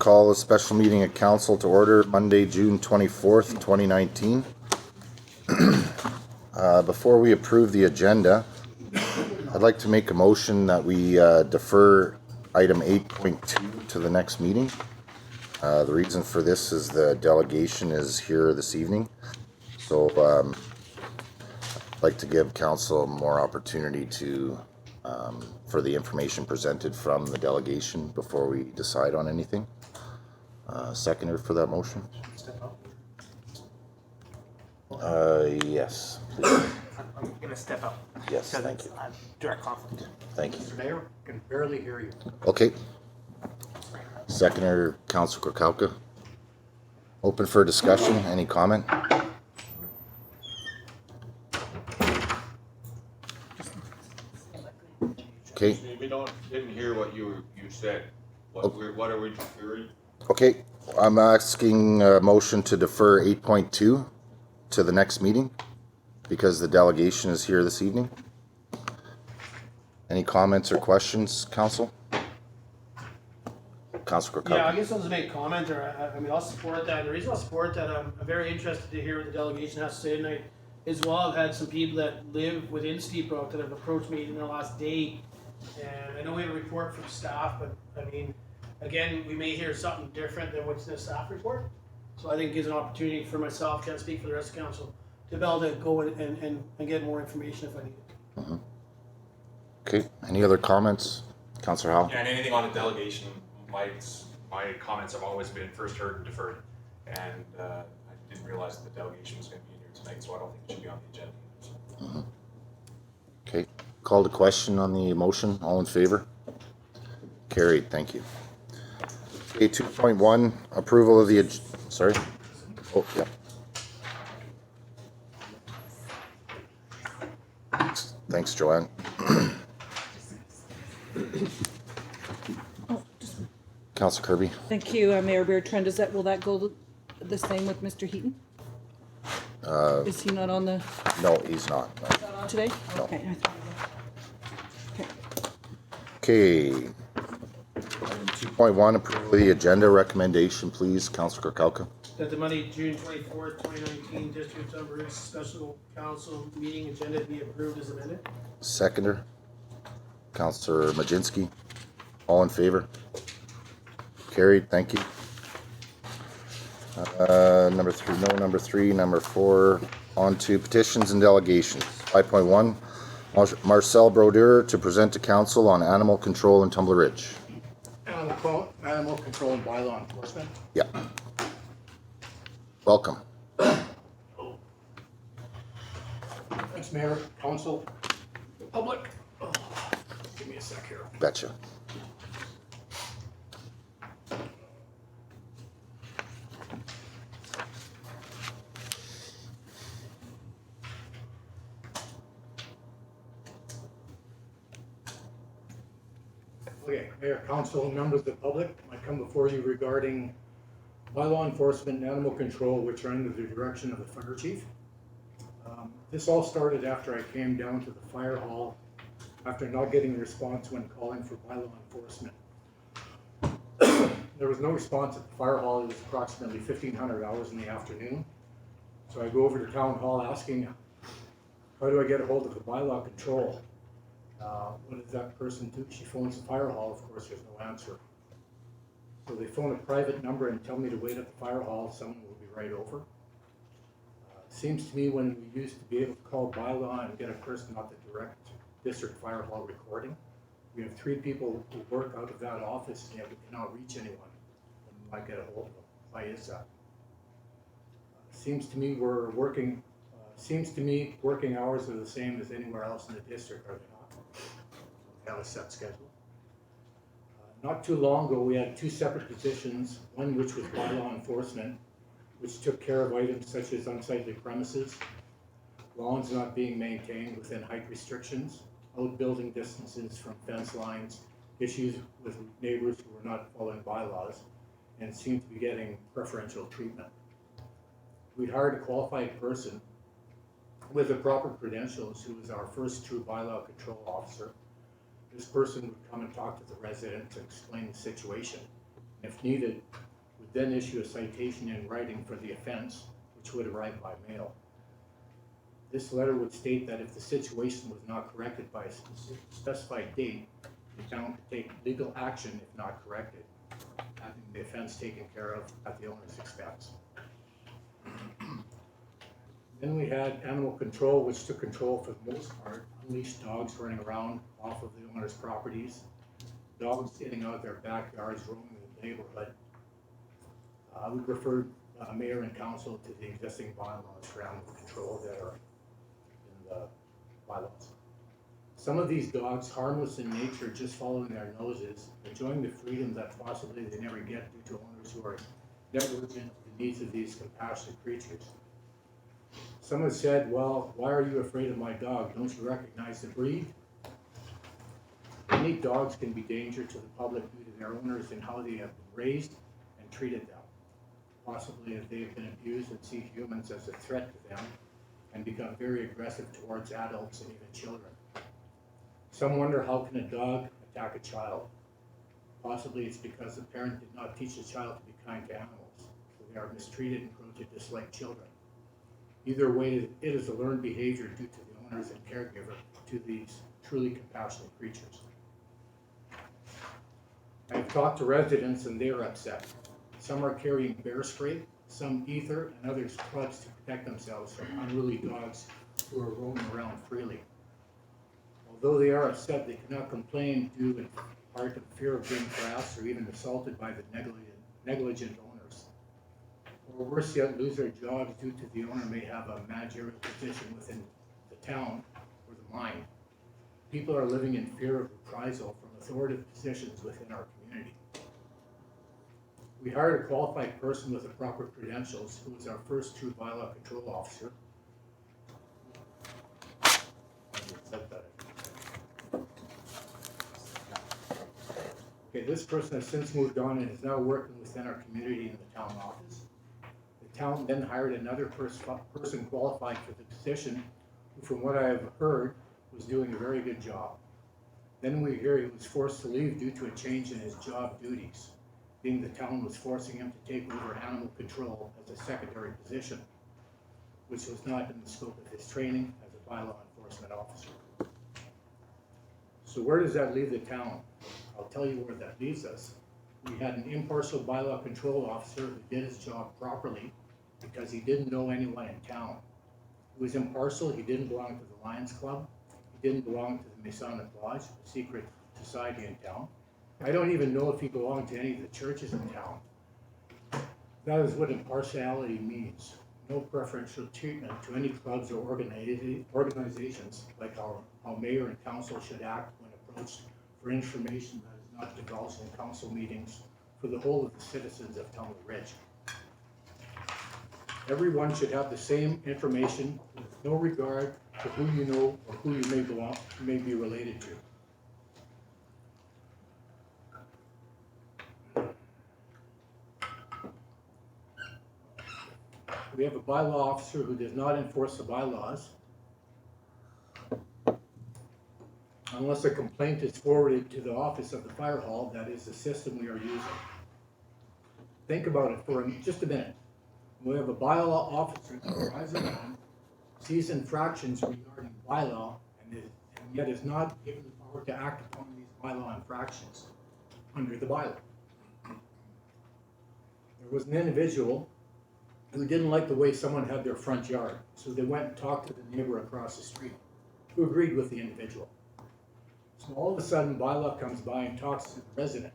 call a special meeting of council to order Monday, June 24th, 2019. Before we approve the agenda, I'd like to make a motion that we defer item 8.2 to the next meeting. The reason for this is the delegation is here this evening. So I'd like to give council more opportunity to for the information presented from the delegation before we decide on anything. Seconder for that motion? Yes, please. I'm going to step up. Yes, thank you. Direct conflict. Thank you. Mr. Mayor, I can barely hear you. Okay. Seconder, Councilor Krokowka. Open for discussion. Any comment? Okay. We didn't hear what you said. What are we deferring? Okay. I'm asking a motion to defer 8.2 to the next meeting because the delegation is here this evening. Any comments or questions, Council? Councilor Krokowka. Yeah, I guess I'll just make a comment, or I mean, I'll support that. The reason I'll support that, I'm very interested to hear what the delegation has to say tonight. As well, I've had some people that live within STEEPROCK that have approached me in the last day, and I know we have a report from staff, but I mean, again, we may hear something different than what's in the staff report. So I think it gives an opportunity for myself, can't speak for the rest of council, to be able to go and get more information if I need it. Mm-hmm. Okay. Any other comments, Councilor Howell? Yeah, and anything on the delegation, my comments have always been first heard and deferred, and I didn't realize that the delegation was going to be in here tonight, so I don't think it should be on the agenda. So. Mm-hmm. Okay. Call to question on the motion. All in favor? Carried. Thank you. Okay, 2.1 approval of the sorry. Oh yeah. Thanks, Joanne. Councilor Kirby. Thank you, Mayor Bertrand. Will that go the same with Mr. Heaton? Is he not on the? No, he's not. No. Not on today? No. Okay. I thought he was. Okay. Item 2.1 approval of the agenda recommendation, please, Councilor Krokowka. That the Monday, June 24th, 2019 District of Bruce Special Council Meeting agenda be approved as amended. Seconder, Councilor Majinski. All in favor? Carried. Thank you. Number 3, no. Number 3, number 4, on to petitions and delegations. 5.1, Marcel Brodeur to present to council on animal control in Tumbler Ridge. Animal control and bylaw enforcement. Yeah. Welcome. Thanks, Mayor, Council, public. Oh, give me a sec here. Betcha. Okay, Mayor, Council, members of the public, I come before you regarding bylaw enforcement and animal control, which are under the direction of the fire chief. This all started after I came down to the fire hall after not getting a response when calling for bylaw enforcement. There was no response at the fire hall. It was approximately 1500 hours in the afternoon. So I go over to town hall asking, how do I get a hold of the bylaw control? What does that person do? She phones the fire hall. Of course, there's no answer. So they phone a private number and tell me to wait at the fire hall. Someone will be right over. Seems to me when we used to be able to call bylaw and get a person at the direct district fire hall recording, we have 3 people who work out of that office and yet we cannot reach anyone when we might get a hold of them. Why is that? Seems to me working hours are the same as anywhere else in the district, are they not? We have a set schedule. Not too long ago, we had 2 separate positions, one which was bylaw enforcement, which took care of items such as unsightly premises, lawns not being maintained within height restrictions, outbuilding distances from fence lines, issues with neighbors who were not following bylaws, and seemed to be getting preferential treatment. We'd hired a qualified person with the proper credentials who was our first true bylaw control officer. This person would come and talk to the residents and explain the situation. If needed, would then issue a citation in writing for the offense, which would arrive by mail. This letter would state that if the situation was not corrected by a specified date, the town could take legal action if not corrected, having the offense taken care of at the owner's expense. Then we had animal control, which took control for the most part, unleashed dogs running around off of the owner's properties, dogs getting out of their backyards, roaming the neighborhood. We referred mayor and council to the existing bylaws for animal control that are in the bylaws. Some of these dogs, harmless in nature, just following their noses, enjoying the freedom that possibly they never get due to owners who are negligent of the needs of these compassionate creatures. Someone said, well, why are you afraid of my dog? Don't you recognize the breed? Many dogs can be danger to the public due to their owners and how they have been raised and treated them. Possibly if they have been abused and see humans as a threat to them and become very aggressive towards adults and even children. Some wonder, how can a dog attack a child? Possibly it's because the parent did not teach the child to be kind to animals, so they are mistreated and grow to dislike children. Either way, it is a learned behavior due to the owners and caregiver to these truly compassionate creatures. I have talked to residents and they are upset. Some are carrying bear spray, some ether, and others clubs to protect themselves from unruly dogs who are roaming around freely. Although they are upset, they cannot complain due in part to fear of being harassed or even assaulted by the negligent owners. Or worse yet, lose their jobs due to the owner may have a managerial position within the town or the mine. People are living in fear of reprisal from authoritative positions within our community. We hired a qualified person with the proper credentials who was our first true bylaw control officer. Okay, this person has since moved on and is now working within our community in the town office. The town then hired another person qualified for the position, who from what I have heard was doing a very good job. Then we hear he was forced to leave due to a change in his job duties, being the town was forcing him to take over animal control as a secondary position, which was not in the scope of his training as a bylaw enforcement officer. So where does that leave the town? I'll tell you where that leaves us. We had an impartial bylaw control officer who did his job properly because he didn't know anyone in town. He was impartial, he didn't belong to the Lions Club, he didn't belong to the Masonic Lodge, a secret society in town. I don't even know if he belonged to any of the churches in town. That is what impartiality means. No preferential treatment to any clubs or organizations, like how mayor and council should act when approached for information that is not divulged in council meetings for the whole of the citizens of Tumbler Ridge. Everyone should have the same information with no regard to who you know or who you may be related to. We have a bylaw officer who does not enforce the bylaws unless a complaint is forwarded to the office of the fire hall. That is the system we are using. Think about it for just a minute. We have a bylaw officer who drives around, sees infractions regarding bylaw, and yet is not given the power to act upon these bylaw infractions under the bylaw. There was an individual who didn't like the way someone had their front yard, so they went and talked to the neighbor across the street, who agreed with the individual. So all of a sudden, bylaw comes by and talks to the resident.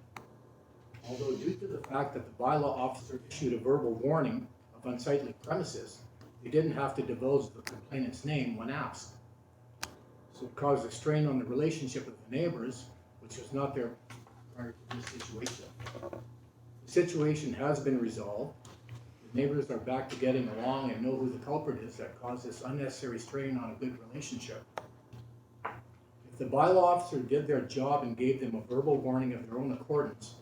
Although due to the fact that the bylaw officer issued a verbal warning of unsightly premises, they didn't have to divulge the complainant's name when asked. So it caused a strain on the relationship of the neighbors, which was not there prior to this situation. The situation has been resolved. The neighbors are back to getting along and know who the culprit is that caused this unnecessary strain on a good relationship. If the bylaw officer did their job and gave them a verbal warning of their own accordance,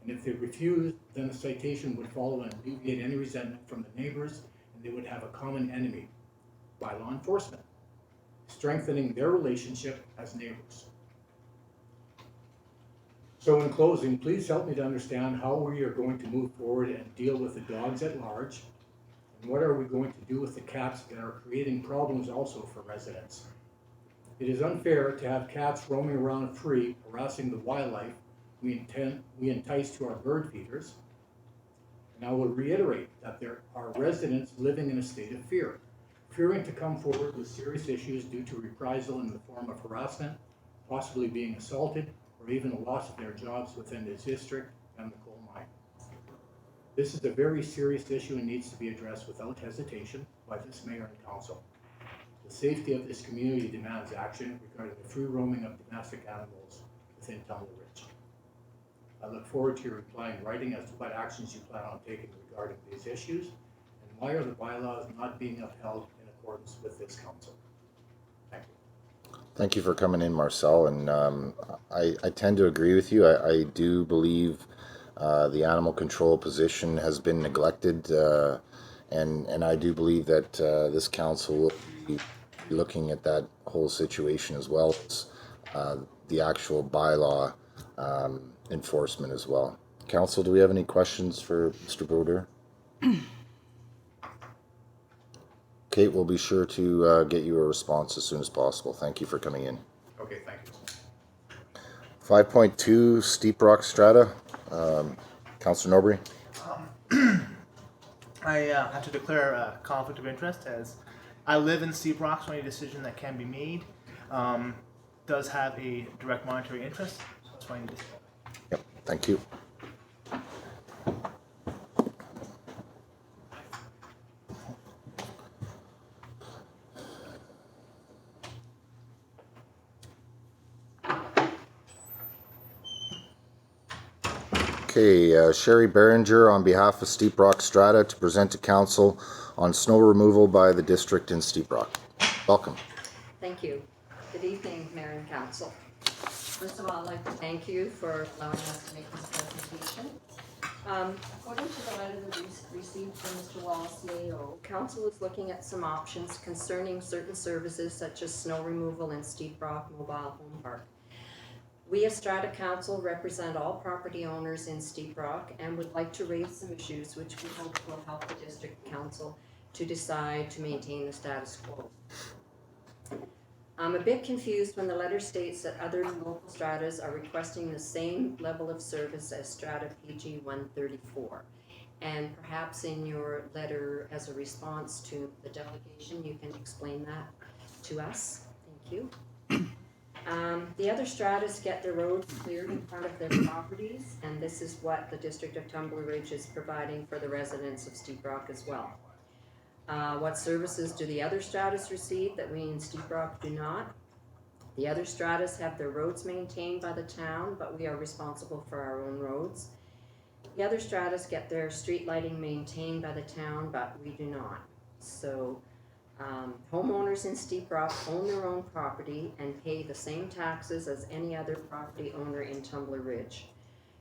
and if they refused, then a citation would follow and alleviate any resentment from the neighbors, and they would have a common enemy, bylaw enforcement, strengthening their relationship as neighbors. So in closing, please help me to understand how we are going to move forward and deal with the dogs at large. And what are we going to do with the cats that are creating problems also for residents? It is unfair to have cats roaming around free, harassing the wildlife we entice to our bird feeders. And I will reiterate that there are residents living in a state of fear, fearing to come forward with serious issues due to reprisal in the form of harassment, possibly being assaulted, or even a loss of their jobs within this district and the coal mine. This is a very serious issue and needs to be addressed without hesitation by this mayor and council. The safety of this community demands action regarding the free roaming of domestic animals within Tumbler Ridge. I look forward to your reply in writing as to what actions you plan on taking regarding these issues, and why are the bylaws not being upheld in accordance with this council. Thank you. Thank you for coming in, Marcel, and I tend to agree with you. I do believe the animal control position has been neglected, and I do believe that this council will be looking at that whole situation as well as the actual bylaw enforcement as well. Council, do we have any questions for Mr. Brodeur? Kate will be sure to get you a response as soon as possible. Thank you for coming in. Okay, thank you. 5.2 STEEPROCK STRATA. Councillor Norbury. I have to declare a conflict of interest as I live in STEEPROCK, so any decision that can be made does have a direct monetary interest. So that's why I need to say that. Yep, thank you. Okay, Sherry Berringer on behalf of STEEPROCK Strata to present to council on snow removal by the district in STEEPROCK. Welcome. Thank you. Good evening, Mayor and Council. First of all, I'd like to thank you for allowing us to make this presentation. According to the letter that we received from Mr. Wallace, CAO, Council is looking at some options concerning certain services such as snow removal in STEEPROCK Mobile Home Park. We as Strata Council represent all property owners in STEEPROCK and would like to raise some issues which we hope will help the District Council to decide to maintain the status quo. I'm a bit confused when the letter states that other local stratas are requesting the same level of service as Strata PG 134. And perhaps in your letter as a response to the delegation, you can explain that to us. Thank you. The other stratas get their roads cleared in front of their properties, and this is what the District of Tumbler Ridge is providing for the residents of STEEPROCK as well. What services do the other stratas receive that we in STEEPROCK do not? The other stratas have their roads maintained by the town, but we are responsible for our own roads. The other stratas get their street lighting maintained by the town, but we do not. So homeowners in STEEPROCK own their own property and pay the same taxes as any other property owner in Tumbler Ridge.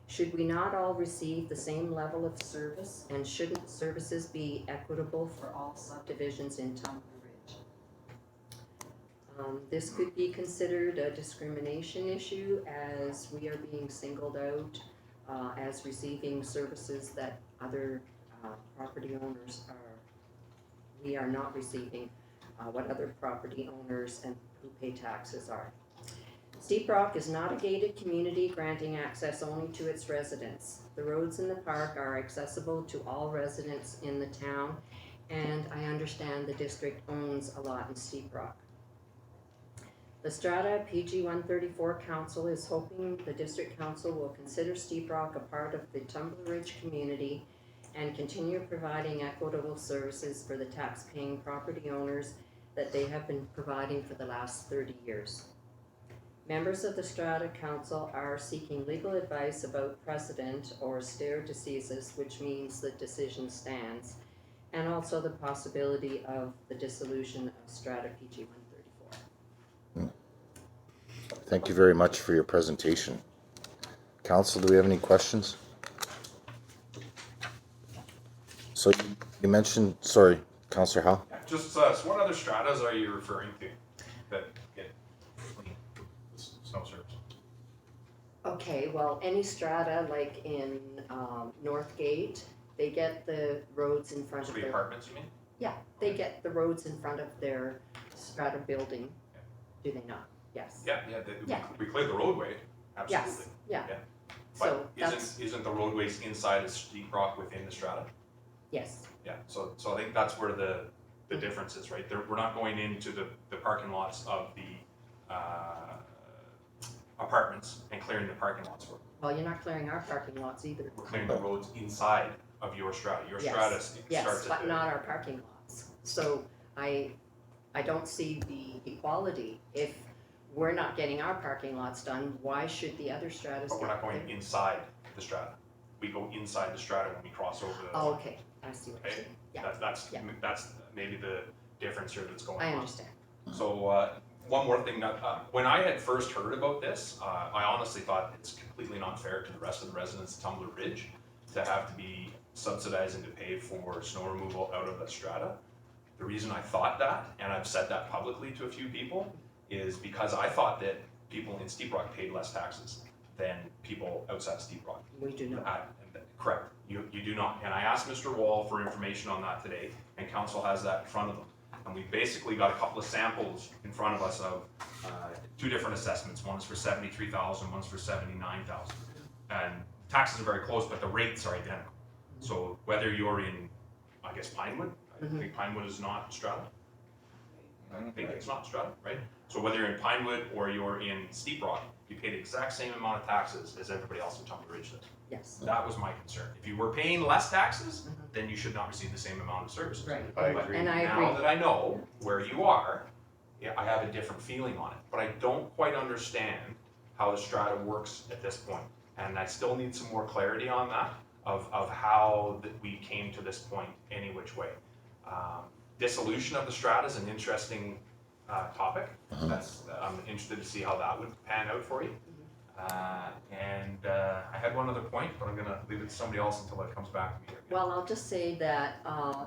Should we not all receive the same level of service, and shouldn't services be equitable for all subdivisions in Tumbler Ridge? This could be considered a discrimination issue as we are being singled out as receiving services that other property owners we are not receiving what other property owners and who pay taxes are. STEEPROCK is not a gated community granting access only to its residents. The roads in the park are accessible to all residents in the town, and I understand the district owns a lot in STEEPROCK. The Strata PG 134 Council is hoping the District Council will consider STEEPROCK a part of the Tumbler Ridge community and continue providing equitable services for the tax-paying property owners that they have been providing for the last 30 years. Members of the Strata Council are seeking legal advice about precedent or stare decisis, which means the decision stands, and also the possibility of the dissolution of Strata PG 134. Thank you very much for your presentation. Council, do we have any questions? So you mentioned, sorry, Councillor Howe? Yeah, just so what other stratas are you referring to that get clean snow service? Okay, well, any strata, like in, Northgate, they get the roads in front So of the their, apartments, you mean? yeah, they get the roads in front of their strata building, do they not? Yes. Yeah, Yeah. we cleared the roadway, absolutely. Yes, yeah. Yeah. So But that's, isn't the roadways inside of steeprock within the strata? yes, Yeah, so I think that's where the difference is, right? We're not going into the parking lots of the apartments and clearing the parking lots for them. well, you're not clearing our parking lots either. We're clearing the roads inside of your strata. Your strata starts Yes, at but the. not our parking lots. So I don't see the equality. If we're not getting our parking lots done, why should the other stratas But we're get not going their- inside the strata. We go inside the strata when we cross over the. Oh, okay, I see what you're Okay. saying. Yeah, That's maybe the difference here that's going on. I understand. So, one more thing, when I had first heard about this, I honestly thought it's completely not fair to the rest of the residents of Tumbler Ridge to have to be subsidizing to pay for snow removal out of the strata. The reason I thought that, and I've said that publicly to a few people, is because I thought that people in Steep Rock paid less taxes than people outside Steep Rock. We do not. Correct, you do not. And I asked Mr. Wall for information on that today, and council has that in front of them. And we basically got a couple of samples in front of us of two different assessments. One is for 73,000, one's for 79,000. And taxes are very close, but the rates are identical. So whether you're in, I guess, Pinewood, I think Pinewood is not strata. I think it's not strata, right? So whether you're in Pinewood or you're in Steep Rock, you pay the exact same amount of taxes as everybody else in Tumbler Ridge does. Yes. That was my concern. If you were paying less taxes, then you should not receive the same amount of services. Right. I But agree. And I now agree. that I know where you are, yeah, I have a different feeling on it. But I don't quite understand how the strata works at this point. And I still need some more clarity on that, of how that we came to this point any which way. Dissolution of the strata is an interesting topic. I'm interested to see how that would pan out for you. I had one other point, but I'm gonna leave it to somebody else until it comes back to me. Well, I'll just say that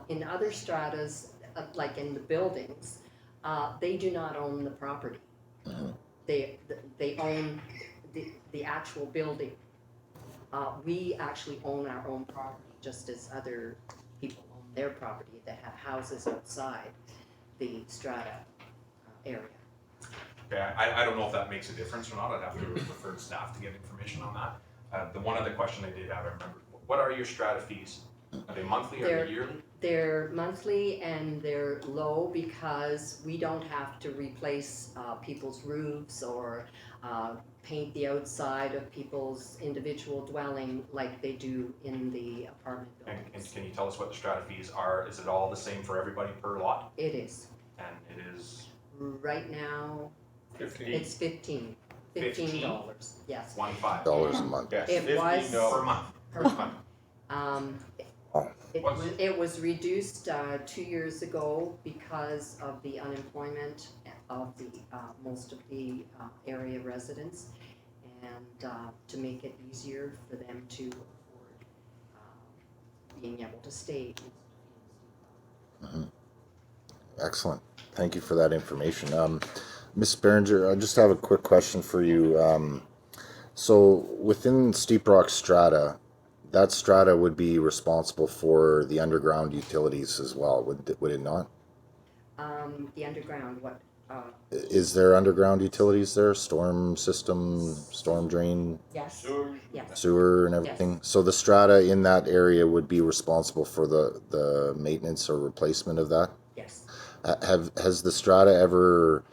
in other stratas, like in the buildings, they do not own the property. They own the actual building. We actually own our own property, just as other people own their property that have houses outside the strata area. Okay, I don't know if that makes a difference or not. I'd have to refer to staff to get information on that. The one other question I did have, I remember, what are your strata fees? Are they monthly or They're- yearly? They're monthly and they're low because we don't have to replace people's roofs or paint the outside of people's individual dwelling like they do in the apartment And buildings. can you tell us what the strata fees are? Is it all the same for everybody per lot? It is. And it is Right now, 15. it's $15. $15, yes. $15 Dollars a month. Yes, It was- per month. Per month. It was reduced 2 years ago because of the unemployment of the most of the area residents, and to make it easier for them to afford being able to stay. Excellent. Thank you for that information. Ms. Berringer, I just have a quick question for you. So within Steep Rock Strata, that strata would be responsible for the underground utilities as well, would it not? The underground, what? Is there underground utilities there? Storm system, storm drain, Yes. Sewers. Yes. sewer and everything? So the strata in that area would be responsible for the maintenance or replacement of that? Yes. Has the strata ever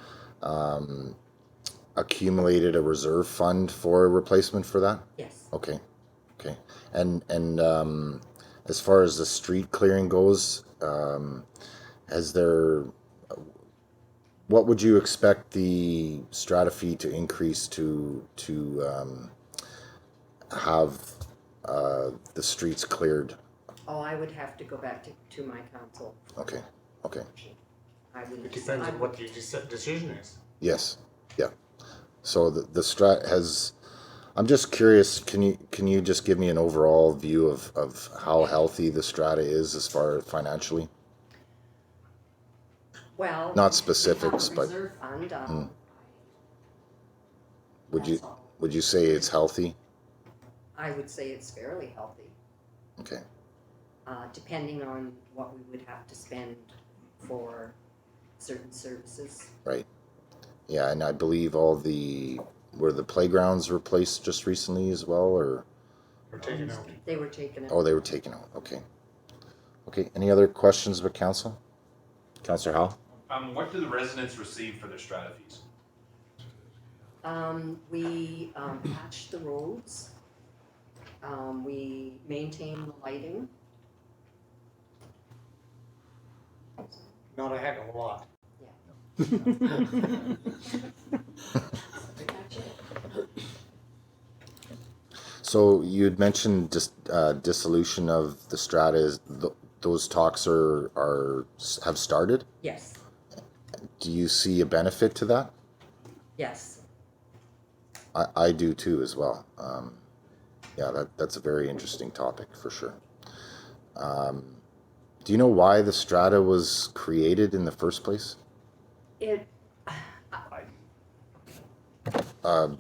accumulated a reserve fund for a replacement for that? Yes. Okay. And as far as the street clearing goes, has there, what would you expect the strata fee to increase to have the streets cleared? Oh, I would have to go back to my council. Okay. I would. It depends on what the decision is. Yes. Yeah. So the strat has. I'm just curious. Can you just give me an overall view of how healthy the strata is as far as financially? Well. Not specifics, we have a but reserve fund. would you that's all. Would you say it's healthy? I would say it's fairly healthy, Okay. depending on what we would have to spend for certain services. Right. Yeah, and I believe were the playgrounds replaced just recently as well, or? We're taking out. They were taken out. Oh, they were taken out. Okay. Okay. Any other questions about council? Councillor Howell? What do the residents receive for their strata fees? We patch the roads. We maintain the lighting. Not a heck of a lot. So you'd mentioned dissolution of the strata. Those talks have started. Yes, Do you see a benefit to that? yes. I do too as well. Yeah, that's a very interesting topic for sure. Do you know why the strata was created in the first place? It, I'm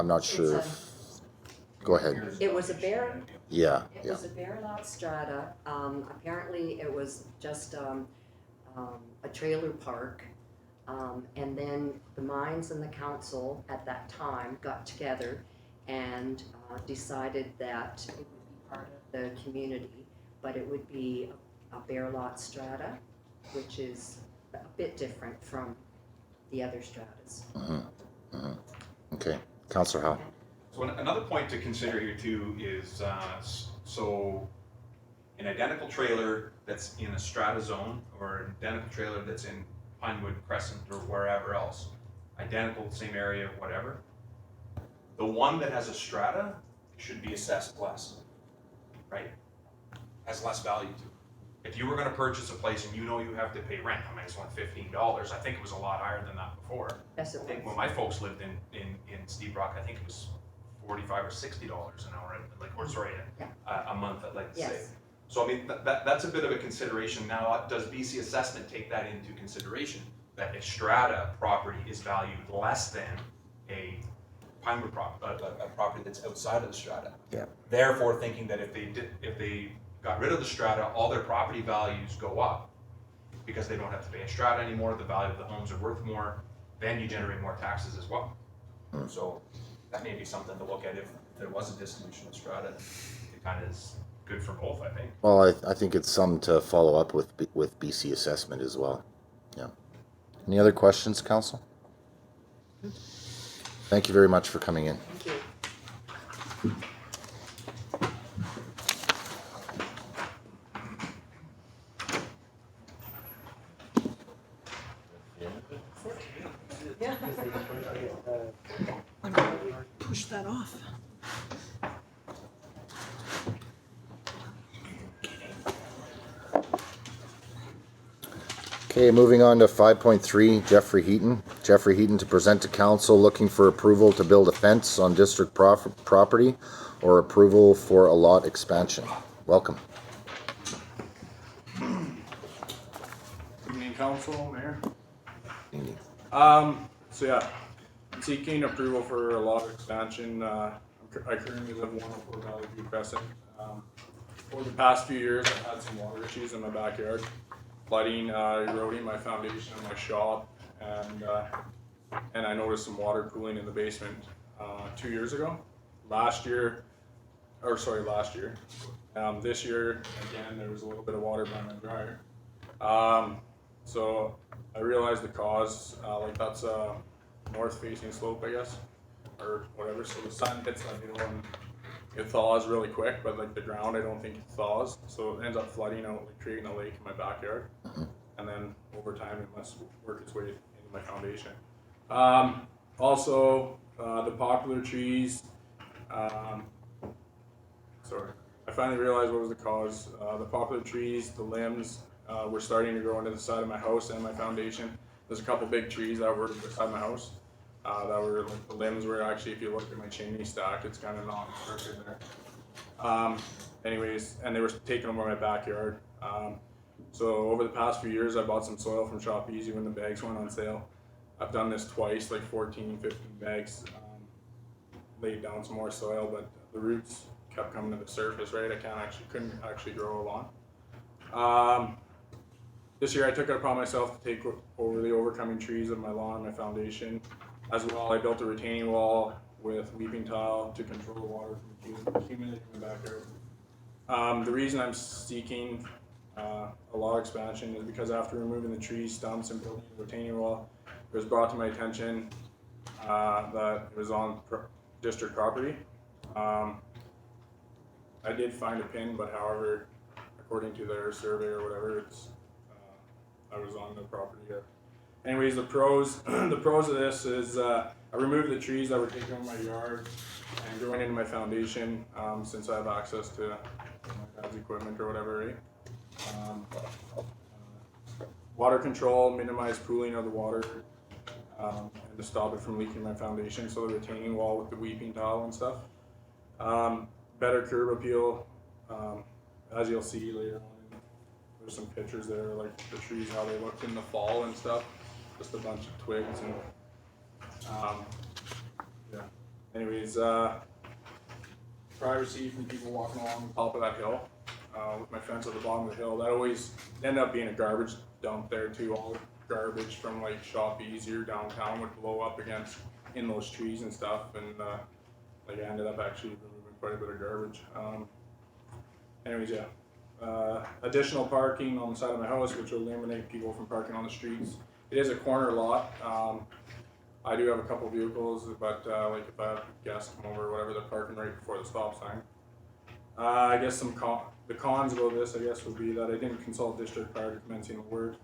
not sure. Go ahead. it was a bare, Yeah, it yeah. was a bare lot strata. Apparently it was just, a trailer park. And then the mines and the council at that time got together and decided that it would be part of the community, but it would be a bare lot strata, which is a bit different from the other stratas. Okay. Councillor Howell. So another point to consider here too is, so an identical trailer that's in a strata zone or an identical trailer that's in Pinewood Crescent or wherever else, identical, same area, whatever. The one that has a strata should be assessed less, right? Has less value to it. If you were gonna purchase a place and you know you have to pay rent, I mean, it's only $15. I think it was a lot higher than that before. Yes, it I think was. when my folks lived in SteEPROCK, I think it was $45 or $60 an hour, like, or sorry, a month, I'd like to say. Yes. So I mean, that's a bit of a consideration. Now, does BC Assessment take that into consideration? That a strata property is valued less than a Pinewood a property that's outside of the strata? Yeah. Therefore, thinking that if they got rid of the strata, all their property values go up because they don't have to pay a strata anymore, the value of the homes are worth more, then you generate more taxes as well. So that may be something to look at if there was a dissolution of strata. It kind of is good for both, I think. Well, I think it's something to follow up with BC Assessment as well. Yeah. Any other questions, council? Thank you very much for coming in. Thank you. Push that off. Okay, moving on to 5.3, Geoffrey Heaton. Geoffrey Heaton to present to council looking for approval to build a fence on district property or approval for a lot expansion. Welcome. Evening, council, mayor. Evening. So yeah, I'm seeking approval for a lot of expansion. I currently live 104 Valley View Crescent. Over the past few years, I've had some water issues in my backyard, flooding, eroding my foundation in my shop, and I noticed some water pooling in the basement 2 years ago. Last year. This year, again, there was a little bit of water by my dryer. So I realized the cause, like that's a north facing slope, I guess, or whatever. So the sun hits that hill and it thaws really quick, but like the ground, I don't think it thaws. So it ends up flooding out, like creating a lake in my backyard. And then over time, it must work its way into my foundation. Also, the poplar trees, I finally realized what was the cause. The poplar trees, the limbs, were starting to grow into the side of my house and my foundation. There's a couple big trees that were beside my house. That were like the limbs were actually, if you look at my chimney stack, it's kind of not perfect there. Anyways, and they were taking over my backyard. So over the past few years, I bought some soil from Shop Easy when the bags went on sale. I've done this twice, like 14, 15 bags. laid down some more soil, but the roots kept coming to the surface, right? Couldn't actually grow a lawn. This year I took it upon myself to take over the overcoming trees of my lawn, my foundation. As well, I built a retaining wall with weeping tile to control the water from accumulating in the backyard. The reason I'm seeking a lot of expansion is because after removing the trees, stumps, and building the retaining wall, it was brought to my attention that it was on district property. I did find a pin, but however, according to their survey or whatever, it's I was on the property. Anyways, the pros of this is I removed the trees that were taking over my yard and growing into my foundation since I have access to my dad's equipment or whatever, right? Water control, minimize pooling of the water, and to stop it from leaking my foundation. So the retaining wall with the weeping tile and stuff. Better curb appeal, as you'll see later on. There's some pictures there, like the trees, how they looked in the fall and stuff. Just a bunch of twigs and yeah. Anyways, privacy from people walking along the top of that hill. With my fence at the bottom of the hill, that always ended up being a garbage dump there too. All the garbage from like Shop Easy or downtown would blow up against in those trees and stuff, and like I ended up actually removing quite a bit of garbage. Anyways, yeah. Additional parking on the side of my house, which will eliminate people from parking on the streets. It is a corner lot. I do have a couple vehicles, but like if I have guests come over or whatever, they're parking right before the stop sign. I guess the cons about this, I guess, would be that I didn't consult district prior to commencing the work.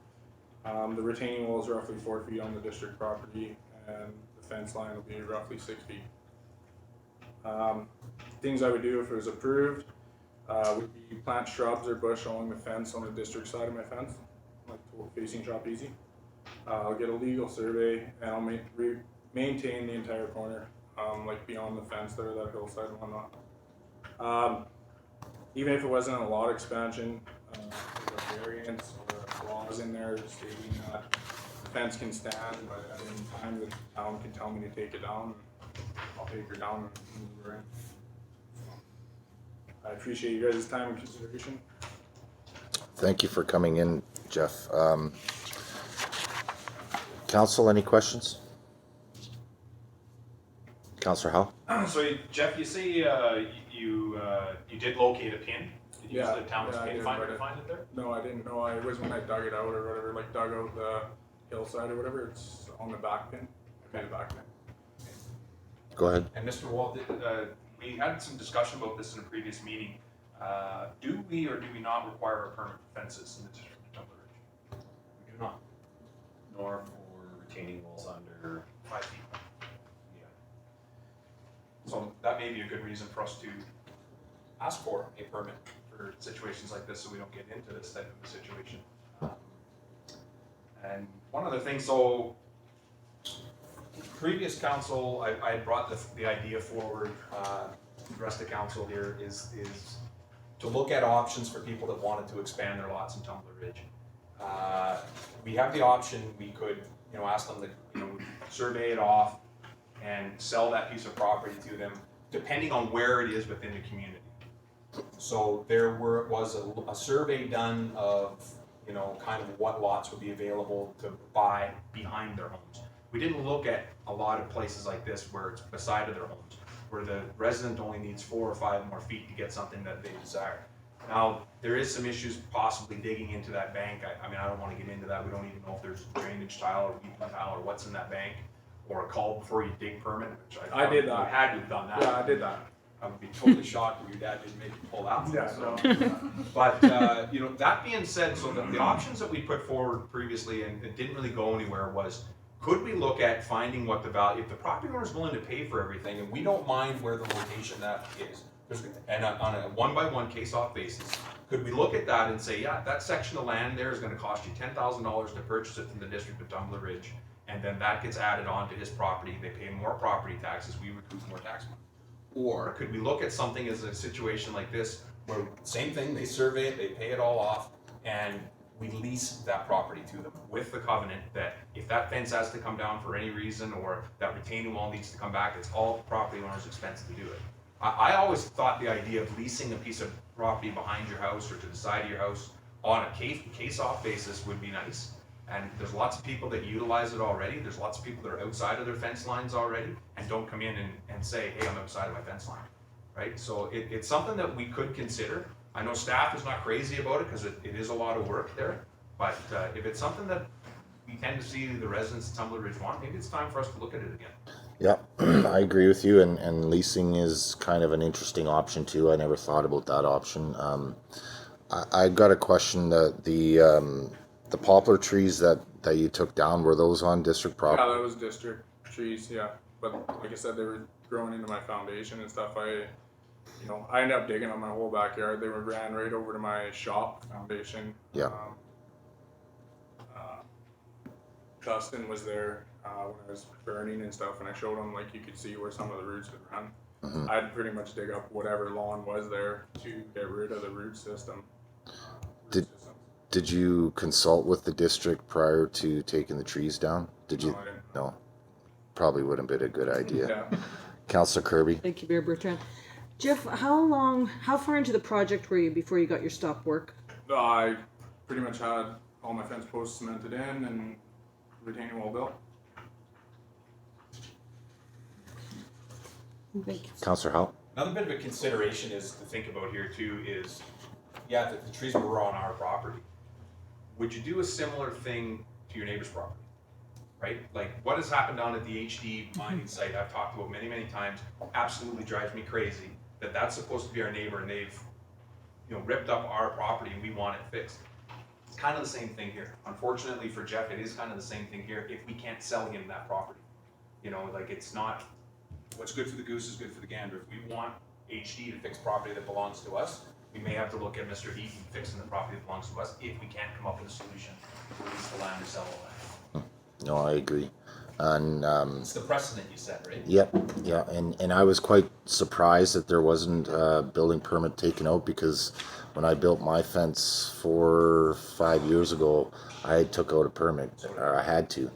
The retaining wall is roughly 4 feet on the district property, and the fence line will be roughly 6 feet. Things I would do if it was approved would be plant shrubs or bush along the fence on the district side of my fence, like facing Shop Easy. I'll get a legal survey, and I'll maintain the entire corner, like beyond the fence there, that hillside and whatnot. Even if it wasn't a lot expansion, there's a variance or a clause in there stating that the fence can stand, but at any time the town can tell me to take it down. I'll take her down and move her in. I appreciate you guys' time and consideration. Thank you for coming in, Jeff. Council, any questions? Councillor Howe? So Jeff, you say you did locate a pin? Did you use the town's pin finder to find it there? No, I didn't know. It was when I dug it out or whatever, like dug out the hillside or whatever. It's on the back pin. Okay, the back pin. Go ahead. And Mr. Wall, we had some discussion about this in a previous meeting. Do we or do we not require a permit for fences in the district of Tumbler Ridge? We do not. Nor for retaining walls under 5 feet. Yeah. So that may be a good reason for us to ask for a permit for situations like this, so we don't get into this type of a situation. And one other thing, so previous council, I brought the idea forward, the rest of the council here is to look at options for people that wanted to expand their lots in Tumbler Ridge. We have the option, we could, ask them to, survey it off and sell that piece of property to them, depending on where it is within the community. So there was a survey done of, kind of what lots would be available to buy behind their homes. We didn't look at a lot of places like this where it's beside of their homes, where the resident only needs 4 or 5 more feet to get something that they desire. Now, there is some issues possibly digging into that bank. I don't want to get into that. We don't even know if there's drainage tile or weeping tile or what's in that bank, or a call before you dig permit, which I did that. I had to have done that. Yeah, I did that. I would be totally shocked if your dad didn't make you pull that one. Yeah, So. no. But, that being said, so the options that we put forward previously, and it didn't really go anywhere, was could we look at finding what the value, if the property owner is willing to pay for everything, and we don't mind where the location that is, and on a one-by-one case-off basis, could we look at that and say, yeah, that section of land there is going to cost you $10,000 to purchase it from the district of Tumbler Ridge, and then that gets added on to his property, they pay more property taxes, we recoup more tax money. Or could we look at something as a situation like this, where same thing, they survey it, they pay it all off, and we lease that property to them with the covenant that if that fence has to come down for any reason, or that retaining wall needs to come back, it's all the property owner's expense to do it. I always thought the idea of leasing a piece of property behind your house or to the side of your house on a case-off basis would be nice. And there's lots of people that utilize it already. There's lots of people that are outside of their fence lines already and don't come in and say, hey, I'm outside of my fence line, right? So it's something that we could consider. I know staff is not crazy about it because it is a lot of work there, but if it's something that we tend to see the residents of Tumbler Ridge want, maybe it's time for us to look at it again. Yeah, I agree with you, and leasing is kind of an interesting option too. I never thought about that option. I got a question. The poplar trees that you took down, were those on district property? Yeah, that was district trees, yeah. But like I said, they were growing into my foundation and stuff. I ended up digging on my whole backyard. They ran right over to my shop foundation. Yeah. Dustin was there when I was burning and stuff, and I showed him, like, you could see where some of the roots had run. Mm-hmm. I'd pretty much dig up whatever lawn was there to get rid of the root system. Did you consult with the district prior to taking the trees down? Did you? No, I didn't. No. Probably wouldn't have been a good idea. Yeah. Councillor Kirby? Thank you, Mayor Bertrand. Jeff, how far into the project were you before you got your stop work? I pretty much had all my fence posts cemented in and retaining wall built. Thank you. Councillor Howe? Another bit of a consideration is to think about here too is, yeah, the trees were on our property. Would you do a similar thing to your neighbor's property? Right? Like what has happened down at the HD mining site, I've talked about many, many times, absolutely drives me crazy that that's supposed to be our neighbor and they've, ripped up our property and we want it fixed. It's kind of the same thing here. Unfortunately for Jeff, it is kind of the same thing here if we can't sell him that property. Like it's not, what's good for the goose is good for the gander. If we want HD to fix property that belongs to us, we may have to look at Mr. Heaton fixing the property that belongs to us if we can't come up with a solution to release the land or sell all that. No, I agree. And It's the precedent you set, right? yep, yeah, and I was quite surprised that there wasn't a building permit taken out, because when I built my fence 4 or 5 years ago, I took out a permit, or I had to,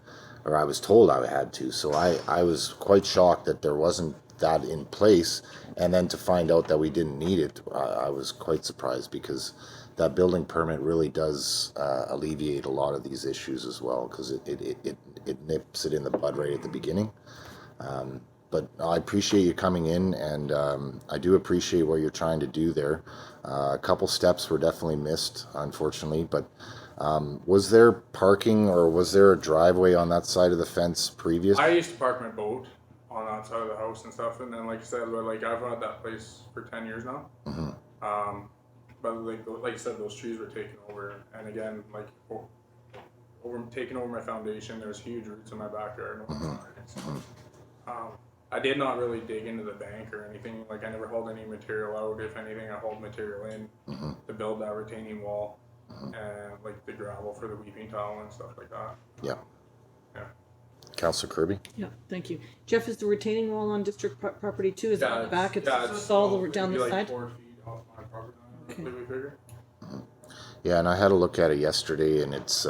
or I was told I had to. So I was quite shocked that there wasn't that in place, and then to find out that we didn't need it, I was quite surprised, because that building permit really does alleviate a lot of these issues as well, because it nips it in the bud right at the beginning. But I appreciate you coming in, and I do appreciate what you're trying to do there. A couple steps were definitely missed, unfortunately, but was there parking, or was there a driveway on that side of the fence previous? I used to park my boat on that side of the house and stuff, and then like I said, I've had that place for 10 years now. Mm-hmm. But like I said, those trees were taken over, and again, taking over my foundation. There's huge roots in my backyard. I did not really dig into the bank or anything. Like I never hauled any material out. If anything, I hauled material in to build that retaining wall and like the gravel for the weeping tile and stuff like that. Yeah. Yeah. Councillor Kirby? Yeah, thank you. Jeff, is the retaining wall on district property too? Is it on the back? It's all down the like side? 4 feet off my property line. Okay. Maybe bigger. Yeah, and I had a look at it yesterday, and it's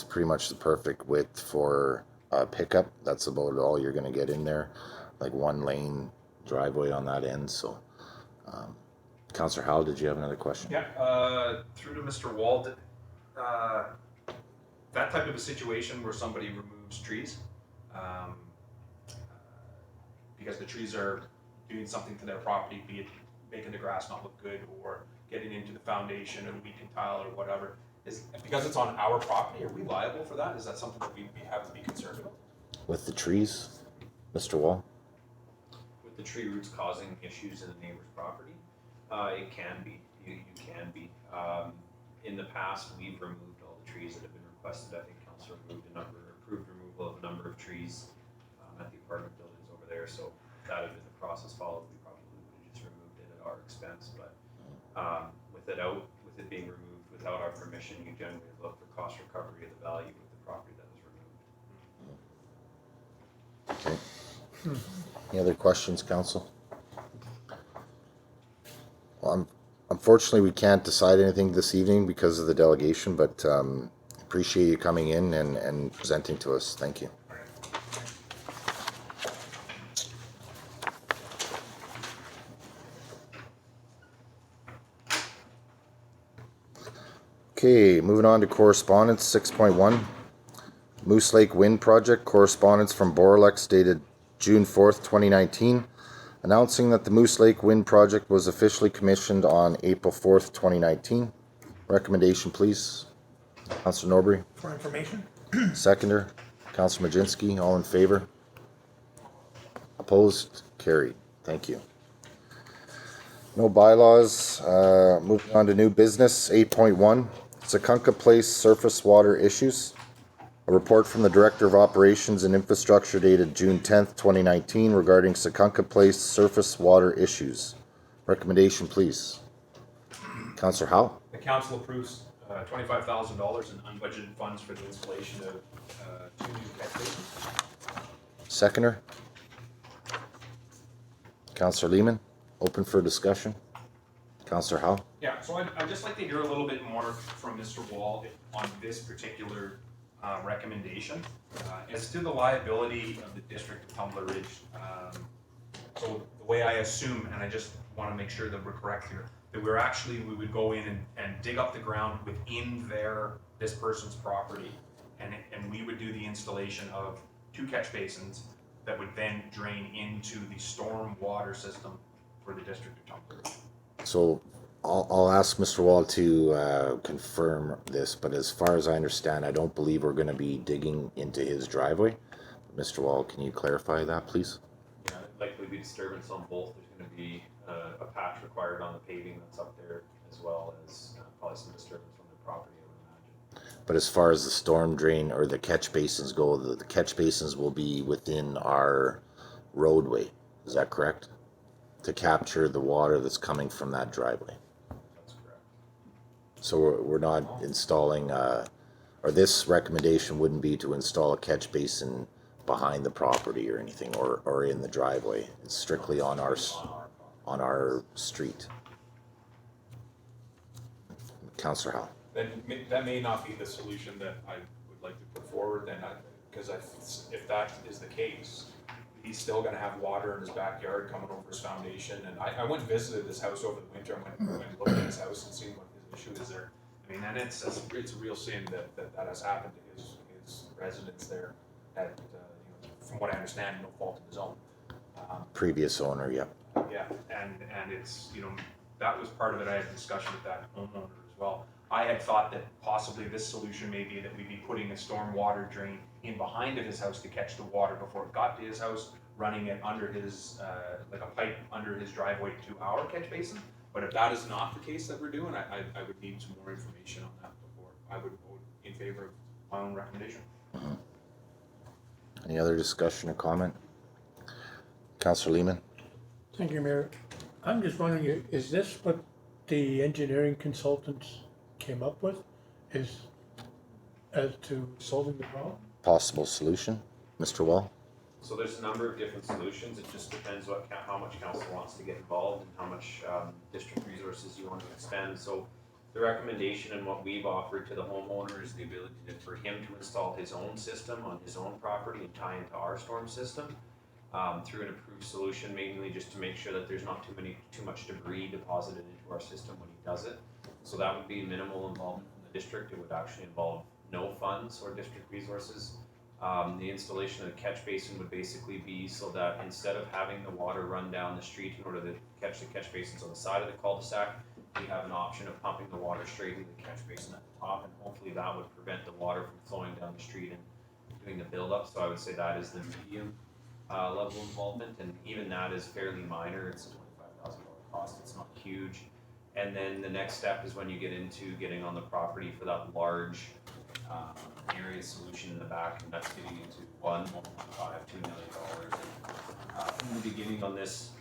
pretty much the perfect width for a pickup. That's about all you're going to get in there, like 1 lane driveway on that end. So, Councillor Howell, did you have another question? Yeah, through to Mr. Wald, that type of a situation where somebody removes trees, because the trees are doing something to their property, be it making the grass not look good or getting into the foundation or the weeping tile or whatever, because it's on our property, are we liable for that? Is that something that we have to be concerned about? With the trees, Mr. Wall? With the tree roots causing issues in the neighbor's property, it can be. You can be. In the past, we've removed all the trees that have been requested. I think council approved removal of a number of trees at the apartment buildings over there. So if that had been the process followed, we probably would have just removed it at our expense. But with it being removed without our permission, you generally look for cost recovery of the value of the property that was removed. Okay. Any other questions, council? Well, unfortunately, we can't decide anything this evening because of the delegation, but appreciate you coming in and presenting to us. Thank you. Okay, moving on to correspondence 6.1. Moose Lake Wind Project Correspondence from Boralex dated June 4th, 2019, announcing that the Moose Lake Wind Project was officially commissioned on April 4th, 2019. Recommendation, please. Councillor Norbury. For information. Seconder. Councillor Majinski. All in favor? Opposed? Carried. Thank you. No bylaws. Moving on to new business 8.1. Secunca Place surface water issues. A report from the Director of Operations and Infrastructure dated June 10th, 2019 regarding Secunca Place surface water issues. Recommendation, please. Councillor Howe. The council approves $25,000 in unbudgeted funds for the installation of 2 new catch basins. Seconder. Councillor Lehman. Open for discussion. Councillor Howe. Yeah, so I'd just like to hear a little bit more from Mr. Wall on this particular recommendation. As to the liability of the district of Tumbler Ridge, so the way I assume, and I just want to make sure that we're correct here, that we would go in and dig up the ground within this person's property, and we would do the installation of 2 catch basins that would then drain into the storm water system for the district of Tumbler Ridge. So I'll ask Mr. Wall to confirm this, but as far as I understand, I don't believe we're going to be digging into his driveway. Mr. Wall, can you clarify that, please? Yeah, likely be disturbance on both. There's going to be a patch required on the paving that's up there, as well as probably some disturbance on the property, I would imagine. But as far as the storm drain or the catch basins go, the catch basins will be within our roadway. Is that correct? To capture the water that's coming from that driveway. That's correct. So we're not installing, or this recommendation wouldn't be to install a catch basin behind the property or anything, or in the driveway. It's strictly on our street. Councillor Howe. Then that may not be the solution that I would like to put forward then, because if that is the case, he's still gonna have water in his backyard coming over his foundation, and I went and visited this house over the winter, I went and looked at his house and seen what his issue is there. I mean, and it's a real shame that has happened to his residents there at, from what I understand, no fault of his own. Previous owner, yep. Yeah, and it's, that was part of it. I had a discussion with that homeowner as well. I had thought that possibly this solution may be that we'd be putting a storm water drain in behind of his house to catch the water before it got to his house, running it under his, like a pipe under his driveway to our catch basin. But if that is not the case that we're doing, I would need some more information on that before I would vote in favor of my own recommendation. Mm-hmm. Any other discussion or comment? Councillor Lehman. Thank you, Mayor. I'm just wondering, is this what the engineering consultants came up with, as to solving the problem? Possible solution, Mr. Wall. So there's a number of different solutions. It just depends how much council wants to get involved and how much district resources you want to expend. So the recommendation and what we've offered to the homeowner is the ability for him to install his own system on his own property and tie into our storm system through an approved solution, mainly just to make sure that there's not too much debris deposited into our system when he does it. So that would be minimal involvement from the district. It would actually involve no funds or district resources. The installation of the catch basin would basically be so that instead of having the water run down the street in order to catch the catch basins on the side of the cul-de-sac, we have an option of pumping the water straight into the catch basin at the top, and hopefully that would prevent the water from flowing down the street and doing the buildup. So I would say that is the medium level involvement, and even that is fairly minor. It's a $25,000 cost. It's not huge. And then the next step is when you get into getting on the property for that large area solution in the back, and that's getting into $1.5–2 million. From the beginning on this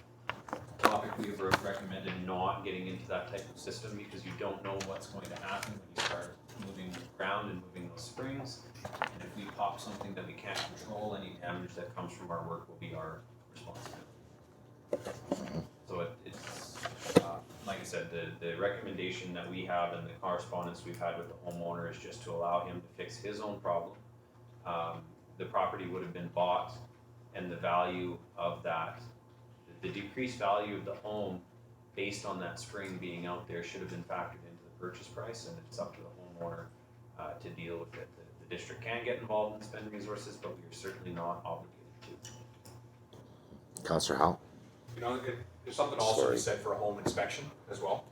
topic, we have recommended not getting into that type of system because you don't know what's going to happen when you start moving the ground and moving those springs. And if we pop something that we can't control, any damage that comes from our work will be our responsibility. So it's like I said, the recommendation that we have and the correspondence we've had with the homeowner is just to allow him to fix his own problem. The property would have been bought, and the value of that, the decreased value of the home based on that spring being out there should have been factored into the purchase price, and it's up to the homeowner to deal with it. The district can get involved in spending resources, but we are certainly not obligated to. Councillor Howe? You know, there's something also to be said for a home inspection as well.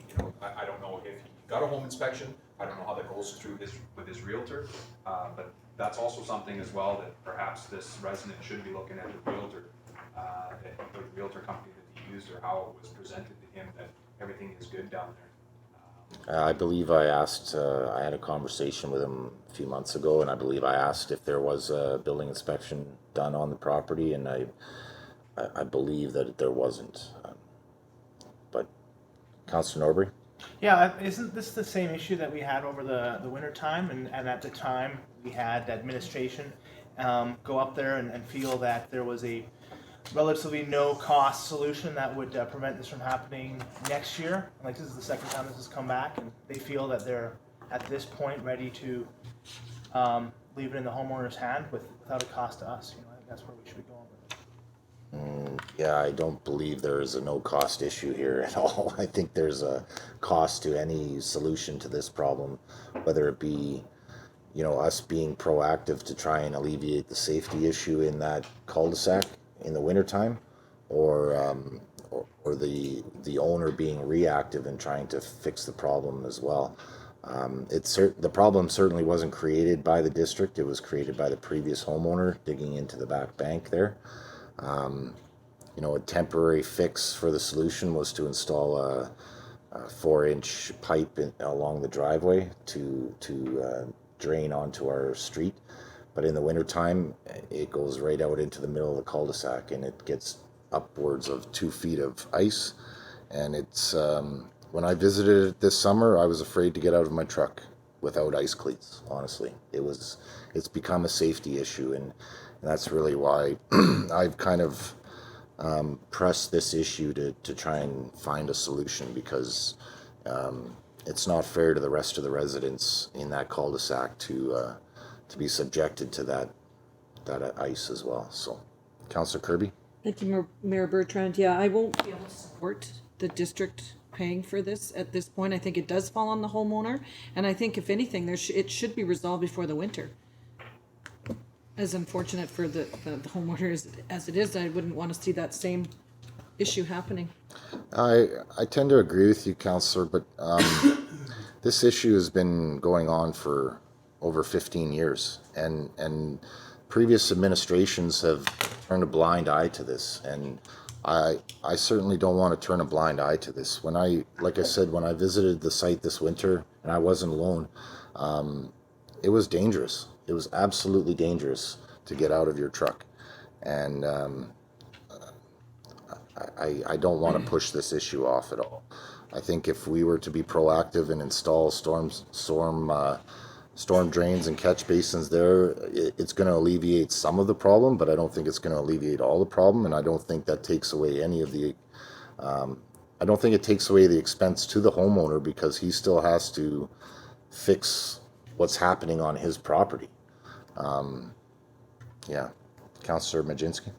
You know, I don't know if he got a home inspection. I don't know how that goes through with his realtor, but that's also something as well that perhaps this resident should be looking at the realtor, the realtor company that he used, or how it was presented to him that everything is good down there. I believe I asked, I had a conversation with him a few months ago, and I believe I asked if there was a building inspection done on the property, and I believe that there wasn't. But Councillor Norbury? Yeah, isn't this the same issue that we had over the winter time? And at the time, we had administration go up there and feel that there was a relatively no-cost solution that would prevent this from happening next year. Like, this is the second time this has come back, and they feel that they're, at this point, ready to leave it in the homeowner's hand without a cost to us. You know, I think that's where we should be going with it. Yeah, I don't believe there is a no-cost issue here at all. I think there's a cost to any solution to this problem, whether it be, you know, us being proactive to try and alleviate the safety issue in that cul-de-sac in the wintertime, or the owner being reactive and trying to fix the problem as well. The problem certainly wasn't created by the district. It was created by the previous homeowner digging into the back bank there. You know, a temporary fix for the solution was to install a 4-inch pipe along the driveway to drain onto our street. But in the wintertime, it goes right out into the middle of the cul-de-sac, and it gets upwards of 2 feet of ice. And it's, when I visited it this summer, I was afraid to get out of my truck without ice cleats, honestly. It's become a safety issue, and that's really why I've kind of pressed this issue to try and find a solution, because it's not fair to the rest of the residents in that cul-de-sac to be subjected to that ice as well. So, Councillor Kirby? Thank you, Mayor Bertrand. Yeah, I won't be able to support the district paying for this at this point. I think it does fall on the homeowner, and I think if anything, it should be resolved before the winter. As unfortunate for the homeowners as it is, I wouldn't want to see that same issue happening. I tend to agree with you, Councillor, but this issue has been going on for over 15 years, and previous administrations have turned a blind eye to this, and I certainly don't want to turn a blind eye to this. Like I said, when I visited the site this winter, and I wasn't alone, it was dangerous. It was absolutely dangerous to get out of your truck, and I don't want to push this issue off at all. I think if we were to be proactive and install storm drains and catch basins there, it's going to alleviate some of the problem, but I don't think it's going to alleviate all the problem, and I don't think that takes away any of the I don't think it takes away the expense to the homeowner, because he still has to fix what's happening on his property. Yeah, Councillor Majinski.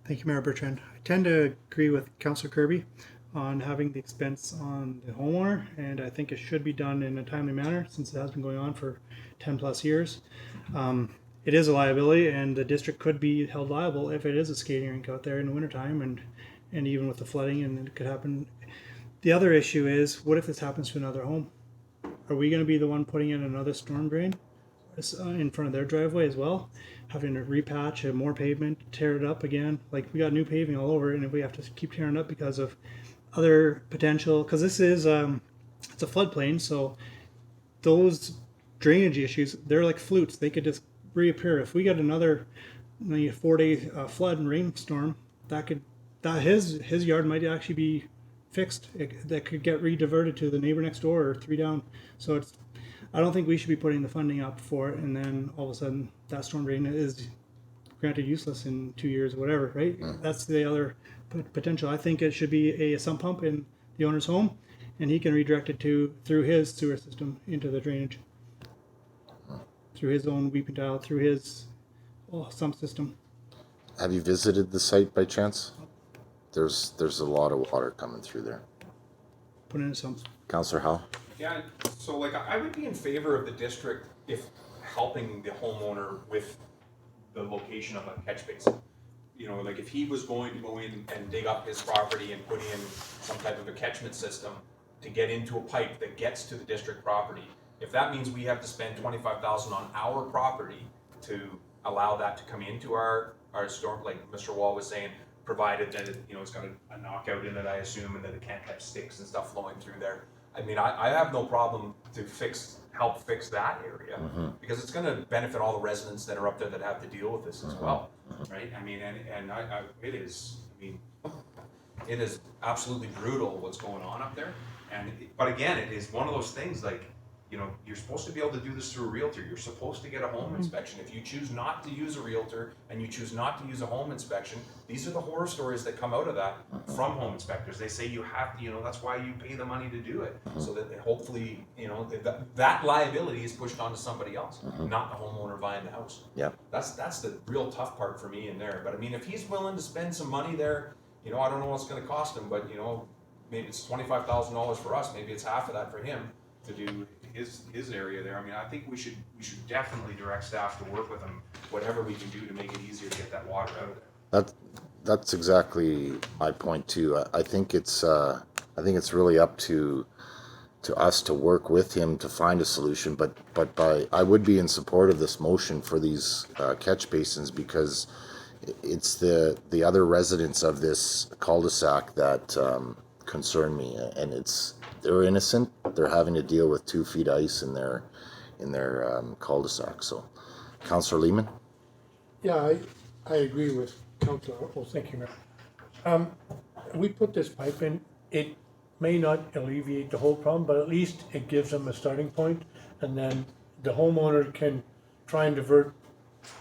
Thank you, Mayor Bertrand. I tend to agree with Councillor Kirby on having the expense on the homeowner, and I think it should be done in a timely manner since it has been going on for 10 plus years. It is a liability, and the district could be held liable if it is a skating rink out there in the wintertime, and even with the flooding, and it could happen. The other issue is, what if this happens to another home? Are we going to be the one putting in another storm drain in front of their driveway as well, having to repatch more pavement, tear it up again? Like, we got new paving all over, and if we have to keep tearing up because of other potential, because this is it's a floodplain, so those drainage issues, they're like flutes. They could just reappear. If we get another 4-day flood and rainstorm, his yard might actually be fixed. That could get re-diverted to the neighbor next door or 3 down. So I don't think we should be putting the funding up for it, and then all of a sudden that storm drain is granted useless in 2 years or whatever, right? That's the other potential. I think it should be a sump pump in the owner's home, and he can redirect it through his sewer system into the drainage. Through his own weeping tile, through his sump system. Have you visited the site by chance? There's a lot of water coming through there. Put in a sump. Councillor Howe? Yeah, so like I would be in favor of the district if helping the homeowner with the location of a catch basin. You know, like if he was going to go in and dig up his property and put in some type of a catchment system to get into a pipe that gets to the district property, if that means we have to spend $25,000 on our property to allow that to come into our storm, like Mr. Wall was saying, provided that it, you know, it's got a knockout in it, I assume, and that it can't have sticks and stuff flowing through there. I mean, I have no problem to help fix that area, because it's going to benefit all the residents that are up there that have to deal with this as well, right? I mean, and it is, I mean, it is absolutely brutal what's going on up there. But again, it is one of those things like, you know, you're supposed to be able to do this through a realtor. You're supposed to get a home inspection. If you choose not to use a realtor and you choose not to use a home inspection, these are the horror stories that come out of that from home inspectors. They say you have to, you know, that's why you pay the money to do it, so that hopefully, you know, that liability is pushed onto somebody else, not the homeowner buying the house. Yeah. That's the real tough part for me in there. But I mean, if he's willing to spend some money there, you know, I don't know what's going to cost him, but you know, maybe it's $25,000 for us. Maybe it's half of that for him to do his area there. I mean, I think we should definitely direct staff to work with him, whatever we can do to make it easier to get that water out of there. That's exactly my point too. I think it's really up to us to work with him to find a solution. But I would be in support of this motion for these catch basins, because it's the other residents of this cul-de-sac that concern me, and they're innocent. They're having to deal with 2 feet ice in their cul-de-sac. So, Councillor Lehman. Yeah, I agree with Councillor. Well, thank you, Mayor. We put this pipe in. It may not alleviate the whole problem, but at least it gives them a starting point, and then the homeowner can try and divert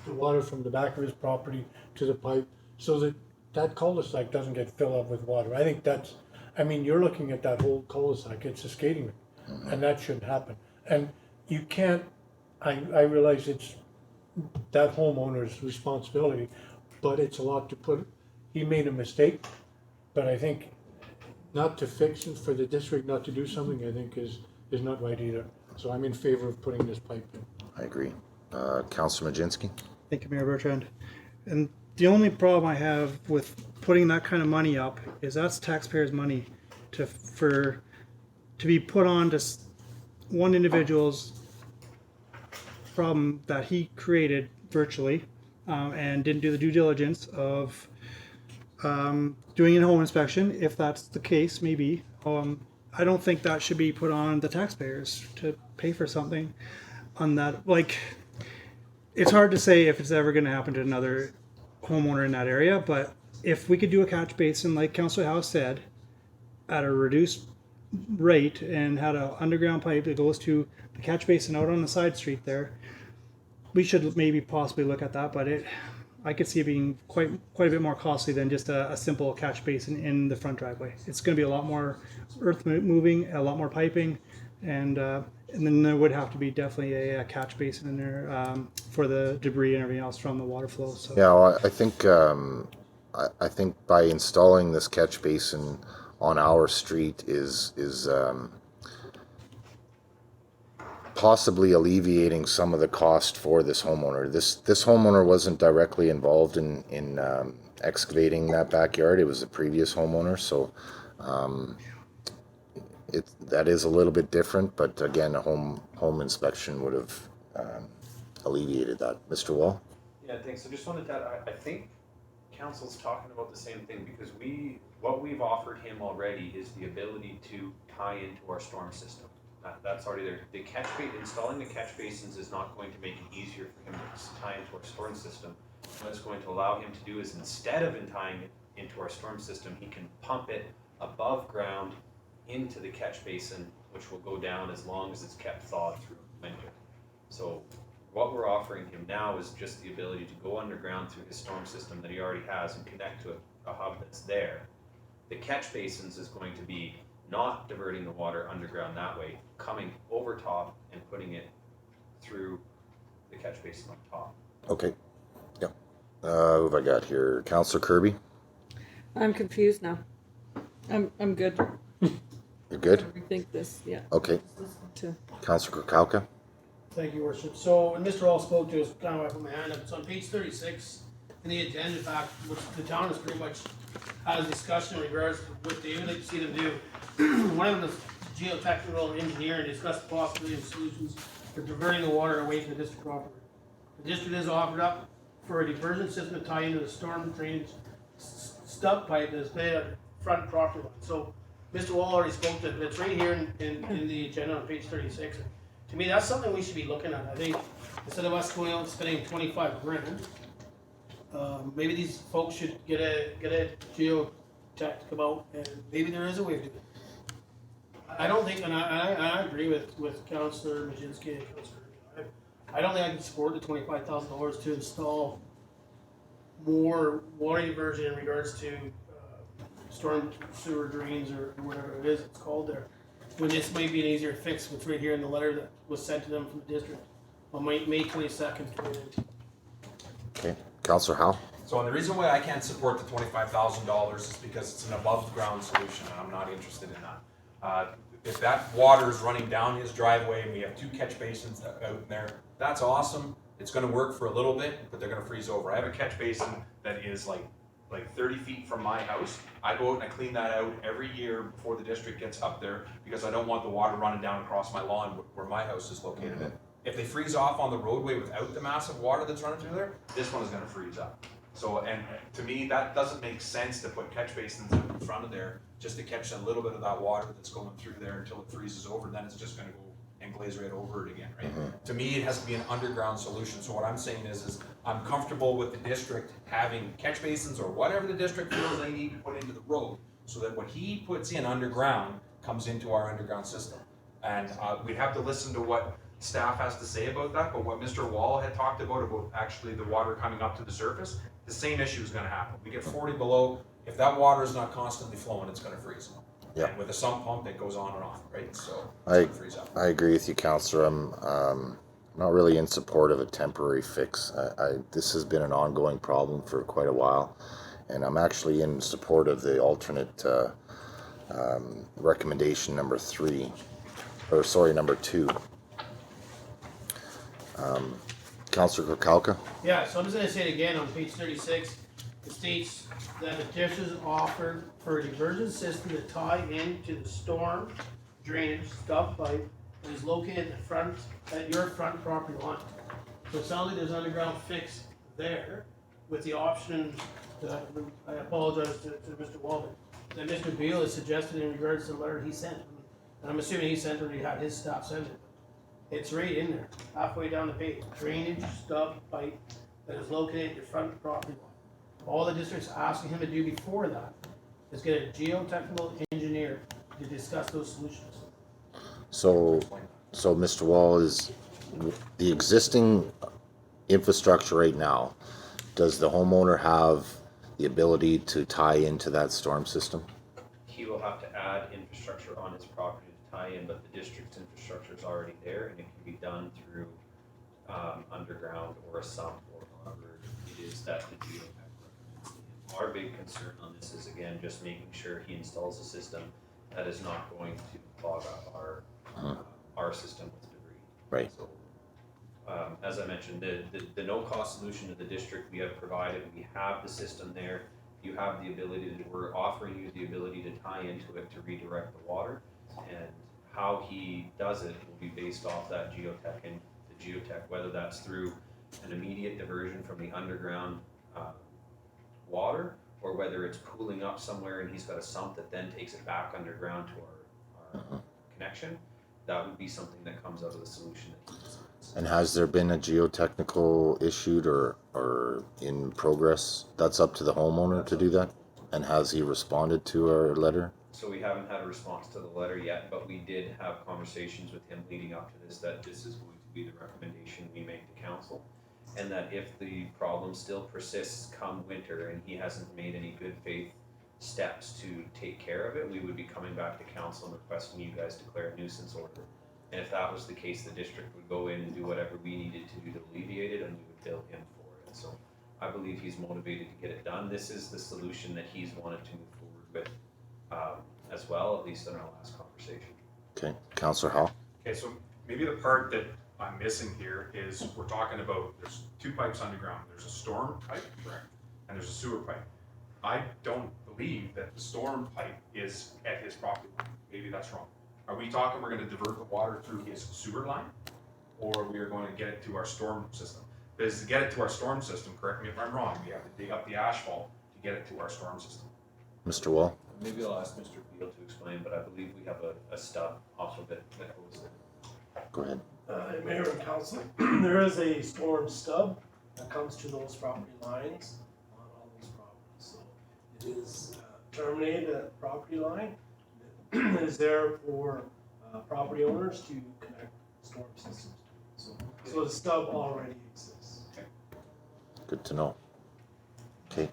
the water from the back of his property to the pipe, so that cul-de-sac doesn't get filled up with water. I think that's, I mean, you're looking at that whole cul-de-sac, it's a skating rink, and that shouldn't happen. And you can't, I realize it's that homeowner's responsibility, but it's a lot to put, he made a mistake, but I think not to fix it, for the district not to do something, I think is not right either. So I'm in favor of putting this pipe in. I agree. Councillor Majinski. Thank you, Mayor Bertrand. And the only problem I have with putting that kind of money up is that's taxpayers' money to be put on to one individual's problem that he created virtually, and didn't do the due diligence of doing a home inspection. If that's the case, maybe. I don't think that should be put on the taxpayers to pay for something on that. Like, it's hard to say if it's ever going to happen to another homeowner in that area, but if we could do a catch basin like Councillor Howe said at a reduced rate and had an underground pipe that goes to the catch basin out on the side street there, we should maybe possibly look at that. But I could see it being quite a bit more costly than just a simple catch basin in the front driveway. It's going to be a lot more earth moving, a lot more piping, and then there would have to be definitely a catch basin in there for the debris and everything else from the water flow. So. Yeah, well, I think by installing this catch basin on our street is possibly alleviating some of the cost for this homeowner. This homeowner wasn't directly involved in excavating that backyard. It was a previous homeowner, so that is a little bit different. But again, a home inspection would have alleviated that. Mr. Wall. Yeah, thanks. I just wanted to add, I think council's talking about the same thing, because what we've offered him already is the ability to tie into our storm system. That's already there. Installing the catch basins is not going to make it easier for him to tie into our storm system. What it's going to allow him to do is, instead of tying it into our storm system, he can pump it above ground into the catch basin, which will go down as long as it's kept thawed through winter. So what we're offering him now is just the ability to go underground through his storm system that he already has and connect to a hub that's there. The catch basins is going to be not diverting the water underground that way, coming over top and putting it through the catch basin on top. Okay. Yeah. Who have I got here? Councillor Kirby? I'm confused now. I'm good. You're good? Rethink this, yeah. Okay. To Councillor Krukowka? Thank you, Worship. So when Mr. All spoke to us, kind of why I put my hand up. It's on page 36 in the agenda, in fact, which the town has pretty much had a discussion in regards to what they would like to see them do. One of them is geotechnical engineering, discuss the possibility of solutions for diverting the water away from the district property. The district has offered up for a diversion system to tie into the storm drainage stub pipe that is laid at the front property line. So Mr. Wall already spoke to it, but it's right here in the agenda on page 36. To me, that's something we should be looking at. I think instead of us going out and spending 25 grand, maybe these folks should get a geotech to come out, and maybe there is a way to do it. I don't think, and I agree with Councillor Majinski and Councillor. I don't think I can support the $25,000 to install more water diversion in regards to storm sewer drains or whatever it is it's called there. When this might be an easier fix, which right here in the letter that was sent to them from the district on May 22nd, 2019. Okay. Councillor Howe? So, and the reason why I can't support the $25,000 is because it's an above-ground solution, and I'm not interested in that. If that water is running down his driveway and we have 2 catch basins out in there, that's awesome. It's going to work for a little bit, but they're going to freeze over. I have a catch basin that is like 30 feet from my house. I go out and I clean that out every year before the district gets up there because I don't want the water running down across my lawn where my house is located. Mm-hmm. If they freeze off on the roadway without the massive water that's running through there, this one is going to freeze up. So, and to me, that doesn't make sense to put catch basins out in front of there just to catch a little bit of that water that's going through there until it freezes over, and then it's just going to go and glaze right over it again, right? Mm-hmm. To me, it has to be an underground solution. So what I'm saying is I'm comfortable with the district having catch basins or whatever the district feels they need to put into the road, so that what he puts in underground comes into our underground system. And we'd have to listen to what staff has to say about that, but what Mr. Wall had talked about actually the water coming up to the surface, the same issue is going to happen. We get 40 below. If that water is not constantly flowing, it's going to freeze. Yeah. And with a sump pump, it goes on and on, right? So it's I going to freeze up. I agree with you, Councillor. I'm not really in support of a temporary fix. This has been an ongoing problem for quite a while, and I'm actually in support of the alternate recommendation number 2. Councillor Krukowka? Yeah, so I'm just gonna say it again on page 36. It states that the district is offered for a diversion system to tie into the storm drainage stub pipe that is located at your front property line. So it sounds like there's an underground fix there with the option that I apologize to Mr. Walden, that Mr. Beal has suggested in regards to the letter he sent. And I'm assuming he already had his staff send it. It's right in there, halfway down the page. Drainage stub pipe that is located at your front property line. All the district's asking him to do before that is get a geotechnical engineer to discuss those solutions. So Mr. Wall, is the existing infrastructure right now, does the homeowner have the ability to tie into that storm system? He will have to add infrastructure on his property to tie in, but the district's infrastructure is already there, and it can be done through underground or a sump or however it is that the geotech recommends. Our big concern on this is, again, just making sure he installs a system that is not going to clog up our system with debris. Right. So, as I mentioned, the no-cost solution to the district we have provided, we have the system there. You have the ability we're offering you the ability to tie into it to redirect the water, and how he does it will be based off that geotech and the geotech, whether that's through an immediate diversion from the underground water, or whether it's pooling up somewhere and he's got a sump that then takes it back underground to our connection. That would be something that comes out of the solution that he designs. And has there been a geotechnical issued or in progress? That's up to the homeowner to do that? And has he responded to our letter? So we haven't had a response to the letter yet, but we did have conversations with him leading up to this, that this is going to be the recommendation we make to council. And that if the problem still persists come winter and he hasn't made any good faith steps to take care of it, we would be coming back to council and requesting you guys declare a nuisance order. And if that was the case, the district would go in and do whatever we needed to do to alleviate it, and we would bill him for it. So I believe he's motivated to get it done. This is the solution that he's wanted to move forward with as well, at least in our last conversation. Okay, Councillor Howell. Okay, so maybe the part that I'm missing here is we're talking about, there's 2 pipes underground. There's a storm pipe, correct, and there's a sewer pipe. I don't believe that the storm pipe is at his property line. Maybe that's wrong. Are we talking we're gonna divert the water through his sewer line? Or we are going to get it to our storm system? Because to get it to our storm system, correct me if I'm wrong, we have to dig up the asphalt to get it to our storm system. Mr. Wall. Maybe I'll ask Mr. Beal to explain, but I believe we have a stub also that goes in. Go ahead. Mayor and council, there is a storm stub that comes to those property lines on all those properties. So it is terminated at the property line. It is there for property owners to connect storm systems to. So the stub already exists. Good to know. Okay.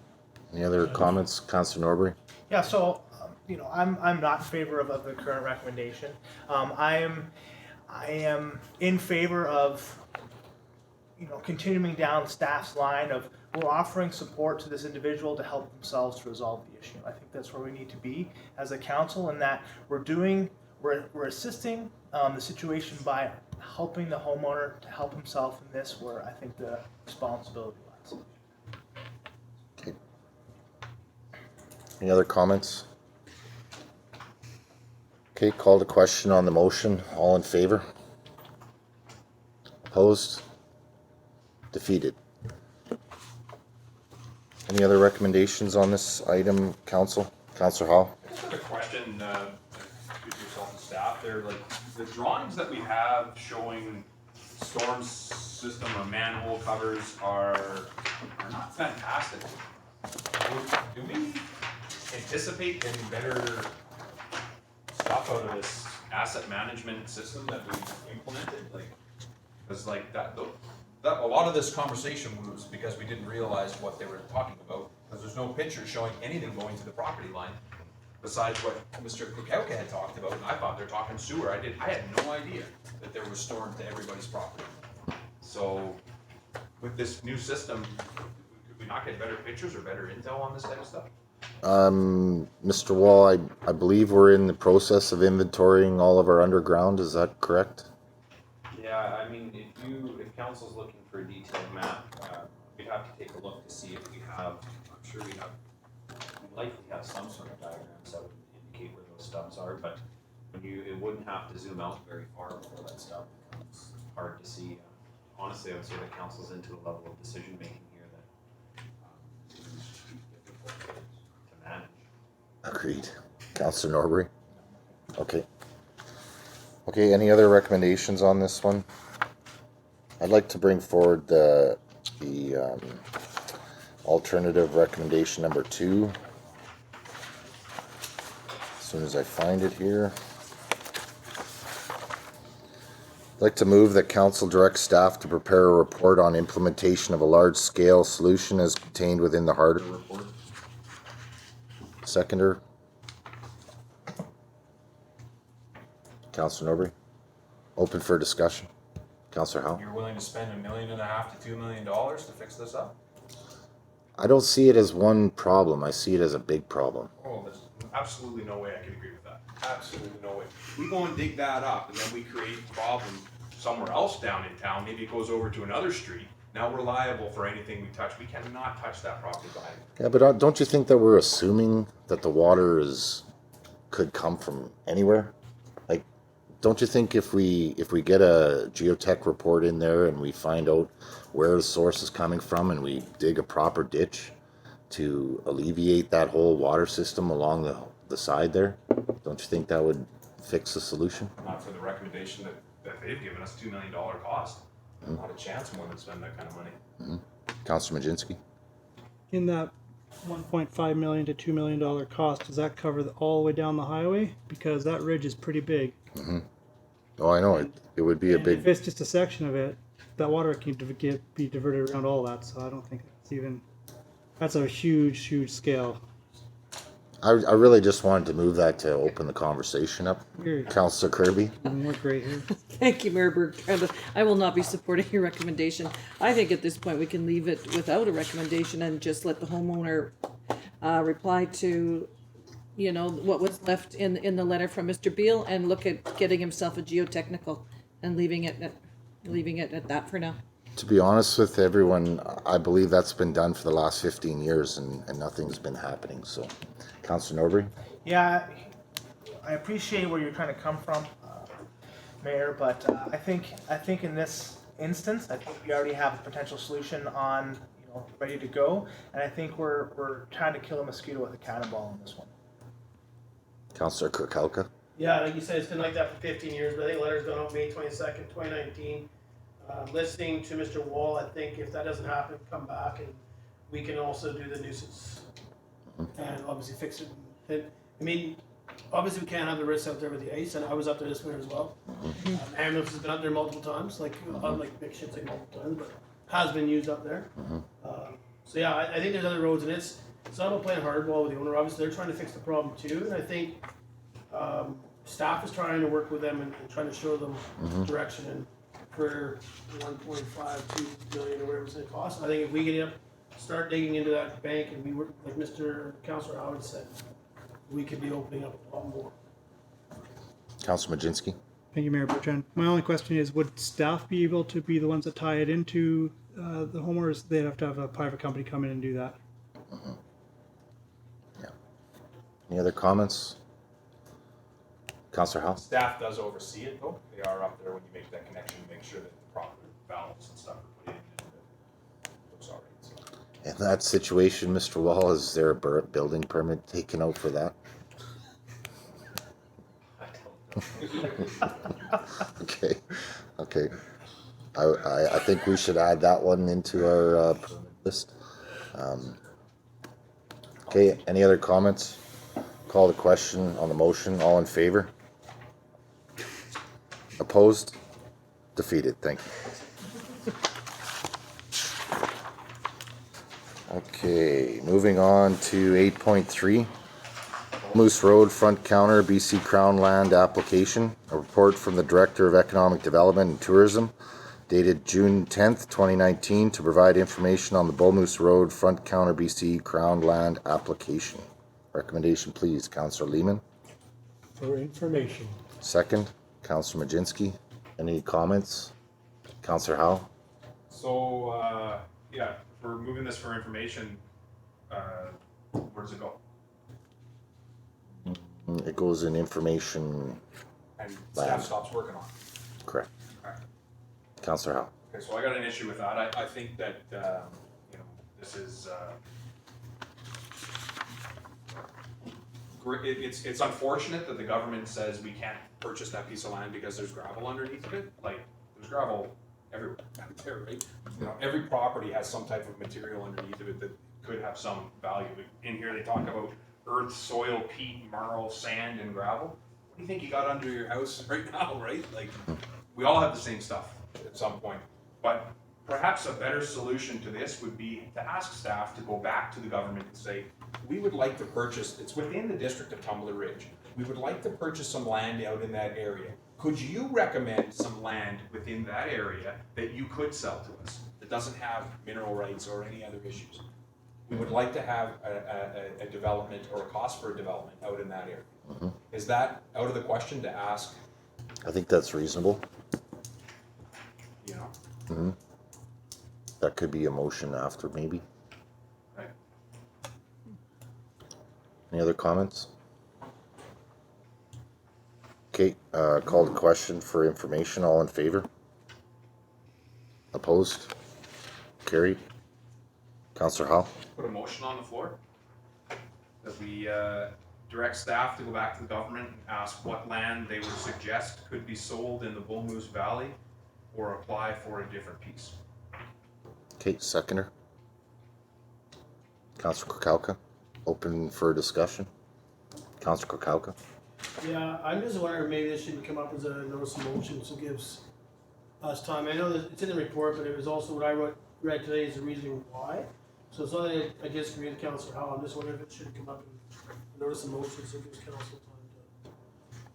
Any other comments, Councillor Norbury? Yeah, so, you know, I'm not in favor of the current recommendation. I am in favor of, you know, continuing down staff's line of we're offering support to this individual to help themselves to resolve the issue. I think that's where we need to be as a council, and that we're assisting the situation by helping the homeowner to help himself in this, where I think the responsibility lies. Okay. Any other comments? Okay, call to question on the motion. All in favor? Opposed? Defeated. Any other recommendations on this item, Council? Councillor Hall? I just have a question, to yourself and staff there, like, the drawings that we have showing storm system or manhole covers are not fantastic. Do we anticipate getting better stuff out of this asset management system that we've implemented? Like, because like that A lot of this conversation was because we didn't realize what they were talking about, because there's no picture showing anything going to the property line besides what Mr. Kukauka had talked about, and I thought they're talking sewer. I had no idea that there was storm to everybody's property. So, with this new system, could we not get better pictures or better intel on this type of stuff? Mr. Wall, I believe we're in the process of inventorying all of our underground. Is that correct? Yeah, I mean, if council's looking for a detailed map, we'd have to take a look to see if we have, I'm sure we likely have some sort of diagrams that would indicate where those stubs are, but it wouldn't have to zoom out very far before that stub becomes hard to see. Honestly, I would say that council's into a level of decision making here that it's difficult to manage. Agreed. Councillor Norbury? Okay. Okay, any other recommendations on this one? I'd like to bring forward the alternative recommendation number 2. As soon as I find it here. I'd like to move that council directs staff to prepare a report on implementation of a large-scale solution as contained within the Harder report. Seconder. Councillor Norbury. Open for discussion. Councillor Howe. You're willing to spend $1.5 million to $2 million to fix this up? I don't see it as one problem. I see it as a big problem. Oh, there's absolutely no way I can agree with that. Absolutely no way. We go and dig that up, and then we create a problem somewhere else down in town. Maybe it goes over to another street. Now we're liable for anything we touch. We cannot touch that property line. Yeah, but don't you think that we're assuming that the water could come from anywhere? Like, don't you think if we get a geotech report in there and we find out where the source is coming from and we dig a proper ditch to alleviate that whole water system along the side there, don't you think that would fix the solution? Not for the recommendation that they've given us, $2 million cost. Not a chance more than spend that kind of money. Councillor Majinski? In that $1.5 million to $2 million cost, does that cover all the way down the highway? Because that ridge is pretty big. Oh, I know. It would be a big... If it's just a section of it, that water can be diverted around all that, so I don't think that's a huge, huge scale. I really just wanted to move that to open the conversation up. Here. Councillor Kirby? More gray here. Thank you, Mayor Bertrand. I will not be supporting your recommendation. I think at this point we can leave it without a recommendation and just let the homeowner reply to, you know, what was left in the letter from Mr. Beal and look at getting himself a geotechnical and leaving it at that for now. To be honest with everyone, I believe that's been done for the last 15 years and nothing's been happening, so. Councillor Norbury? Yeah, I appreciate where you're trying to come from, Mayor, but I think in this instance, I think we already have a potential solution on, you know, ready to go, and I think we're trying to kill a mosquito with a cannonball on this one. Councillor Kirkhalka? Yeah, like you said, it's been like that for 15 years, but I think the letter's gone out May 22nd, 2019. Listening to Mr. Wall, I think if that doesn't happen, come back and we can also do the nuisance and obviously fix it. I mean, obviously we can't have the risks out there with the ice, and I was up there this winter as well. Ambulance has been up there multiple times, like unlike Nick should say multiple times, but has been used up there. So yeah, I think there's other roads, and it's not about playing hardball with the owner. Obviously, they're trying to fix the problem too, and I think staff is trying to work with them and trying to show them direction. And for 1.52 million or whatever it's going to cost, I think if we get up, start digging into that bank, and we work like Mr. Councillor Howard said, we could be opening up a lot more. Councillor Majinski? Thank you, Mayor Bertrand. My only question is, would staff be able to be the ones that tie it into the homeowners? They'd have to have a private company come in and do that. Yeah. Any other comments? Councillor House? Staff does oversee it though. They are up there when you make that connection, make sure that the proper valves and stuff are put in and it looks all right. So. In that situation, Mr. Wall, is there a building permit taken out for that? Okay, okay. I think we should add that one into our permit list. Okay, any other comments? Call the question on the motion. All in favor? Opposed? Defeated. Thank you. Okay, moving on to 8.3. Moose Road Front Counter BC Crown Land Application. A report from the Director of Economic Development and Tourism dated June 10th, 2019 to provide information on the Bull Moose Road Front Counter BC Crown Land Application. Recommendation please, Councillor Lehman. For information. Second, Councillor Majinski. Any comments? Councillor Howe? So, yeah, we're moving this for information. Where does it go? It goes in information. And staff stops working on it. Correct. Okay. Councillor Howe. Okay, so I got an issue with that. I think that, you know, this is, it's unfortunate that the government says we can't purchase that piece of land because there's gravel underneath of it. Like, there's gravel everywhere out there, right? You know, every property has some type of material underneath of it that could have some value. In here they talk about earth, soil, peat, marl, sand, and gravel. What do you think you got under your house right now, right? Like, we all have the same stuff at some point. But perhaps a better solution to this would be to ask staff to go back to the government and say, we would like to purchase, it's within the district of Tumbler Ridge, we would like to purchase some land out in that area. Could you recommend some land within that area that you could sell to us that doesn't have mineral rights or any other issues? We would like to have a development or a cost for a development out in that area. Is that out of the question to ask? I think that's reasonable. You know? That could be a motion after, maybe. Right. Any other comments? Okay, call the question for information. All in favor? Opposed? Carried. Councillor Hall? Put a motion on the floor that we direct staff to go back to the government and ask what land they would suggest could be sold in the Bull Moose Valley or apply for a different piece. Okay, seconder. Councillor Krokowka, open for discussion. Councillor Krokowka. Yeah, I'm just wondering maybe this should come up as a notice of motion, so it gives us time. I know that it's in the report, but it was also what I read today is the reasoning why. So it's not that I disagree with Councillor Howell. I'm just wondering if it should come up in notice of motion, so it gives council time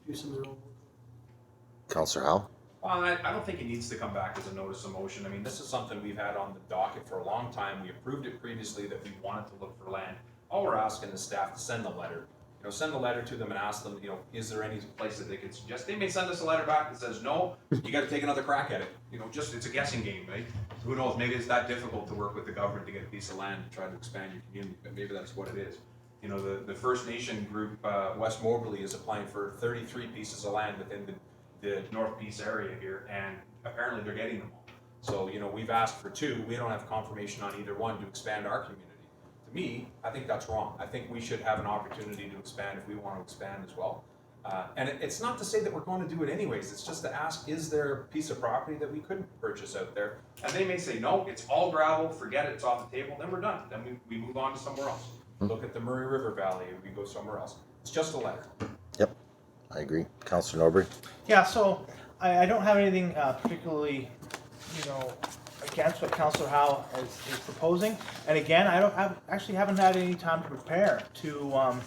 to do some of their own work. Councillor Howe? Well, I don't think it needs to come back as a notice of motion. I mean, this is something we've had on the docket for a long time. We approved it previously that we wanted to look for land. All we're asking is staff to send the letter. You know, send the letter to them and ask them, you know, is there any place that they could suggest? They may send us a letter back that says, no, you gotta take another crack at it. You know, just, it's a guessing game, right? Who knows, maybe it's that difficult to work with the government to get a piece of land to try to expand your community, but maybe that's what it is. You know, the First Nation group, West Moberly, is applying for 33 pieces of land within the North Peace area here, and apparently they're getting them all. So, you know, we've asked for 2, we don't have confirmation on either one to expand our community. To me, I think that's wrong. I think we should have an opportunity to expand if we want to expand as well. And it's not to say that we're going to do it anyways, it's just to ask, is there a piece of property that we couldn't purchase out there? And they may say, no, it's all gravel, forget it, it's off the table, then we're done. Then we move on to somewhere else. Look at the Murray River Valley, or we go somewhere else. It's just a letter. Yep, I agree. Councillor Norbury? Yeah, so I don't have anything particularly, you know, against what Councillor Howe is proposing. And again, actually haven't had any time to prepare to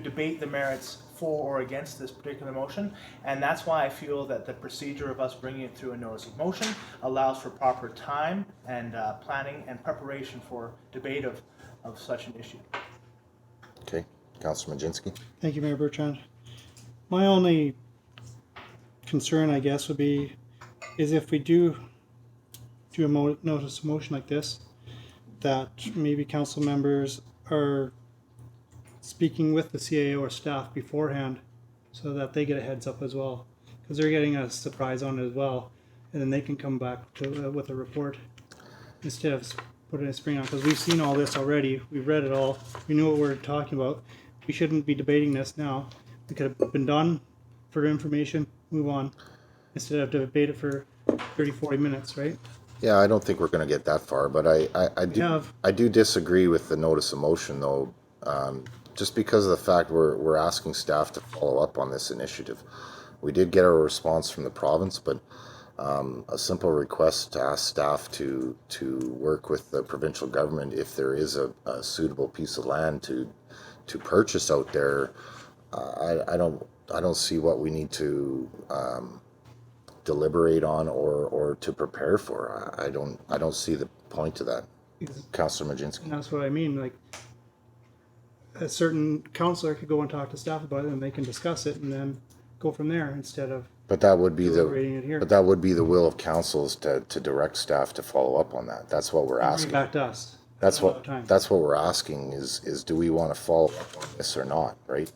debate the merits for or against this particular motion. And that's why I feel that the procedure of us bringing it through a notice of motion allows for proper time and planning and preparation for debate of such an issue. Okay, Councillor Majinski? Thank you, Mayor Bertrand. My only concern, I guess, would be is if we do a notice of motion like this, that maybe council members are speaking with the CAO or staff beforehand so that they get a heads up as well, because they're getting a surprise on it as well, and then they can come back to, with a report instead of putting a spring on, because we've seen all this already, we've read it all, we knew what we're talking about. We shouldn't be debating this now. We could have been done for information, move on, instead of debate it for 30-40 minutes, right? Yeah, I don't think we're going to get that far, but I do disagree with the notice of motion, though, just because of the fact we're asking staff to follow up on this initiative. We did get a response from the province, but a simple request to ask staff to work with the provincial government if there is a suitable piece of land to purchase out there. I don't see what we need to deliberate on or to prepare for. I don't see the point to that. Councillor Majinski. And that's what I mean, like a certain councillor could go and talk to staff about it and they can discuss it and then go from there instead of that would be the will of councils to direct staff to follow up on that. That's what we're asking. Back to us. That's what we're asking is do we want to follow up on this or not, right?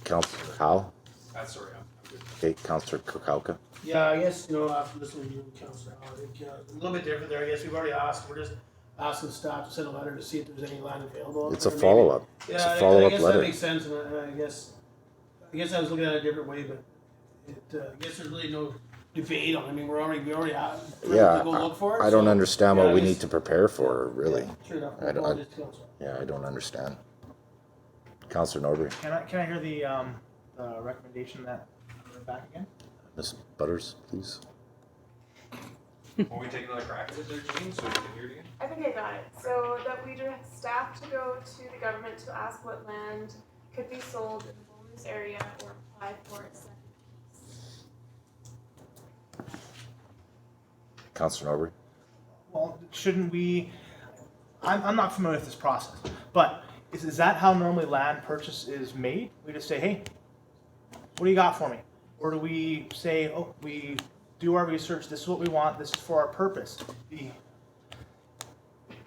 Councillor Howe? That's all right, I'm good. Okay, Councillor Kukalka? Yeah, I guess, you know, after listening to you, Councillor Howe, I think a little bit different there. I guess we've already asked, we're just asking staff to send a letter to see if there's any land available. It's a follow-up. Yeah, it's a follow-up I guess letter. that makes sense, and I guess I was looking at it a different way, but I guess there's really no debate on it. I mean, we already have to go look for it. I don't understand what we need to prepare for, really. Yeah, sure enough. I don't understand. Councillor Norbury? Can I hear the recommendation that back again? Ms. Butters, please. Will we take another crack at it there, Jean, so we can hear it again? I think I got it. So that we direct staff to go to the government to ask what land could be sold in the homeless area or apply for a second piece. Councillor Norbury? Well, shouldn't we? I'm not familiar with this process, but is that how normally land purchase is made? We just say, hey, what do you got for me? Or do we say, oh, we do our research, this is what we want, this is for our purpose, you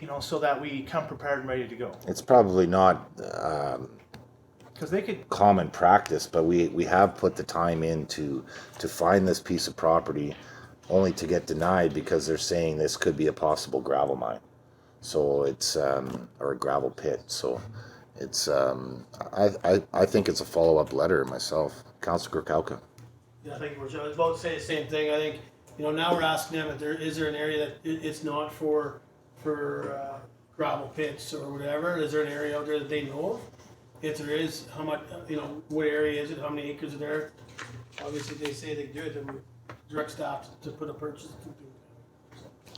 know, so that we come prepared and ready to go? It's probably not because they could common practice, but we have put the time in to find this piece of property only to get denied because they're saying this could be a possible gravel mine. So it's or a gravel pit. So it's I think it's a follow-up letter myself. Councillor Kukalka. Yeah, I think I was about to say the same thing. I think, you know, now we're asking them if is there an area that it's not for gravel pits or whatever. Is there an area out there that they know of? If there is, how much, you know, what area is it? How many acres are there? Obviously, they say they do it, then we direct staff to put a purchase.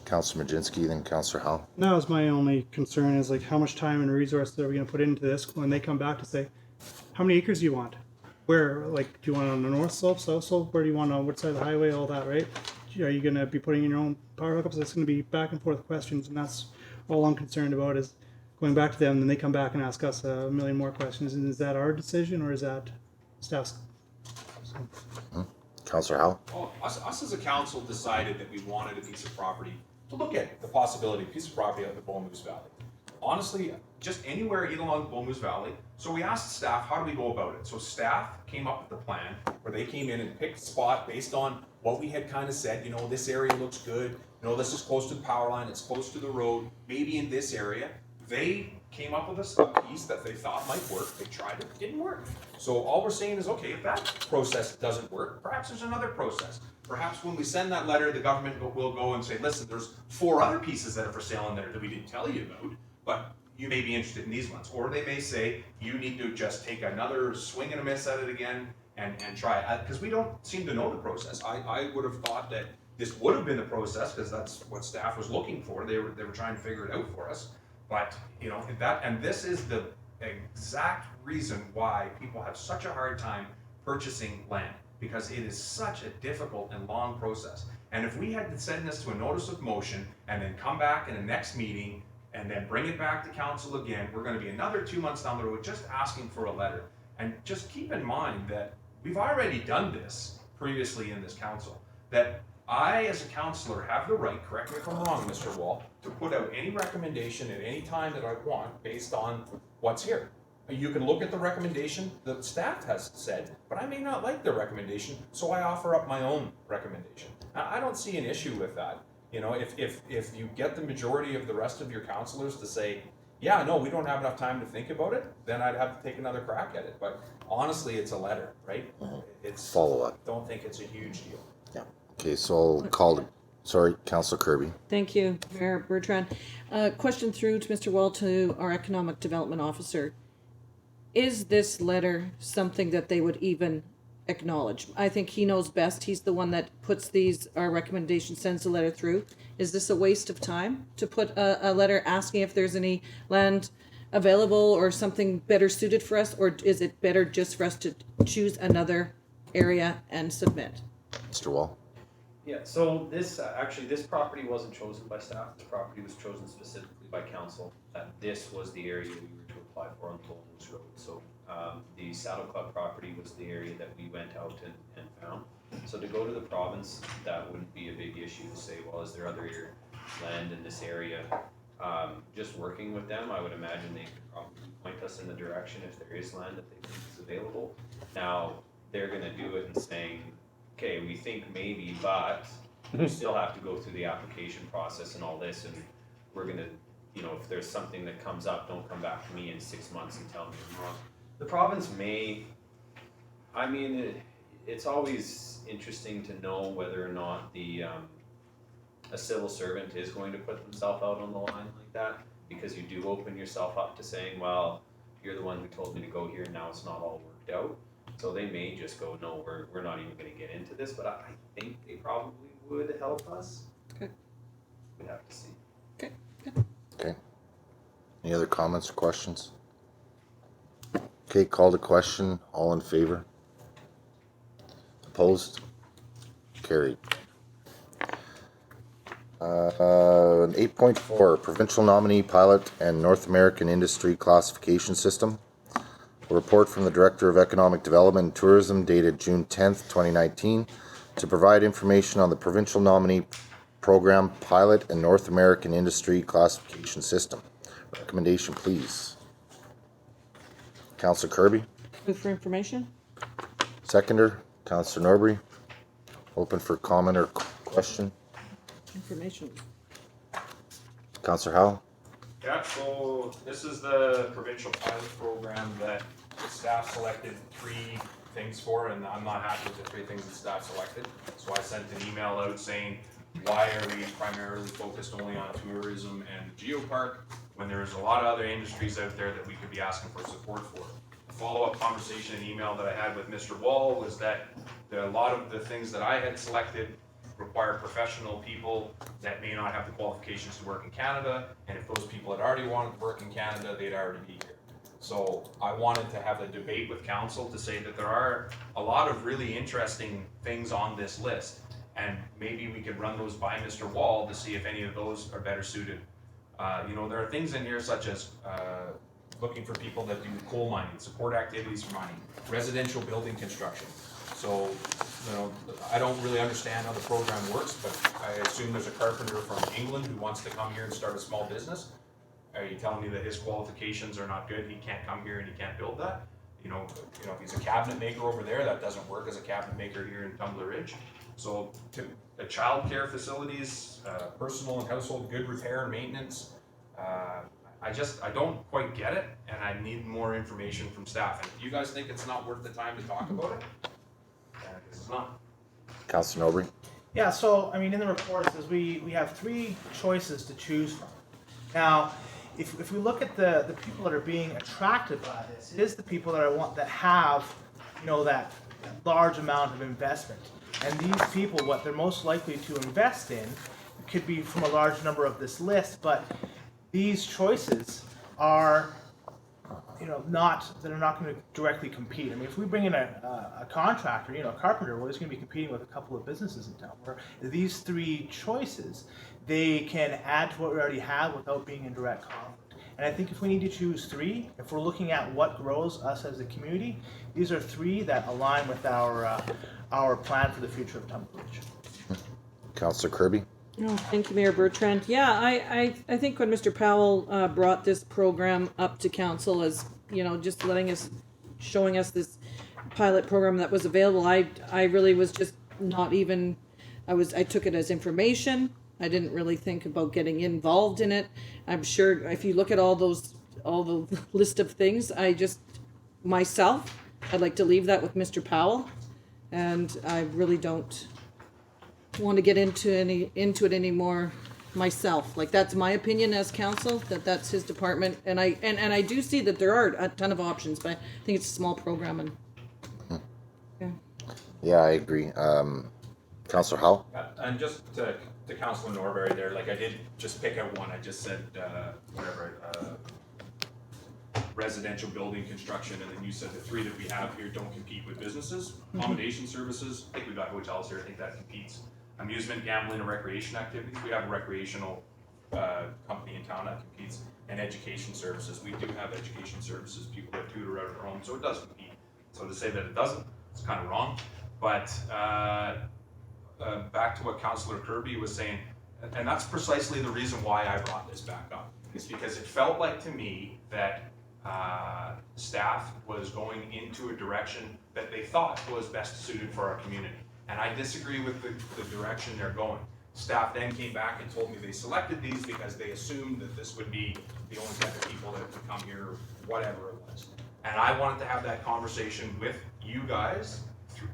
Councillor Majinski, then Councillor Howell. That was my only concern is like how much time and resources are we gonna put into this when they come back to say, how many acres do you want? Where, like, do you want it on the north slope, south slope? Where do you want on which side of the highway, all that, right? Are you gonna be putting in your own power hookups? That's gonna be back and forth questions, and that's all I'm concerned about is going back to them, and then they come back and ask us a million more questions. And is that our decision or is that staff's? So. Councillor Howell. Well, us as a council decided that we wanted a piece of property to look at the possibility of a piece of property out in the Bull Moose Valley. Honestly, just anywhere in along the Bull Moose Valley. So we asked staff, how do we go about it? So staff came up with the plan where they came in and picked a spot based on what we had kind of said, you know, this area looks good, you know, this is close to the power line, it's close to the road, maybe in this area. They came up with a piece that they thought might work. They tried it, didn't work. So all we're saying is, okay, if that process doesn't work, perhaps there's another process. Perhaps when we send that letter, the government will go and say, listen, there's 4 other pieces that are for sale in there that we didn't tell you about, but you may be interested in these ones. Or they may say, you need to just take another swing and a miss at it again and try it. Because we don't seem to know the process. I would have thought that this would have been the process because that's what staff was looking for. They were trying to figure it out for us. But, you know, this is the exact reason why people have such a hard time purchasing land, because it is such a difficult and long process. And if we had to send this to a notice of motion and then come back in the next meeting and then bring it back to council again, we're going to be another 2 months down the road just asking for a letter. And just keep in mind that we've already done this previously in this council, that I, as a councillor, have the right, correct me if I'm wrong, Mr. Wall, to put out any recommendation at any time that I want based on what's here. You can look at the recommendation that staff has said, but I may not like the recommendation, so I offer up my own recommendation. I don't see an issue with that. You know, if you get the majority of the rest of your councillors to say, yeah, no, we don't have enough time to think about it, then I'd have to take another crack at it. But honestly, it's a letter, right? It's follow up. Don't think it's a huge deal. Yeah. Okay, so I'll call. Sorry, Councillor Kirby. Thank you, Mayor Bertrand. Question through to Mr. Wall, to our Economic Development Officer. Is this letter something that they would even acknowledge? I think he knows best. He's the one that puts our recommendation, sends the letter through. Is this a waste of time to put a letter asking if there's any land available or something better suited for us? Or is it better just for us to choose another area and submit? Mr. Wall. Yeah, so this property wasn't chosen by staff. This property was chosen specifically by council. This was the area we were to apply for on Bull Moose Road. So the Saddle Club property was the area that we went out and found. So to go to the province, that wouldn't be a big issue to say, well, is there other land in this area? Just working with them, I would imagine they could probably point us in the direction if there is land that they think is available. Now, they're gonna do it and saying, okay, we think maybe, but you still have to go through the application process and all this, and we're gonna, you know, if there's something that comes up, don't come back to me in 6 months and tell me I'm wrong. The province may, I mean, it's always interesting to know whether or not a civil servant is going to put themselves out on the line like that, because you do open yourself up to saying, well, you're the one who told me to go here, and now it's not all worked out. So they may just go, no, we're not even going to get into this, but I think they probably would help us. Okay. We'd have to see. Okay. Okay. Any other comments or questions? Okay, call to question. All in favor? Opposed? Carried. 8.4, Provincial Nominee Pilot and North American Industry Classification System. A report from the Director of Economic Development and Tourism dated June 10th, 2019, to provide information on the Provincial Nominee Program Pilot and North American Industry Classification System. Recommendation, please. Councillor Kirby. Move for information. Seconder, Councillor Norbury. Open for comment or question. Information. Councillor Howell. Yeah, so this is the provincial pilot program that staff selected 3 things for, and I'm not happy with the 3 things that staff selected. So I sent an email out saying, why are we primarily focused only on tourism and geopark when there's a lot of other industries out there that we could be asking for support for? The follow-up conversation and email that I had with Mr. Wall was that a lot of the things that I had selected require professional people that may not have the qualifications to work in Canada, and if those people had already wanted to work in Canada, they'd already be here. So I wanted to have a debate with council to say that there are a lot of really interesting things on this list, and maybe we could run those by Mr. Wall to see if any of those are better suited. You know, there are things in here such as looking for people that do coal mining, support activities for mining, residential building construction. So, you know, I don't really understand how the program works, but I assume there's a carpenter from England who wants to come here and start a small business. Are you telling me that his qualifications are not good, he can't come here and he can't build that? You know, if he's a cabinet maker over there, that doesn't work as a cabinet maker here in Tumbler Ridge. So, the childcare facilities, personal and household good repair and maintenance, I don't quite get it, and I need more information from staff. And if you guys think it's not worth the time to talk about it, it's not. Councillor Nobre? Yeah, so, I mean, in the report it says we have 3 choices to choose from. Now, if we look at the people that are being attracted by this, it is the people that have, you know, that large amount of investment. And these people, what they're most likely to invest in could be from a large number of this list, but these choices are, you know, they're not going to directly compete. I mean, if we bring in a contractor, you know, a carpenter, well, he's going to be competing with a couple of businesses in town. Where these 3 choices, they can add to what we already have without being in direct conflict. And I think if we need to choose 3, if we're looking at what grows us as a community, these are 3 that align with our plan for the future of Tumbler Ridge. Councillor Kirby? Oh, thank you, Mayor Bertrand. Yeah, I think when Mr. Powell brought this program up to council as, you know, just showing us this pilot program that was available, I really was just not even, I took it as information. I didn't really think about getting involved in it. I'm sure if you look at all the list of things, I'd like to leave that with Mr. Powell, and I really don't want to get into it anymore myself. Like, that's my opinion as council, that's his department, and I do see that there are a ton of options, but I think it's a small program. And Yeah, I agree. Councillor Howell? and just to Councillor Norbury there, like, I did just pick out one. I just said residential building construction, and then you said the 3 that we have here don't compete with businesses. Accommodation services, I think we've got hotels here, I think that competes. Amusement, gambling, and recreation activities, we have a recreational company in town that competes. And education services, we do have education services, people that tutor out of their home, so it does compete. So to say that it doesn't, it's kind of wrong. But back to what Councillor Kirby was saying, and that's precisely the reason why I brought this back up. It's because it felt like to me that staff was going into a direction that they thought was best suited for our community. And I disagree with the direction they're going. Staff then came back and told me they selected these because they assumed that this would be the only type of people that would come here, whatever it was. And I wanted to have that conversation with you guys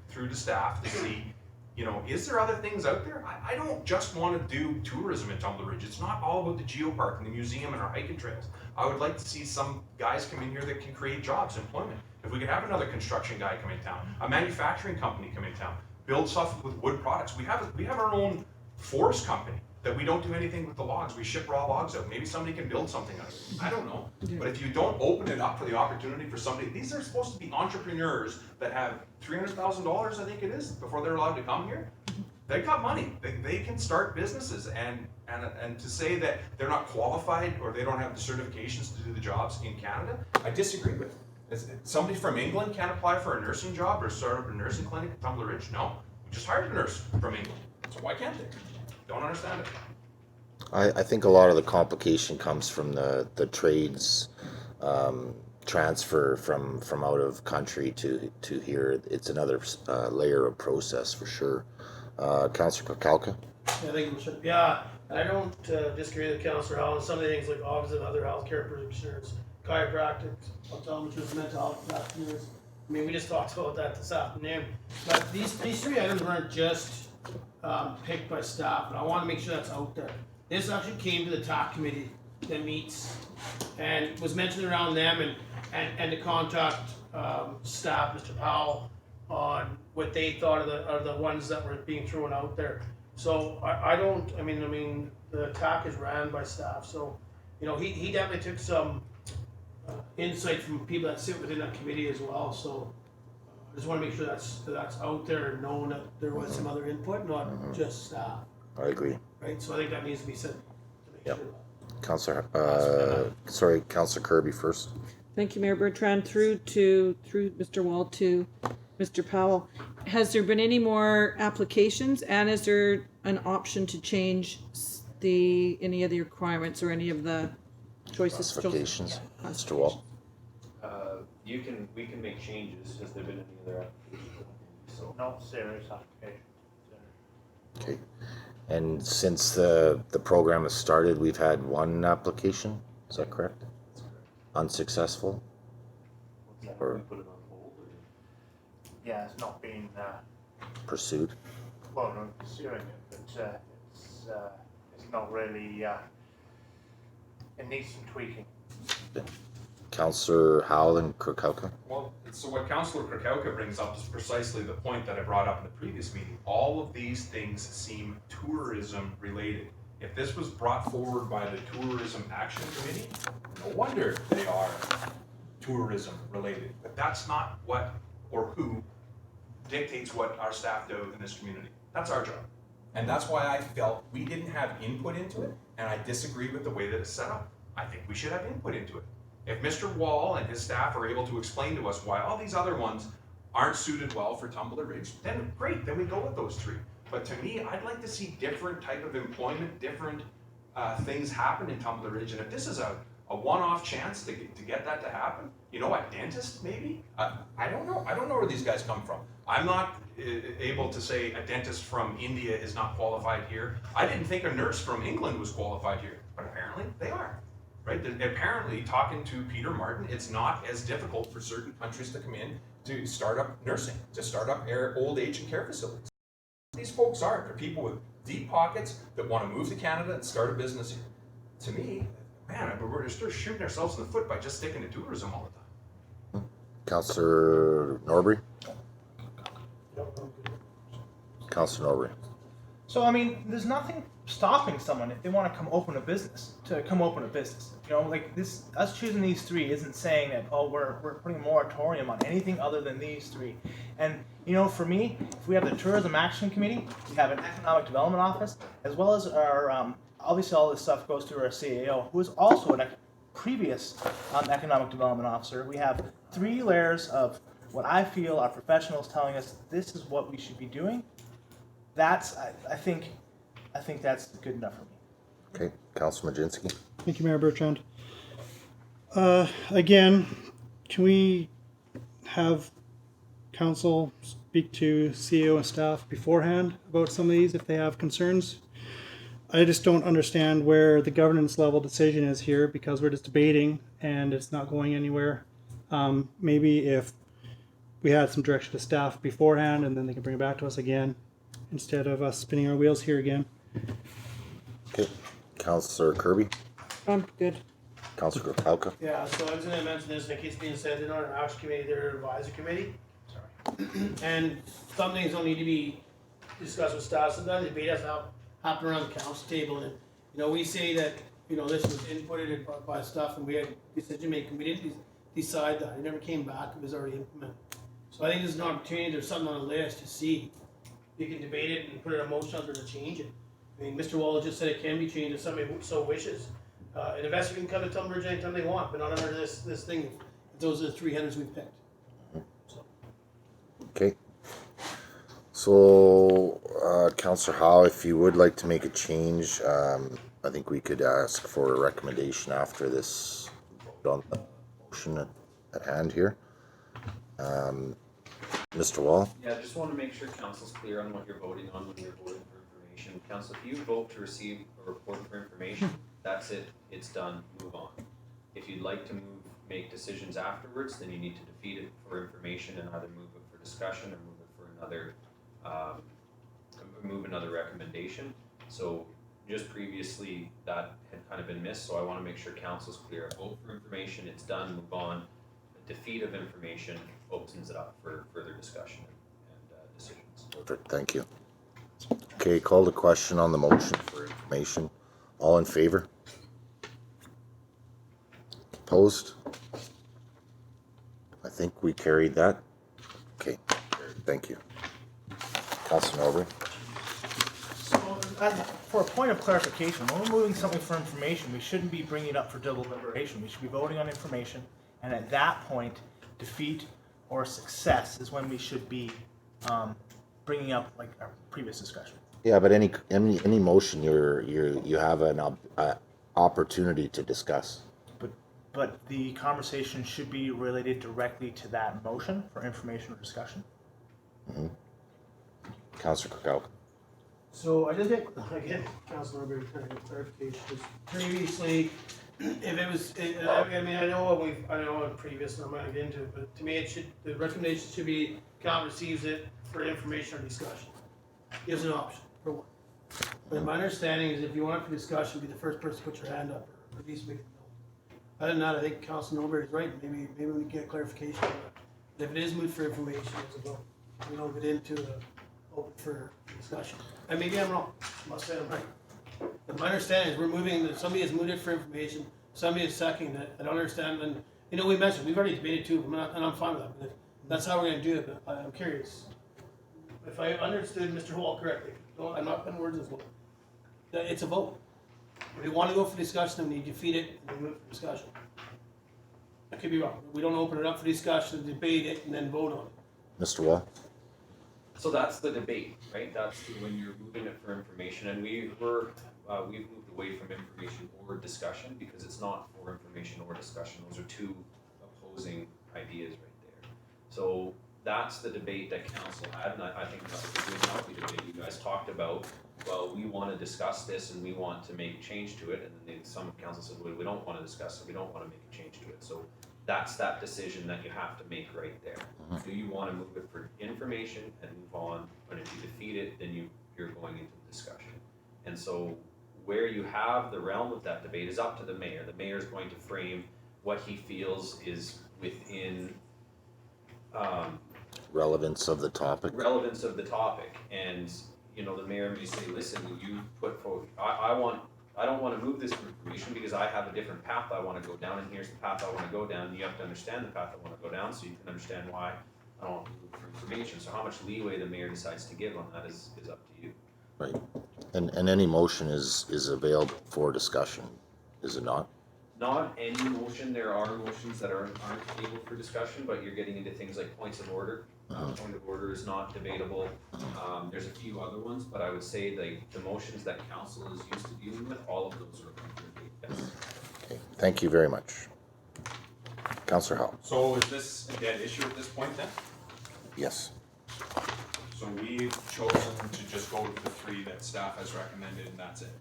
through the staff to see, you know, is there other things out there? I don't just want to do tourism in Tumbler Ridge. It's not all about the geopark and the museum and our hiking trails. I would like to see some guys come in here that can create jobs, employment. If we could have another construction guy come in town, a manufacturing company come in town, build stuff with wood products. We have our own forest company that we don't do anything with the logs. We ship raw logs out. Maybe somebody can build something out of it. I don't know. But if you don't open it up for the opportunity for somebody, these are supposed to be entrepreneurs that have $300,000, I think it is, before they're allowed to come here. They've got money. They can start businesses, and to say that they're not qualified or they don't have the certifications to do the jobs in Canada, I disagree with. Somebody from England can't apply for a nursing job or start up a nursing clinic in Tumbler Ridge? No. We just hired a nurse from England. So why can't they? Don't understand it. I think a lot of the complication comes from the trades transfer from out of country to here. It's another layer of process for sure. Councillor Pakalka? Yeah, I don't disagree with Councillor Howell. Some of the things like office and other healthcare practitioners, chiropractics, optometrists, mental health practitioners. I mean, we just talked about that this afternoon. But these 3 items weren't just picked by staff, and I want to make sure that's out there. This actually came to the TAC committee that meets and was mentioned around them and to contact staff, Mr. Powell, on what they thought of the ones that were being thrown out there. So I don't, I mean, the TAC is ran by staff, so, you know, he definitely took some insight from people that sit within that committee as well, so I just wanna make sure that's out there and known that there was some other input, not just staff, I agree. right? So I think that needs to be said to make Yep. sure. Councillor Kirby first. Thank you, Mayor Bertrand. Through Mr. Wall to Mr. Powell. Has there been any more applications, and is there an option to change any of the requirements or any of the choices? Specifications. Mr. Wall. We can make changes. Has there been any other applications? So No serious application. Okay. And since the program has started, we've had one application. Is that correct? Unsuccessful? Or put it on hold. Yeah, it's not been, pursued? well, no, pursuing it, but it's not really, it needs some tweaking. Councillor Howell and Krakowka? Well, so what Councillor Krakowka brings up is precisely the point that I brought up in the previous meeting. All of these things seem tourism related. If this was brought forward by the Tourism Action Committee, no wonder they are tourism related. But that's not what or who dictates what our staff do in this community. That's our job. And that's why I felt we didn't have input into it, and I disagree with the way that it's set up. I think we should have input into it. If Mr. Wall and his staff are able to explain to us why all these other ones aren't suited well for Tumbler Ridge, then great, then we go with those three. But to me, I'd like to see different type of employment, different things happen in Tumbler Ridge. And if this is a one-off chance to get that to happen, you know, a dentist maybe? I don't know. I don't know where these guys come from. I'm not able to say a dentist from India is not qualified here. I didn't think a nurse from England was qualified here, but apparently they are. Right? Apparently, talking to Peter Martin, it's not as difficult for certain countries to come in to start up nursing, to start up old age and care facilities. These folks are. They're people with deep pockets that want to move to Canada and start a business here. To me, man, we're just shooting ourselves in the foot by just sticking to tourism all the time. Councillor Norbury? Councillor Norbury. So, I mean, there's nothing stopping someone if they want to come open a business, to come open a business. You know, like this, us choosing these three isn't saying that, oh, we're putting a moratorium on anything other than these three. And, you know, for me, if we have the Tourism Action Committee, we have an Economic Development Office, as well as our, obviously all this stuff goes through our CAO, who is also a previous Economic Development Officer. We have 3 layers of what I feel are professionals telling us this is what we should be doing. That's, I think that's good enough for me. Okay, Councillor Majinski. Thank you, Mayor Bertrand. Again, can we have council speak to CEO and staff beforehand about some of these if they have concerns? I just don't understand where the governance level decision is here, because we're just debating and it's not going anywhere. Maybe if we had some direction to staff beforehand and then they can bring it back to us again, instead of us spinning our wheels here again. Okay, Councillor Kirby. I'm good. Councillor Krakowka. Yeah, so I was gonna mention this in case it's being said, they're not an action committee, they're an advisory committee. Sorry. And some things don't need to be discussed with staff, sometimes the debate has to happen around the council table, and, you know, we say that, you know, this was inputted by stuff and we had decision making, we didn't decide that, it never came back, it was already implemented. So I think there's an opportunity, there's something on the list to see, you can debate it and put it in a motion under to change it. I mean, Mr. Waller just said it can be changed if somebody so wishes. An investor can come to Tumbler Ridge anytime they want, but not under this thing. If those are the 3 headers we've picked. So. Okay. So, Councillor Howe, if you would like to make a change, I think we could ask for a recommendation after this on the motion at hand here. Mr. Wall? Yeah, I just want to make sure council's clear on what you're voting on when you're voting for information. Council, if you vote to receive a report for information, that's it, it's done, move on. If you'd like to make decisions afterwards, then you need to defeat it for information and either move it for discussion or move it for another recommendation. So just previously that had kind of been missed, so I want to make sure council's clear. Vote for information, it's done, move on. The defeat of information opens it up for further discussion and decisions. Perfect, thank you. Okay, call the question on the motion for information. All in favor? Opposed? I think we carried that. Okay, thank you. Councilor Norbury? So, for a point of clarification, when we're moving something for information, we shouldn't be bringing it up for deliberation. We should be voting on information, and at that point, defeat or success is when we should be bringing up like our previous discussion. Yeah, but any motion, you have an opportunity to discuss. But the conversation should be related directly to that motion for information or discussion. Mm-hmm. Councilor Kirkcaldy. So I just get, again, Councilor Norbury, trying to get clarification, because previously, if it was, I mean, I know what previous, I'm not gonna get into it, but to me, it should, the recommendation should be, council receives it for information or discussion. Gives an option, for one. But my understanding is if you want it for discussion, be the first person to put your hand up, or at least make a note. Other than that, I think Councilor Norbury is right, maybe we can get clarification on that. But if it is moved for information, it's a vote. We don't get into the open for discussion. And maybe I'm wrong, I must say I'm right. But my understanding is we're moving, somebody has moved it for information, somebody is seconding it, I don't understand, and, you know, we mentioned, we've already debated too, and I'm fine with that, but if that's how we're gonna do it, but I'm curious. If I understood Mr. Hall correctly, I'm not putting words in his mouth, that it's a vote. If we wanna go for discussion, then we defeat it, and we move for discussion. I could be wrong, we don't open it up for discussion, debate it, and then vote on it. Mr. Wall? So that's the debate, right? That's when you're moving it for information, and we've moved away from information or discussion because it's not for information or discussion. Those are two opposing ideas right there. So that's the debate that council had, and I think that was a good healthy debate. You guys talked about, well, we want to discuss this and we want to make a change to it, and then some council said, well, we don't want to discuss it, we don't want to make a change to it. So that's that decision that you have to make right there. Do you want to move it for information and move on? But if you defeat it, then you're going into the discussion. And so where you have the realm of that debate is up to the mayor. The mayor is going to frame what he feels is within Relevance of the topic. Relevance of the topic. And you know, the mayor may say, listen, you put forward, I don't want to move this for information because I have a different path I want to go down, and here's the path I want to go down. And you have to understand the path I want to go down so you can understand why I don't want to move for information. So how much leeway the mayor decides to give on that is up to you. Right. And any motion is available for discussion, is it not? Not any motion. There are motions that aren't able for discussion, but you're getting into things like points of order. Point of order is not debatable. There's a few other ones, but I would say the motions that council is used to dealing with, all of those are yes. Okay, thank you very much. Councillor Howe. So is this a dead issue at this point then? Yes. So we've chosen to just go with the three that staff has recommended and that's it?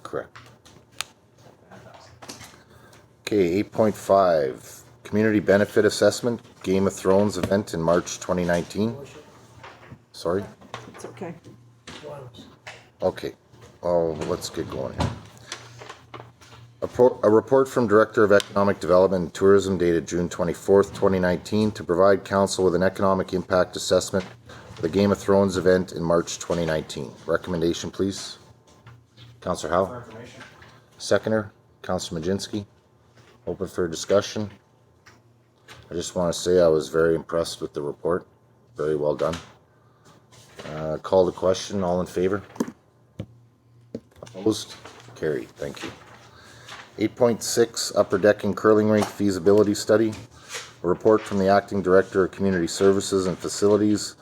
Correct. Fantastic. Okay, 8.5, Community Benefit Assessment, Game of Thrones event in March 2019. Sorry? It's okay. Okay, well, let's get going here. A report from Director of Economic Development and Tourism dated June 24th, 2019 to provide council with an economic impact assessment for the Game of Thrones event in March 2019. Recommendation, please. Councillor Howe. For information. Seconder, Councillor Majinski. Open for discussion. I just want to say I was very impressed with the report. Very well done. Call the question. All in favor? Opposed? Carried. Thank you. 8.6, Upper Decking Curling Rink Feasibility Study. A report from the Acting Director of Community Services and Facilities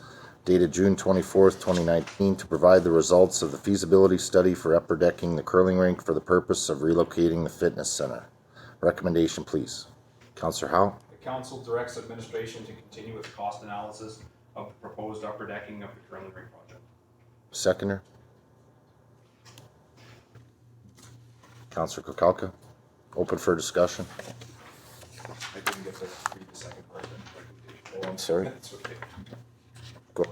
dated June 24th, 2019 to provide the results of the feasibility study for upper decking the curling rink for the purpose of relocating the fitness center. Recommendation, please. Councillor Howe. The council directs administration to continue with cost analysis of the proposed upper decking of the curling rink project. Seconder. Councillor Kukalka. Open for discussion. I didn't get to read the second part of the recommendation. Oh, I'm sorry. That's okay. Go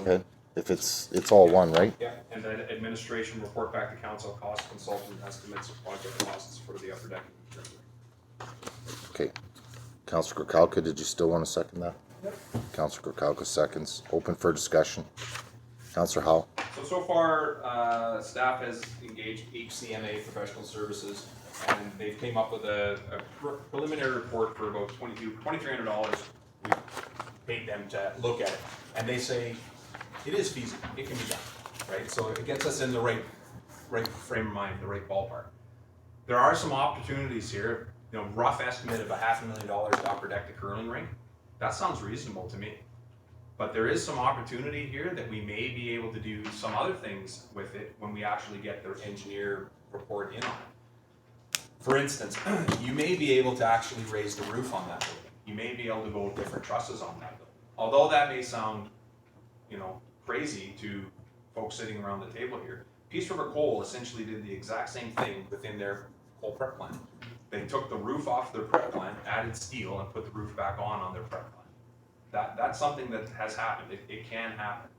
ahead. If it's all one, right? Yeah, and then administration report back to council cost consultant estimates of project costs for the upper decking of the curling rink. Okay. Councillor Kukalka, did you still want to second that? Yep. Councillor Kukalka seconds. Open for discussion. Councillor Howell. So far, staff has engaged HCMA Professional Services, and they've came up with a preliminary report for about $2,300. We paid them to look at it, and they say it is feasible, it can be done, right? So it gets us in the right frame of mind, the right ballpark. There are some opportunities here, you know, rough estimate of $500,000 to upper deck the curling rink. That sounds reasonable to me. But there is some opportunity here that we may be able to do some other things with it when we actually get their engineer report in on it. For instance, you may be able to actually raise the roof on that building. You may be able to go different trusses on that building. Although that may sound, you know, crazy to folks sitting around the table here, Peace River Coal essentially did the exact same thing within their coal prep plant. They took the roof off their prep plant, added steel, and put the roof back on their prep plant. That's something that has happened. It can happen.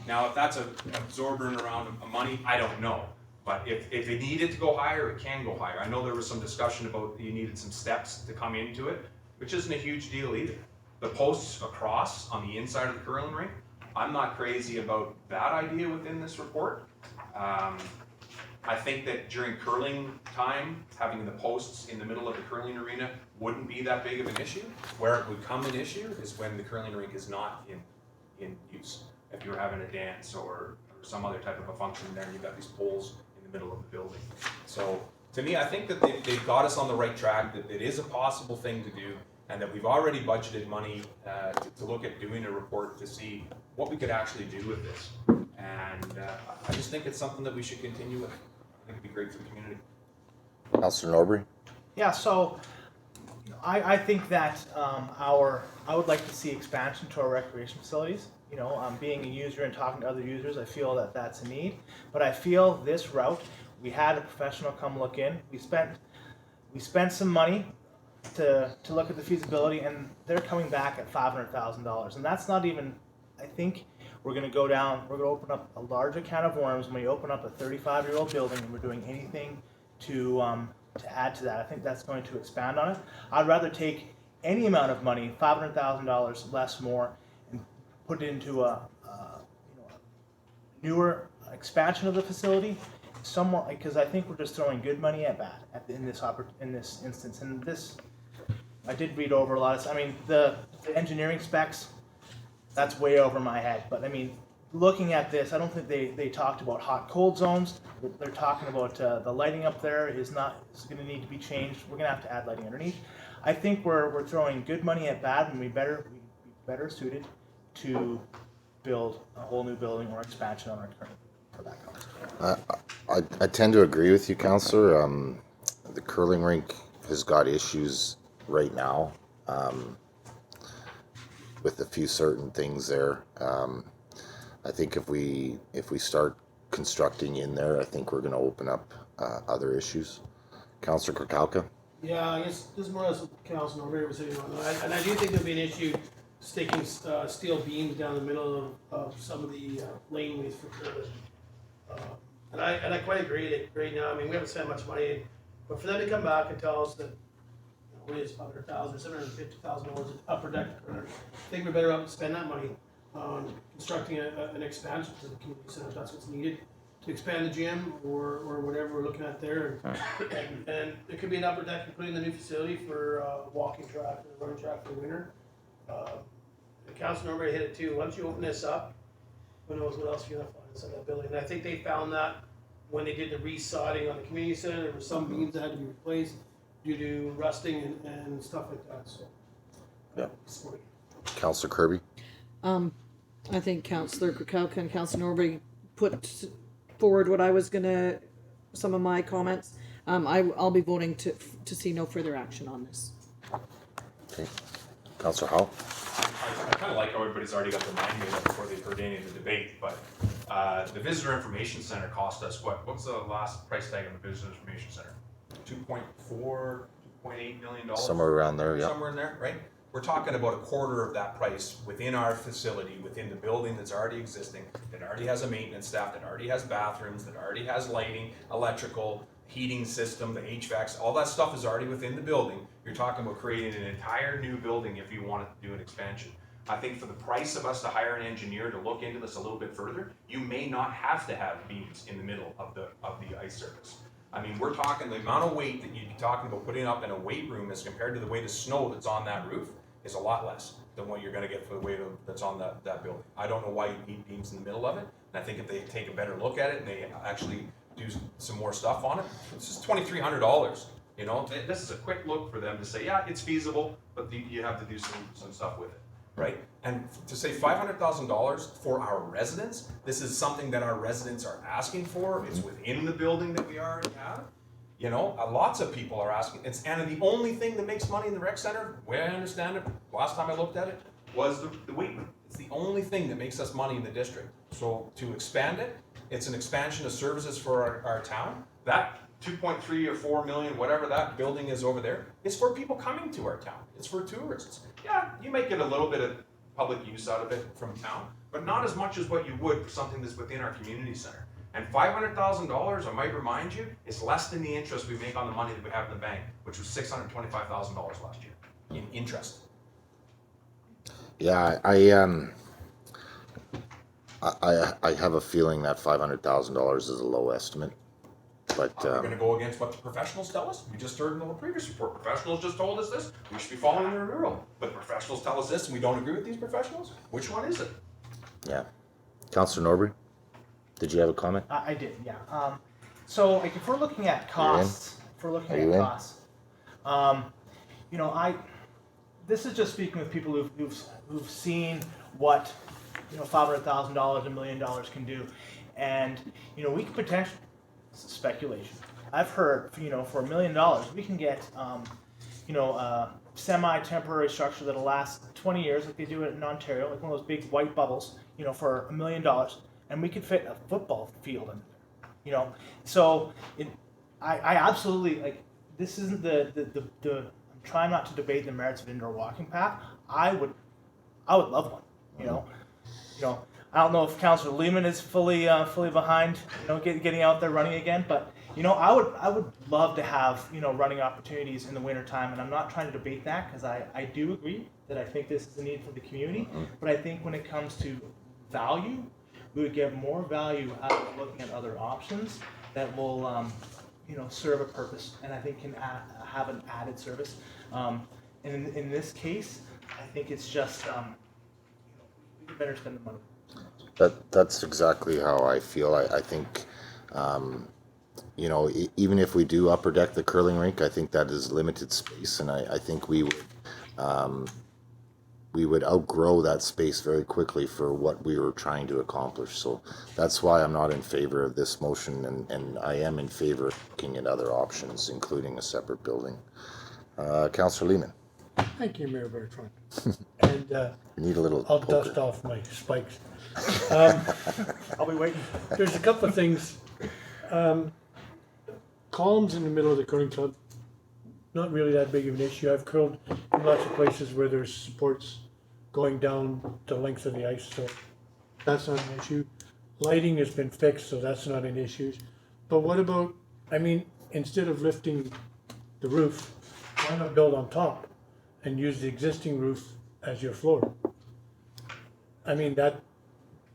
Now, if that's an absorbent amount of money, I don't know. But if it needed to go higher, it can go higher. I know there was some discussion about you needed some steps to come into it, which isn't a huge deal either. The posts across on the inside of the curling rink, I'm not crazy about that idea within this report. I think that during curling time, having the posts in the middle of the curling arena wouldn't be that big of an issue. Where it would come an issue is when the curling rink is not in use. If you're having a dance or some other type of a function there, and you've got these poles in the middle of the building. So to me, I think that they've got us on the right track, that it is a possible thing to do, and that we've already budgeted money to look at doing a report to see what we could actually do with this. And I just think it's something that we should continue with. I think it'd be great for the community. Councillor Norbury. Yeah, so I think that I would like to see expansion to our recreation facilities. You know, being a user and talking to other users, I feel that that's a need. But I feel this route, we had a professional come look in. We spent some money to look at the feasibility, and they're coming back at $500,000, and that's not even. I think we're going to go down. We're going to open up a larger can of worms when we open up a 35-year-old building, and we're doing anything to add to that. I think that's going to expand on it. I'd rather take any amount of money, $500,000 less, more, and put it into a newer expansion of the facility, somewhat, because I think we're just throwing good money at bad in this instance. And this, I did read over a lot of. I mean, the engineering specs, that's way over my head. But I mean, looking at this, I don't think they talked about hot cold zones. They're talking about the lighting up there is going to need to be changed. We're going to have to add lighting underneath. I think we're throwing good money at bad, and we'd be better suited to build a whole new building or expansion on our current for that cost. I tend to agree with you, Councillor. The curling rink has got issues right now with a few certain things there. I think if we start constructing in there, I think we're going to open up other issues. Councillor Kirkowka? Yeah, I guess this is more or less what Councilor Norbury was saying. And I do think there'll be an issue sticking steel beams down the middle of some of the laneways for curling. And I quite agree that right now, I mean, we haven't spent much money, but for them to come back and tell us that it is $500,000 or $750,000 upper deck curler, I think we're better off to spend that money on constructing an expansion to the community center if that's what's needed to expand the gym or whatever we're looking at there. And it could be an upper deck and put in the new facility for walking track and running track for the winter. Councilor Norbury hit it too. Once you open this up, who knows what else you're gonna find inside that building. And I think they found that when they did the resodding on the community center, there were some beams that had to be replaced due to rusting and stuff like that. So, yeah. Councillor Kirby. I think Councillor Kirkowka and Councillor Norbury put forward what I was gonna, some of my comments. I'll be voting to see no further action on this. Okay. Councillor Howell. I kind of like how everybody's already got their mind made up before they've heard any of the debate, but the Visitor Information Center cost us what's the last price tag on the Visitor Information Center? 2.4, 2.8 million dollars? Somewhere around there, yeah. Somewhere in there, right? We're talking about a quarter of that price within our facility, within the building that's already existing, that already has a maintenance staff, that already has bathrooms, that already has lighting, electrical, heating system, the HVACs, all that stuff is already within the building. You're talking about creating an entire new building if you wanted to do an expansion. I think for the price of us to hire an engineer to look into this a little bit further, you may not have to have beams in the middle of the ice surface. I mean, we're talking the amount of weight that you'd be talking about putting up in a weight room as compared to the weight of snow that's on that roof is a lot less than what you're gonna get for the weight that's on that building. I don't know why you need beams in the middle of it, and I think if they take a better look at it and they actually do some more stuff on it, it's just $2,300. You know, this is a quick look for them to say, yeah, it's feasible, but you have to do some stuff with it, right? And to say $500,000 for our residents, this is something that our residents are asking for. It's within the building that we already have. You know, lots of people are asking. And the only thing that makes money in the rec center, the way I understand it, last time I looked at it, was the weight room. It's the only thing that makes us money in the district. So to expand it, it's an expansion of services for our town. That 2.3 or 4 million, whatever that building is over there, is for people coming to our town. It's for tourists. Yeah, you might get a little bit of public use out of it from town, but not as much as what you would for something that's within our community center. And $500,000, I might remind you, is less than the interest we make on the money that we have in the bank, which was $625,000 last year in interest. Yeah, I have a feeling that $500,000 is a low estimate. But we're going to go against what the professionals tell us. We just heard in the previous report, professionals just told us this. We should be following their rule. But professionals tell us this and we don't agree with these professionals? Which one is it? Yeah. Councillor Norbury, did you have a comment? I did, yeah. So like, if we're looking at costs, you know, this is just speaking with people who've seen what, you know, $500,000, $1 million can do. And, you know, we could potentially, speculation. I've heard, you know, for $1 million, we can get, you know, a semi-temporary structure that'll last 20 years, like they do it in Ontario, like one of those big white bubbles, you know, for $1 million, and we could fit a football field in there, you know. So, I absolutely, like, this isn't I'm trying not to debate the merits of indoor walking path. I would love one, you know. I don't know if Councillor Lehman is fully behind, you know, getting out there running again, but you know, I would love to have, you know, running opportunities in the wintertime, and I'm not trying to debate that because I do agree that I think this is a need for the community, but I think when it comes to value, we would get more value out of looking at other options that will, you know, serve a purpose, and I think can have an added service. And in this case, I think it's just, you know, we better spend the money. That's exactly how I feel. I think, you know, even if we do upper deck the curling rink, I think that is limited space, and I think we would outgrow that space very quickly for what we were trying to accomplish. So that's why I'm not in favor of this motion, and I am in favor of looking at other options, including a separate building. Councillor Lehman. Thank you, Mayor Bertrand. And you need a little I'll poker. dust off my spikes. I'll be waiting. There's a couple of things. Columns in the middle of the curling club, not really that big of an issue. I've curled in lots of places where there's supports going down the length of the ice, so that's not an issue. Lighting has been fixed, so that's not an issue. But what about, I mean, instead of lifting the roof, why not build on top and use the existing roof as your floor? I mean,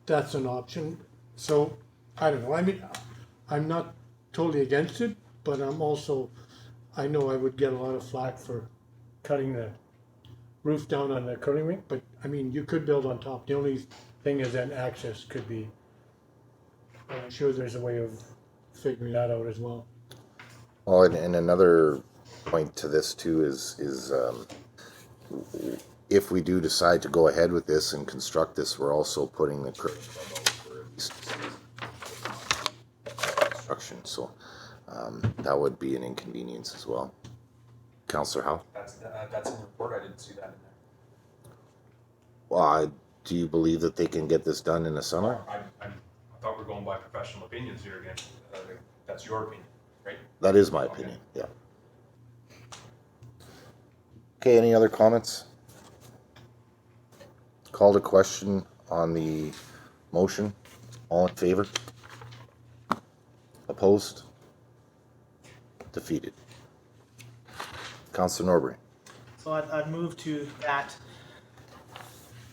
that's an option. So, I don't know. I mean, I'm not totally against it, but I'm also, I know I would get a lot of flack for cutting the roof down on the curling rink, but I mean, you could build on top. The only thing is that access could be, I'm sure there's a way of figuring that out as well. Well, and another point to this too is if we do decide to go ahead with this and construct this, we're also putting the curling club out for at least construction. So that would be an inconvenience as well. Councillor Howe? That's in the report. I didn't see that in there. Well, do you believe that they can get this done in the summer? I thought we're going by professional opinions here again. That's your opinion, right? That is my opinion, yeah. Okay, any other comments? Call to question on the motion. All in favor? Opposed? Defeated. Councillor Norbury. So I'd move to that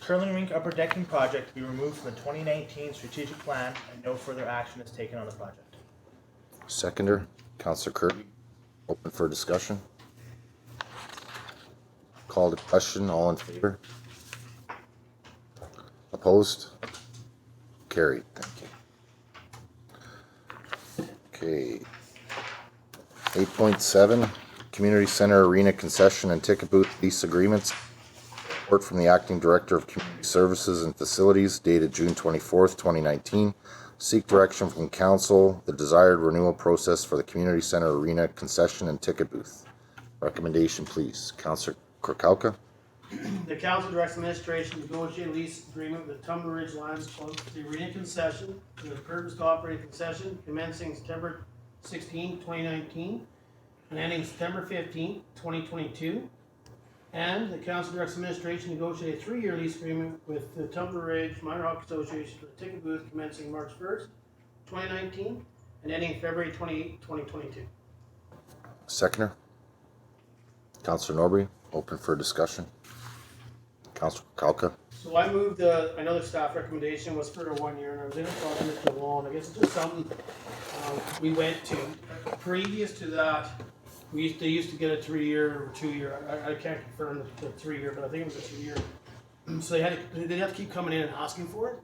curling rink upper decking project be removed from the 2019 strategic plan and no further action is taken on the project. Seconder, Councillor Kirby. Open for discussion. Call to question. All in favor? Opposed? Carried. Thank you. Okay. 8.7, Community Center Arena Concession and Ticket Booth Lease Agreements. Report from the Acting Director of Community Services and Facilities dated June 24th, 2019. Seek direction from Council, the desired renewal process for the Community Center Arena Concession and Ticket Booth. Recommendation, please. Councillor Krokowka. The council directs administration to negotiate a lease agreement with the Tumbler Ridge Lions Club for the arena concession for the purpose to operate a concession commencing September 16, 2019 and ending September 15, 2022. And the council directs administration to negotiate a 3-year lease agreement with the Tumbler Ridge Minor Hockey Association for the ticket booth commencing March 1st, 2019 and ending February 28, 2022. Seconder. Councillor Norbury. Open for discussion. Councillor Kalka. So I moved, I know the staff recommendation was for 1 year, and I was in a talk with Mr. Wall, and I guess it's just something we went to. Previous to that, they used to get a 3-year or 2-year. I can't confirm the 3-year, but I think it was a 2-year. So they'd have to keep coming in and asking for it.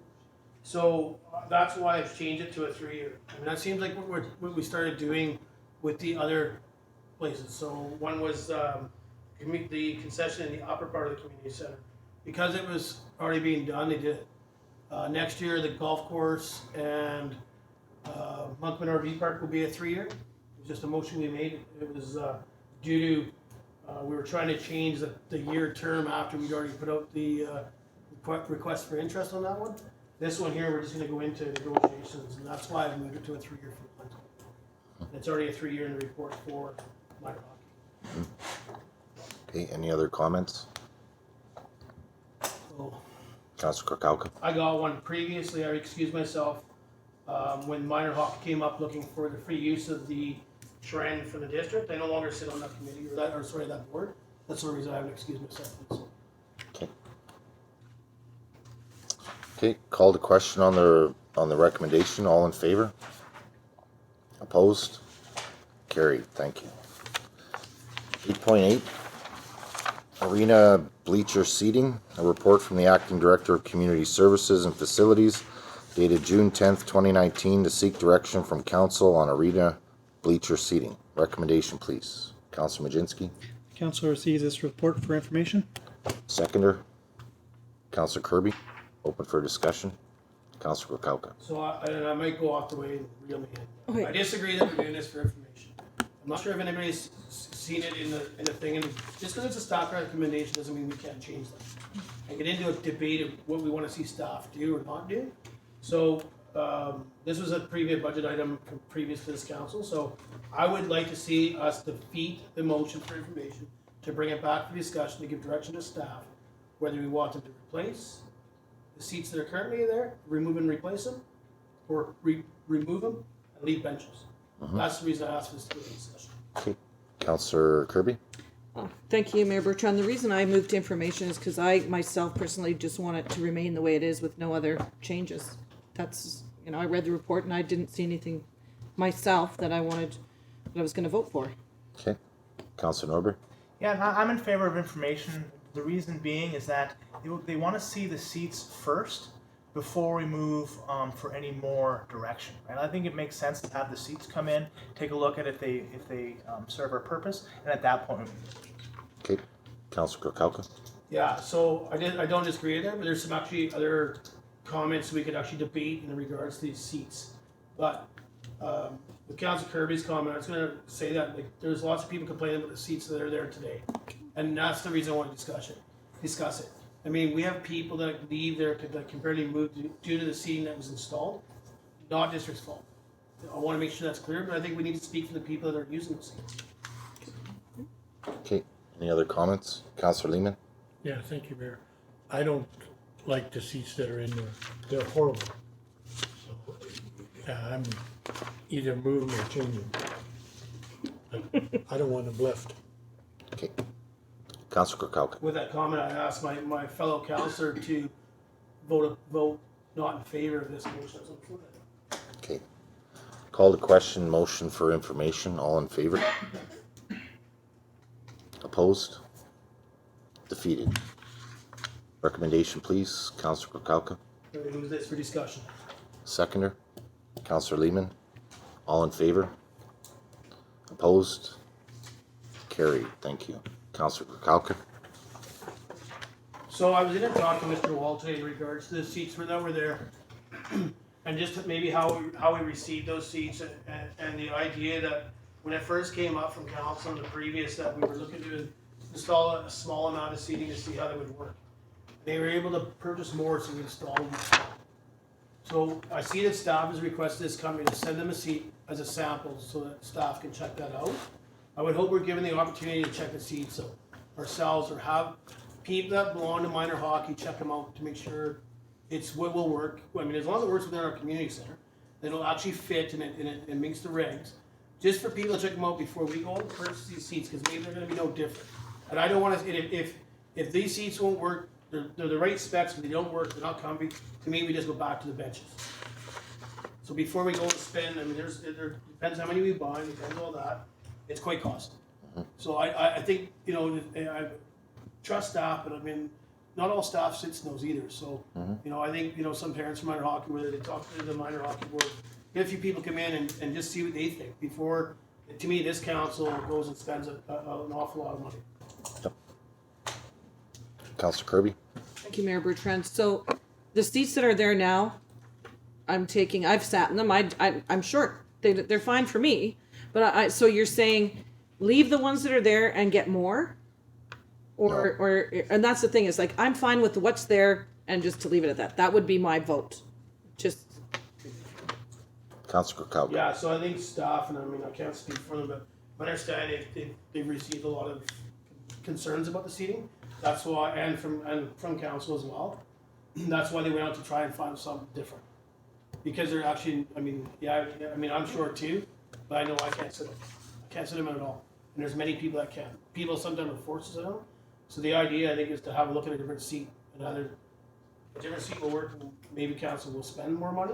So that's why I've changed it to a 3-year. I mean, that seems like what we started doing with the other places. So one was the concession in the upper part of the community center. Because it was already being done, they did it. Next year, the golf course and Monkman RV Park will be a 3-year. It was just a motion we made. It was due to, we were trying to change the year term after we'd already put out the request for interest on that one. This one here, we're just gonna go into negotiations, and that's why I moved it to a 3-year for Clinton. It's already a 3-year in the report for minor hockey. Okay, any other comments? So, Councillor Krokowka. I got one previously, I excused myself, when minor hockey came up looking for the free use of the trend for the district. I no longer sit on that committee, or that board. That's the reason I haven't excused myself. Okay. Okay, call to question on the recommendation. All in favor? Opposed? Carried. Thank you. 8.8, Arena Bleacher Seating. A report from the Acting Director of Community Services and Facilities dated June 10th, 2019 to seek direction from Council on Arena Bleacher Seating. Recommendation, please. Councillor Majinski. Council receives this report for information. Seconder. Councillor Kirby. Open for discussion. Councillor Krokowka. So I might go off the way and reel me in. Okay. I disagree that we're doing this for information. I'm not sure if anybody's seen it in the thing, and just because it's a staff recommendation doesn't mean we can't change them. And get into a debate of what we want to see staff do or not do. So this was a previous budget item from previous to this council. So I would like to see us defeat the motion for information to bring it back for discussion to give direction to staff whether we want them to replace the seats that are currently there, remove and replace them, or remove them and leave benches. That's the reason I asked for this discussion. Okay. Councillor Kirby. Thank you, Mayor Bertrand. The reason I moved to information is because I myself personally just want it to remain the way it is with no other changes. That's, I read the report and I didn't see anything myself that I was going to vote for. Okay. Councillor Norbury. Yeah, I'm in favor of information. The reason being is that they want to see the seats first before we move for any more direction. Right? I think it makes sense to have the seats come in, take a look at if they serve our purpose, and at that point. Okay. Councillor Krokowka. Yeah, so I don't disagree there, but there's some actually other comments we could actually debate in regards to these seats. But with Councillor Kirby's comment, I was going to say that there's lots of people complaining about the seats that are there today, and that's the reason I want to discuss it. I mean, we have people that leave there that can barely move due to the seating that was installed. Not district's fault. I want to make sure that's clear, but I think we need to speak for the people that are using the seats. Okay. Any other comments? Councillor Lehman. Yeah, thank you, Mayor. I don't like the seats that are in there. They're horrible. So, I'm either moving or changing. But I don't want them left. Okay. Councillor Krokowka. With that comment, I asked my fellow councillor to vote not in favor of this motion. Okay. Call to question, motion for information. All in favor? Opposed? Defeated. Recommendation, please. Councillor Krokowka. Move this for discussion. Seconder. Councillor Lehman. All in favor? Opposed? Carried. Thank you. Councillor Krokowka. So I was gonna talk to Mr. Wall today in regards to the seats that were there. And just maybe how we received those seats and the idea that when it first came up from council on the previous, that we were looking to install a small amount of seating to see how they would work. They were able to purchase more, so we installed them. So I see that staff has requested this company to send them a seat as a sample so that staff can check that out. I would hope we're given the opportunity to check the seats ourselves, or have people that belong to minor hockey check them out to make sure it's what will work. I mean, as long as it works within our community center, it'll actually fit and it meets the regs. Just for people to check them out before we go and purchase these seats, because maybe they're going to be no different. And I don't want to. If these seats won't work, they're the right specs, but they don't work, they're not comfy. To me, we just go back to the benches. So before we go and spend, I mean, there depends how many we buy, depends all that. It's quite costly. So I think, you know, I trust staff, but I mean, not all staff sits in those either. So, you know, I think, you know, some parents from minor hockey, whether they talk to the minor hockey board, get a few people come in and just see what they think before, to me, this council goes and spends an awful lot of money. Yep. Councillor Kirby. Thank you, Mayor Bertrand. So the seats that are there now, I've sat in them. I'm short. They're fine for me. But so you're saying leave the ones that are there and get more? Or and that's the thing, is like, I'm fine with what's there and just to leave it at that. That would be my vote. Just. Councillor Krokowka. Yeah, so I think staff, and I mean, I can't speak for them, but I understand they've received a lot of concerns about the seating. That's why, and from council as well. That's why they went out to try and find something different. Because they're actually, I mean, I'm short too, but I know I can't sit them. I can't sit them at all. And there's many people that can. People sometimes are forced to sit them. So the idea, I think, is to have a look at a different seat. And either a different seat will work, maybe council will spend more money.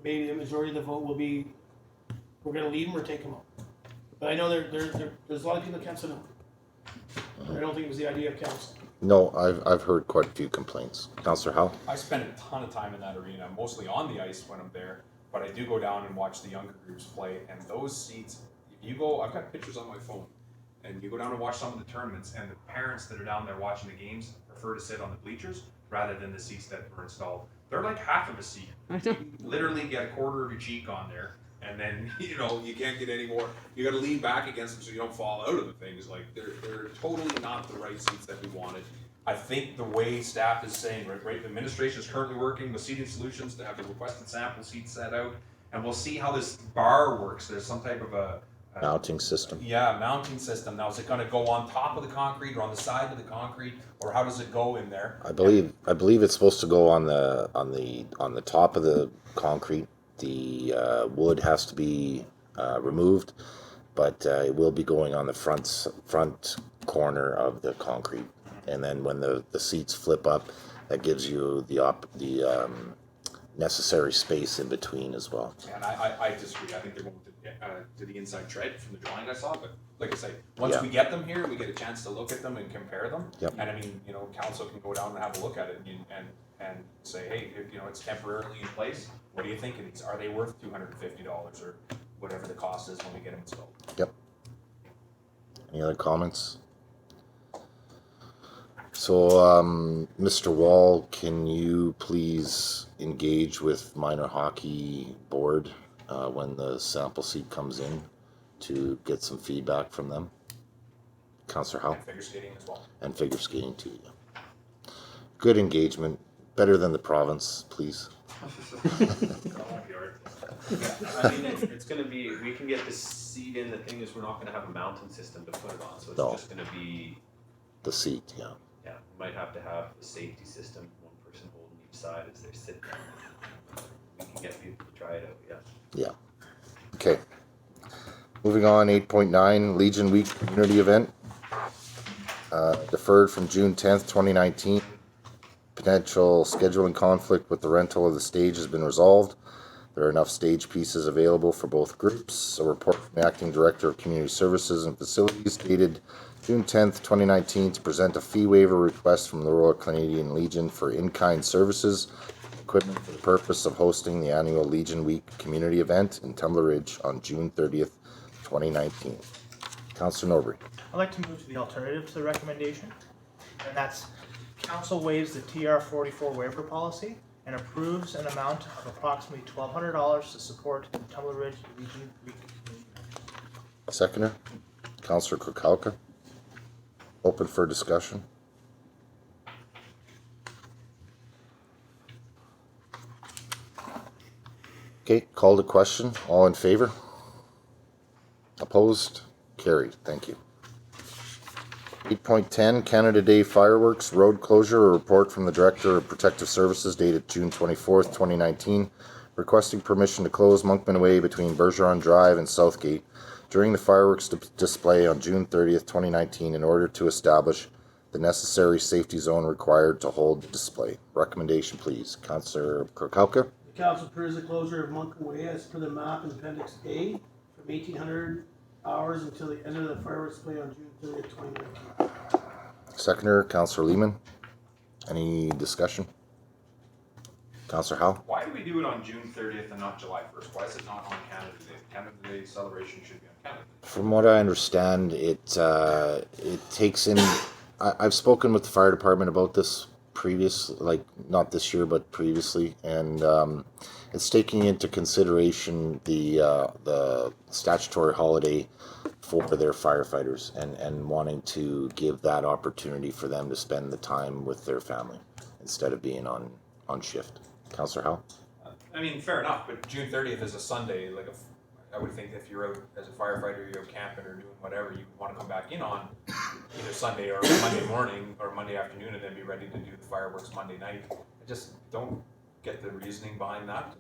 Maybe the majority of the vote will be, we're gonna leave them or take them out. But I know there's a lot of people that can't sit them. I don't think it was the idea of council. No, I've heard quite a few complaints. Councillor Howe? I spend a ton of time in that arena, mostly on the ice when I'm there, but I do go down and watch the younger groups play, and those seats, if you go, I've got pictures on my phone, and you go down and watch some of the tournaments, and the parents that are down there watching the games prefer to sit on the bleachers rather than the seats that were installed. They're like half of a seat. You literally get a quarter of your cheek on there, and then, you know, you can't get any more. You got to lean back against them so you don't fall out of the things. Like, they're totally not the right seats that we wanted. I think the way staff is saying, right, the administration is currently working with Seating Solutions to have the requested sample seats set out, and we'll see how this bar works. There's some type of a Mounting system. Yeah, mounting system. Now, is it going to go on top of the concrete or on the side of the concrete, or how does it go in there? I believe it's supposed to go on the top of the concrete. The wood has to be removed, but it will be going on the front corner of the concrete. And then when the seats flip up, that gives you the necessary space in between as well. And I disagree. I think they're going to the inside tread from the drawing I saw. But like I say, once we get them here, we get a chance to look at them and compare them. Yep. And I mean, you know, council can go down and have a look at it and say, hey, if, you know, it's temporarily in place. What do you think of these? Are they worth $250 or whatever the cost is when we get them installed? Yep. Any other comments? So, Mr. Wall, can you please engage with minor hockey board when the sample seat comes in to get some feedback from them? Councillor Howe? And figure skating as well. And figure skating too, yeah. Good engagement. Better than the province, please. I mean, it's going to be, we can get the seat in. The thing is, we're not going to have a mounting system to put it on, so it's just going to be the seat, yeah. Yeah, we might have to have a safety system, one person holding each side as they're sitting. We can get people to try it out, yeah. Yeah. Okay. Moving on, 8.9, Legion Week Community Event. Deferred from June 10th, 2019 potential scheduling conflict with the rental of the stage has been resolved. There are enough stage pieces available for both groups. A report from the Acting Director of Community Services and Facilities dated June 10th, 2019 to present a fee waiver request from the Royal Canadian Legion for in-kind services, equipment for the purpose of hosting the annual Legion Week community event in Tumbler Ridge on June 30th, 2019. Councillor Norbury. I'd like to move to the alternative to the recommendation, and that's council waives the TR 44 waiver policy and approves an amount of approximately $1,200 to support the Tumbler Ridge Legion Week. Seconder, Councillor Kukalka. Open for discussion. Okay, call to question. All in favor? Opposed? Carried. Thank you. 8.10 Canada Day fireworks road closure. A report from the Director of Protective Services dated June 24th, 2019, requesting permission to close Monkman Way between Bergeron Drive and Southgate during the fireworks display on June 30th, 2019 in order to establish the necessary safety zone required to hold the display. Recommendation, please. Councillor Kukalka. The council approves the closure of Monkman Way as per the map in Appendix A from 1800 hours until the end of the fireworks display on June 30th, 2019. Seconder, Councillor Lehman. Any discussion? Councillor Howe. Why do we do it on June 30th and not July 1st? Why is it not on Canada Day? Canada Day celebration should be on Canada Day. From what I understand, it takes in. I've spoken with the fire department about this like not this year, but previously, and it's taking into consideration the statutory holiday for their firefighters and wanting to give that opportunity for them to spend the time with their family instead of being on shift. Councillor Howe? I mean, fair enough, but June 30th is a Sunday. Like, I would think if you're out as a firefighter, you're out camping or doing whatever, you want to come back in on either Sunday or Monday morning or Monday afternoon and then be ready to do the fireworks Monday night. I just don't get the reasoning behind that.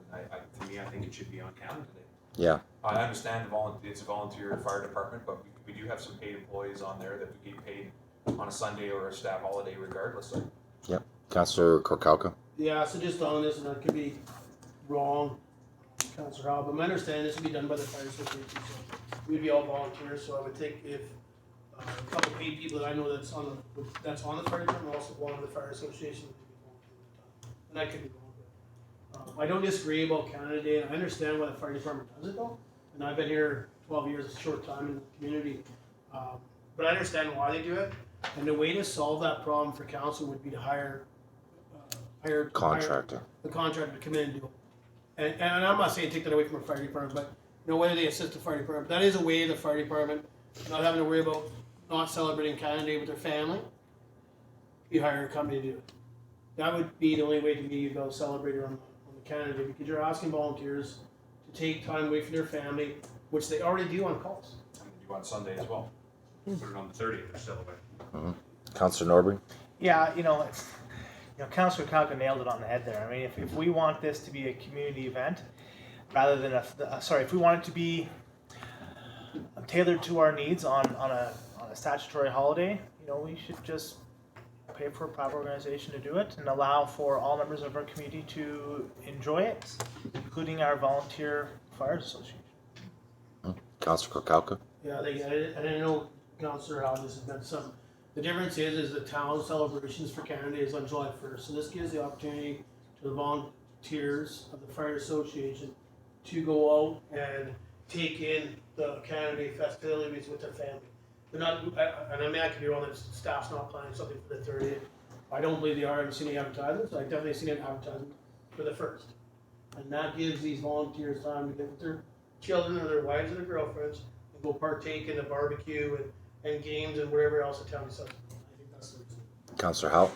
To me, I think it should be on Canada Day. Yeah. I understand it's a volunteer fire department, but we do have some paid employees on there that we get paid on a Sunday or a staff holiday regardless. So. Yep. Councillor Kukalka. Yeah, so just on this, and I could be wrong, Councillor Howe, but my understanding this would be done by the fire association. So we'd be all volunteers, so I would think if a couple of paid people that I know that's on the fire department, also one of the fire association, and I could be wrong. But I don't disagree about Canada Day, and I understand why the fire department does it though. And I've been here 12 years, a short time in the community, but I understand why they do it. And the way to solve that problem for council would be to hire the contractor to come in and do it. And I'm not saying take that away from a fire department, but whether they assist the fire department, that is a way the fire department not having to worry about not celebrating Canada Day with their family. You hire a company to do it. That would be the only way to be able to celebrate on the Canada Day, because you're asking volunteers to take time away from their family, which they already do on calls. And they do on Sunday as well. Put it on the 30th or celebrate. Mm-hmm. Councillor Norbury. Yeah, Councillor Kalka nailed it on the head there. I mean, if we want this to be a community event, rather than if we want it to be tailored to our needs on a statutory holiday, we should just pay for a proper organization to do it and allow for all members of our community to enjoy it, including our volunteer fire association. Councillor Kukalka. Yeah, I didn't know, Councillor, how this has meant something. The difference is the town celebrations for Canada Day is on July 1st. So this gives the opportunity to the volunteers of the fire association to go out and take in the Canada Day festivities with their family. They're not, and I mean, I could be wrong, that staff's not planning something for the 30th. I don't believe they are. I haven't seen any advertisements. I've definitely seen an advertisement for the 1st. And that gives these volunteers time to get with their children or their wives or their girlfriends and go partake in the barbecue and games and whatever else the town does. I think that's the reason. Councillor Howe.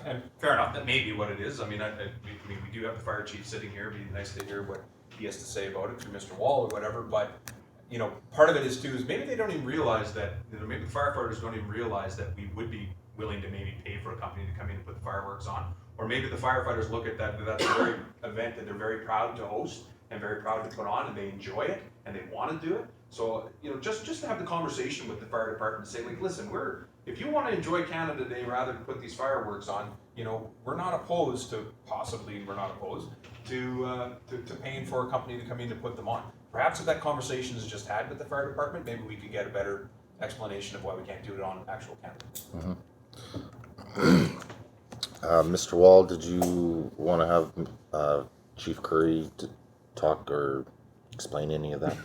And fair enough, that may be what it is. I mean, we do have the fire chief sitting here. It'd be nice to hear what he has to say about it through Mr. Wall or whatever, but part of it is too, is maybe they don't even realize that, maybe the firefighters don't even realize that we would be willing to maybe pay for a company to come in and put the fireworks on. Or maybe the firefighters look at that's a very event that they're very proud to host and very proud to put on, and they enjoy it and they want to do it. So, just to have the conversation with the fire department and say, like, listen, if you want to enjoy Canada Day rather than put these fireworks on, you know, we're not opposed to paying for a company to come in to put them on. Perhaps if that conversation is just had with the fire department, maybe we could get a better explanation of why we can't do it on actual camera. Mr. Wall, did you want to have Chief Curry to talk or explain any of that?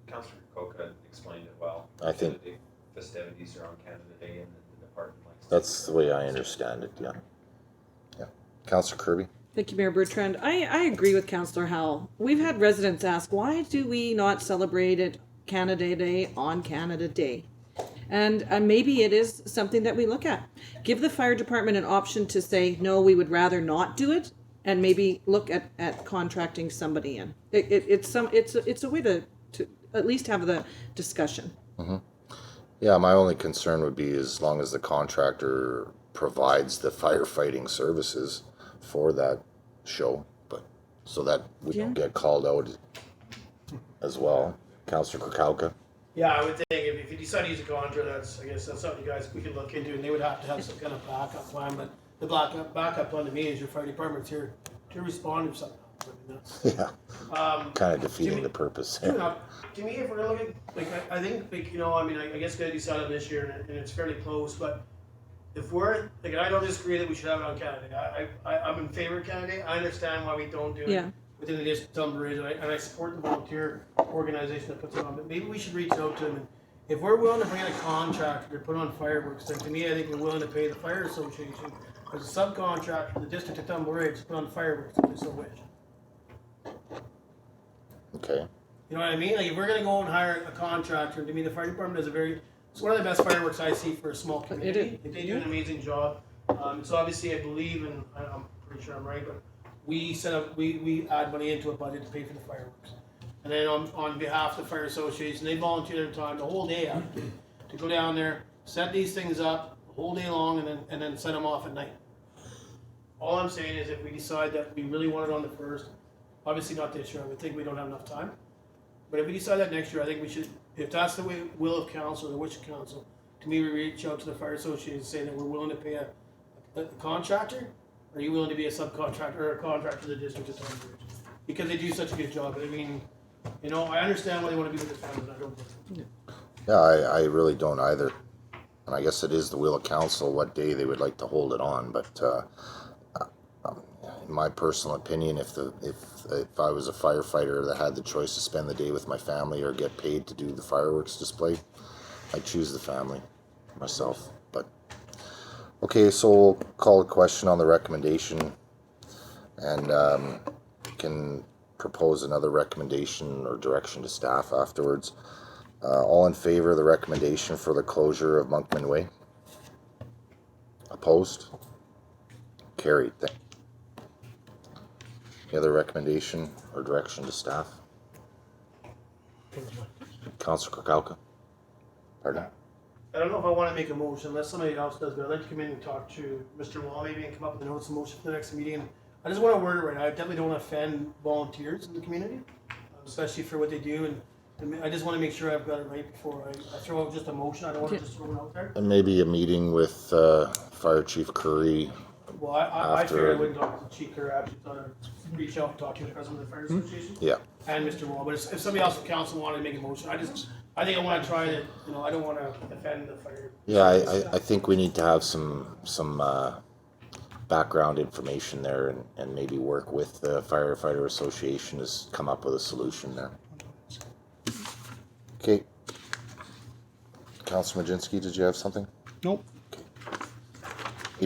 Councillor Coca explained it well. I think the festivities are on Canada Day and the department likes to. that's the way I understand it, yeah. Yeah. Councillor Kirby? Thank you, Mayor Bertrand. I agree with Councillor Howell. We've had residents ask, why do we not celebrate it Canada Day on Canada Day? And maybe it is something that we look at. Give the fire department an option to say, no, we would rather not do it, and maybe look at contracting somebody in. It's a way to at least have the discussion. Mm-hmm. Yeah, my only concern would be as long as the contractor provides the firefighting services for that show, but so that we don't get called out as well. Councillor Kukalka? Yeah, I would think if you decide to use a contract, I guess that's something you guys, we could look into, and they would have to have some kind of backup plan, but the backup plan to me is your fire department's here to respond if something happens. Yeah. Kind of defeating the purpose. To me, if we're looking, I think, you know, I mean, I guess gotta decide on this year, and it's fairly close, but if we're, I don't disagree that we should have it on Canada. I'm in favor of Canada. I understand why we don't do it within the district of Tumbler, and I support the volunteer organization that puts it on, but maybe we should reach out to them. And if we're willing to bring in a contractor to put on fireworks, then to me, I think we're willing to pay the fire association as a subcontractor for the district of Tumbler to put on fireworks if they so wish. Okay. You know what I mean? Like if we're gonna go and hire a contractor, to me the fire department does it's one of the best fireworks I see for a small community. They do an amazing job. So obviously I believe, and I'm pretty sure I'm right, but we add money into a budget to pay for the fireworks. And then on behalf of the fire association, they volunteer their time the whole day actually to go down there, set these things up the whole day long, and then set them off at night. All I'm saying is if we decide that we really want it on the first, obviously not this year, I would think we don't have enough time. But if we decide that next year, I think we should, if that's the will of council or the wish of council, to me we reach out to the fire association and say that we're willing to pay a contractor. Are you willing to be a subcontractor or a contractor to the district of Tumbler? Because they do such a good job. I mean, you know, I understand why they want to be with their families. I don't. Yeah, I really don't either. And I guess it is the will of council what day they would like to hold it on. But in my personal opinion, if I was a firefighter that had the choice to spend the day with my family or get paid to do the fireworks display, I'd choose the family myself. But okay, so we'll call a question on the recommendation, and can propose another recommendation or direction to staff afterwards. All in favor of the recommendation for the closure of Monkman Way? Opposed? Carried. Any other recommendation or direction to staff? Councillor Kukalka? Pardon? I don't know if I want to make a motion unless somebody else does, but I'd like to come in and talk to Mr. Wall maybe and come up with a notice of motion for the next meeting. And I just want to word it right. I definitely don't want to offend volunteers in the community, especially for what they do. And I just want to make sure I've got it right before I throw out just a motion. I don't want to just throw it out there. And maybe a meeting with Fire Chief Curry. Well, I figured I wouldn't talk to Chief Curry. I actually thought I'd reach out and talk to the president of the Fire Association. Yeah. And Mr. Wall. But if somebody else from council wanted to make a motion, I think I want to try to, you know, I don't want to offend the fire. Yeah, I think we need to have some background information there and maybe work with the Firefighter Association to come up with a solution there. Okay. Councillor Majinski, did you have something? Nope. Okay.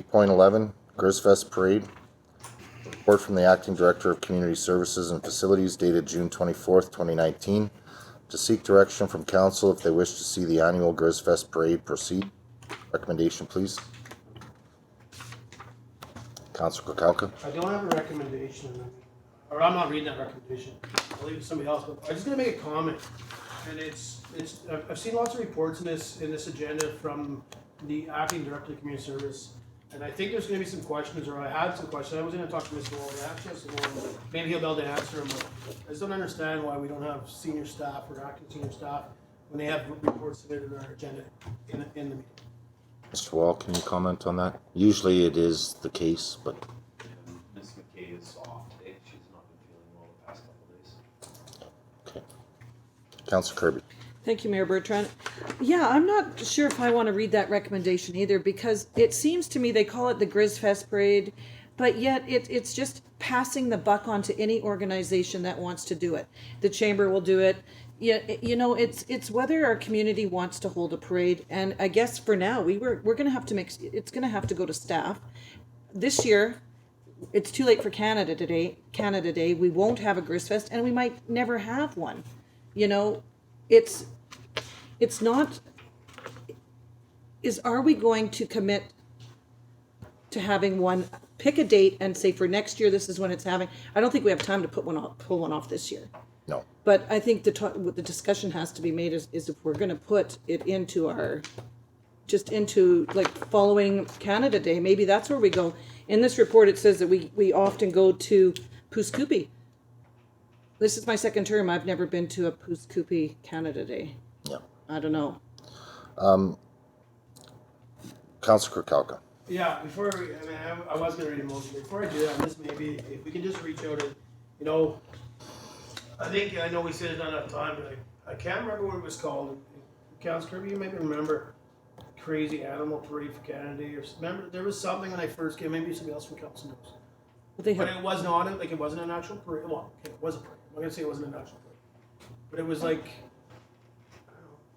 8.11, GRIZFEST Parade. Report from the Acting Director of Community Services and Facilities dated June 24th, 2019. To seek direction from council if they wish to see the annual GRIZFEST Parade proceed. Recommendation, please. Councillor Kukalka. I don't have a recommendation, or I'm not reading that recommendation. I'll leave it to somebody else. But I'm just going to make a comment, and I've seen lots of reports in this agenda from the acting director of community service, and I think there's going to be some questions, or I had some questions. I was going to talk to Mr. Wall. Maybe he'll be able to answer them. I just don't understand why we don't have senior staff or acting senior staff when they have reports submitted on our agenda in the meeting. Mr. Wall, can you comment on that? Usually it is the case, but Ms. McKay is off today. She's not been feeling well the past couple of days. okay. Councillor Kirby. Thank you, Mayor Bertrand. Yeah, I'm not sure if I want to read that recommendation either, because it seems to me they call it the GRIZFEST Parade, but yet it's just passing the buck on to any organization that wants to do it. The chamber will do it. Yeah, you know, it's whether our community wants to hold a parade, and I guess for now we're going to have to it's going to have to go to staff. This year, it's too late for Canada Day. We won't have a GRIZFest, and we might never have one. You know, it's not. Are we going to commit to having one? Pick a date and say for next year this is when it's having. I don't think we have time to pull one off this year. No. But I think what the discussion has to be made is if we're going to put it into like following Canada Day, maybe that's where we go. In this report, it says that we often go to Puskupi. This is my second term. I've never been to a Puskupi Canada Day. Yeah. I don't know. Councillor Kirkcalka. Yeah, before I was going to read a motion. Before I do that, just maybe if we can just reach out and, you know, I know we said it not enough time, but I can't remember what it was called. Councillor Kirby, you maybe remember Crazy Animal Parade for Canada Day, or remember there was something when I first came. Maybe somebody else from council knows. But it was not it wasn't an actual parade. Well, okay, it was a parade. I'm not gonna say it wasn't an actual parade, but it was like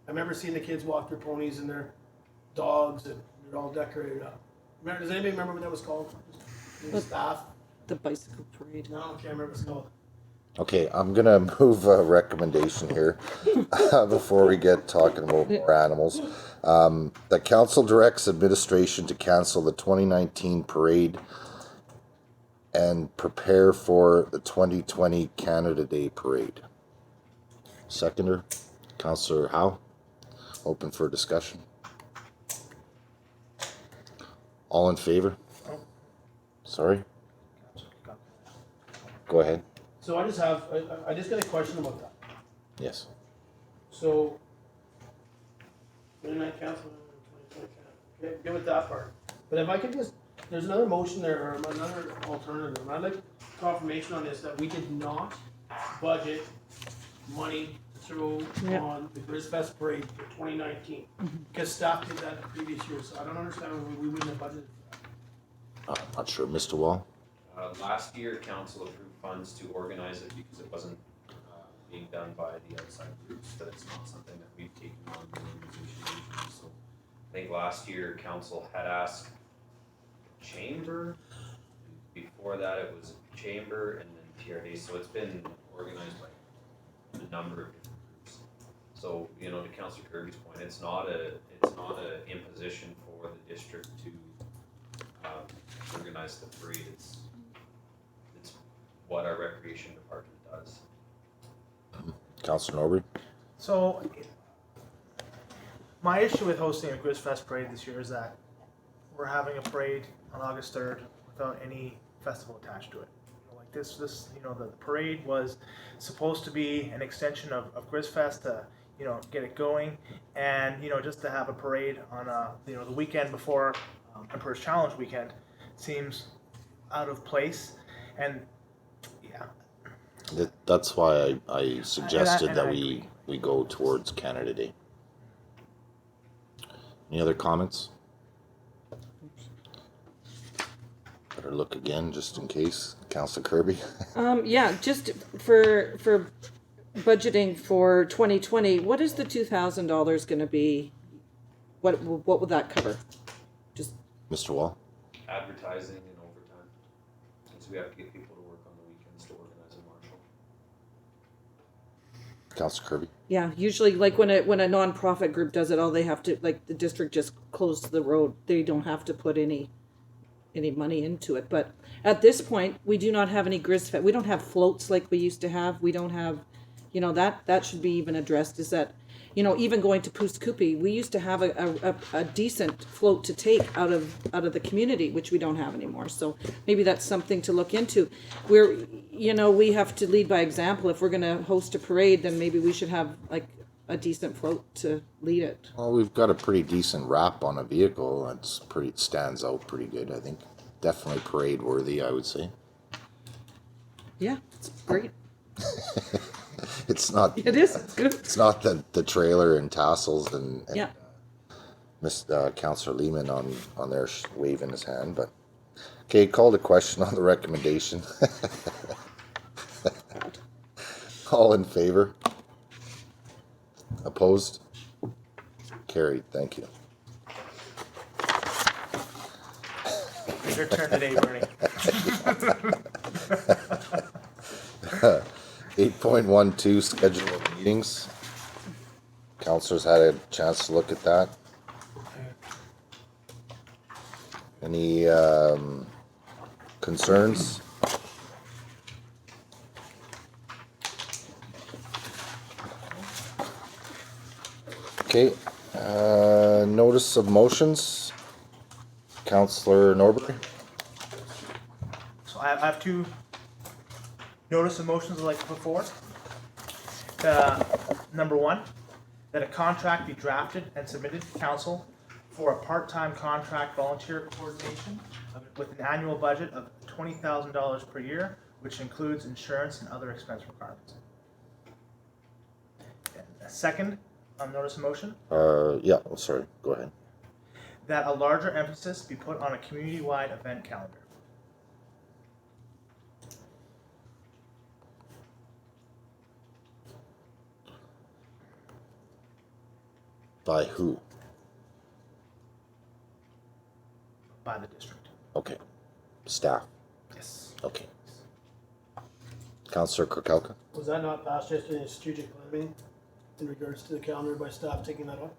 I remember seeing the kids walk their ponies and their dogs, and they're all decorated up. Does anybody remember what that was called? The staff. The bicycle parade. No, I can't remember what it's called. Okay, I'm gonna move a recommendation here before we get talking about more animals. The council directs administration to cancel the 2019 parade and prepare for the 2020 Canada Day parade. Seconder, Councillor Howe. Open for discussion. All in favor? Sorry? Go ahead. So I just got a question about that. Yes. So, midnight council, 2020, okay, good with that part. But if I could just, there's another motion there, or another alternative, and I'd like confirmation on this, that we did not budget money to throw on the GRIZFEST Parade for 2019. Because staff did that the previous year, so I don't understand why we wouldn't have budgeted for that. I'm not sure. Mr. Wall? Last year, council approved funds to organize it because it wasn't being done by the outside groups, that it's not something that we've taken on the organization usually. So I think last year, council had asked chamber, before that it was chamber and then TRD, so it's been organized by a number of different groups. So, you know, to Councillor Kirby's point, it's not a imposition for the district to organize the parade. It's what our recreation department does. Councillor Norbury? So, my issue with hosting a GRIZFest parade this year is that we're having a parade on August 3rd without any festival attached to it. Like this, the parade was supposed to be an extension of GRIZFest to, get it going, and, just to have a parade on, the weekend before Emperor's Challenge weekend seems out of place, and That's why I suggested that we go towards Canada Day. Any other comments? Better look again, just in case. Councillor Kirby? Yeah, just for budgeting for 2020, what is the $2,000 going to be? What will that cover? Just Mr. Wall? Advertising and overtime, since we have to get people to work on the weekends to organize a marshal. Councillor Kirby? Yeah, usually like when a non-profit group does it, all they have to, like, the district just closed the road. They don't have to put any money into it. But at this point, we do not have any GRIZFest. We don't have floats like we used to have. We don't have, that should be even addressed, is that, even going to Puskupi, we used to have a decent float to take out of the community, which we don't have anymore. So maybe that's something to look into. We have to lead by example. If we're going to host a parade, then maybe we should have like a decent float to lead it. Well, we've got a pretty decent wrap on a vehicle. It stands out pretty good, I think. Definitely parade worthy, I would say. Yeah, it's great. It's not. It is. It's good. It's not the trailer and tassels and Yeah. Councillor Lehman on there waving his hand, but okay. Call the question on the recommendation. All in favor? Opposed? Carried. Thank you. Your turn today, Bernie. 8.12 schedule of meetings. Councillors had a chance to look at that. Any concerns? Okay, notice of motions. Councillor Norbury. So I have two notice of motions I'd like to put forward. Number one, that a contract be drafted and submitted to council for a part-time contract volunteer coordination with an annual budget of $20,000 per year, which includes insurance and other expense requirements. A second notice of motion, Yeah, oh, sorry, go ahead. that a larger emphasis be put on a community-wide event calendar. By who? By the district. Okay. Staff. Yes. Okay. Councillor Kirkowka? Was that not passed yesterday in strategic plan meeting in regards to the calendar by staff taking that up?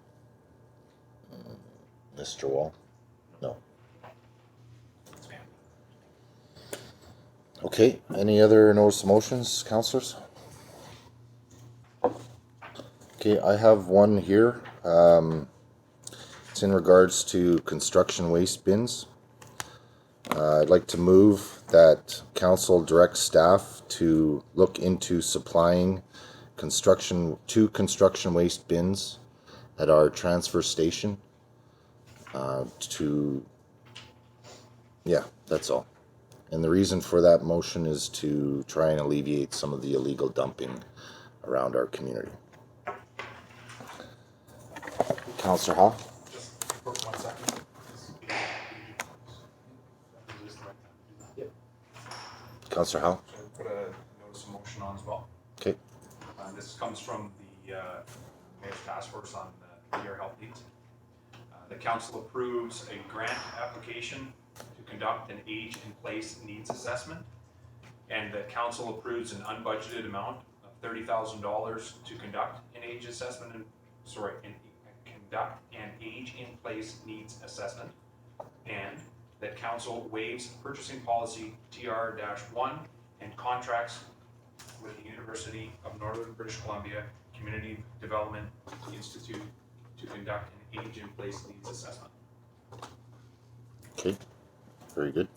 Mr. Wall? No. Okay, any other notice of motions, councillors? Okay, I have one here. It's in regards to construction waste bins. I'd like to move that council direct staff to look into supplying two construction waste bins at our transfer station. Yeah, that's all. And the reason for that motion is to try and alleviate some of the illegal dumping around our community. Councillor Hall? Just for 1 second. Councillor Hall? So I put a notice of motion on as well. Okay. This comes from the Mayor's Task Force on your health needs. The council approves a grant application to conduct an age-in-place needs assessment, and the council approves an unbudgeted amount of $30,000 to conduct an age assessment and conduct an age-in-place needs assessment, and that council waives purchasing policy TR-1 and contracts with the University of Northern British Columbia Community Development Institute to conduct an age-in-place needs assessment. Okay, very good.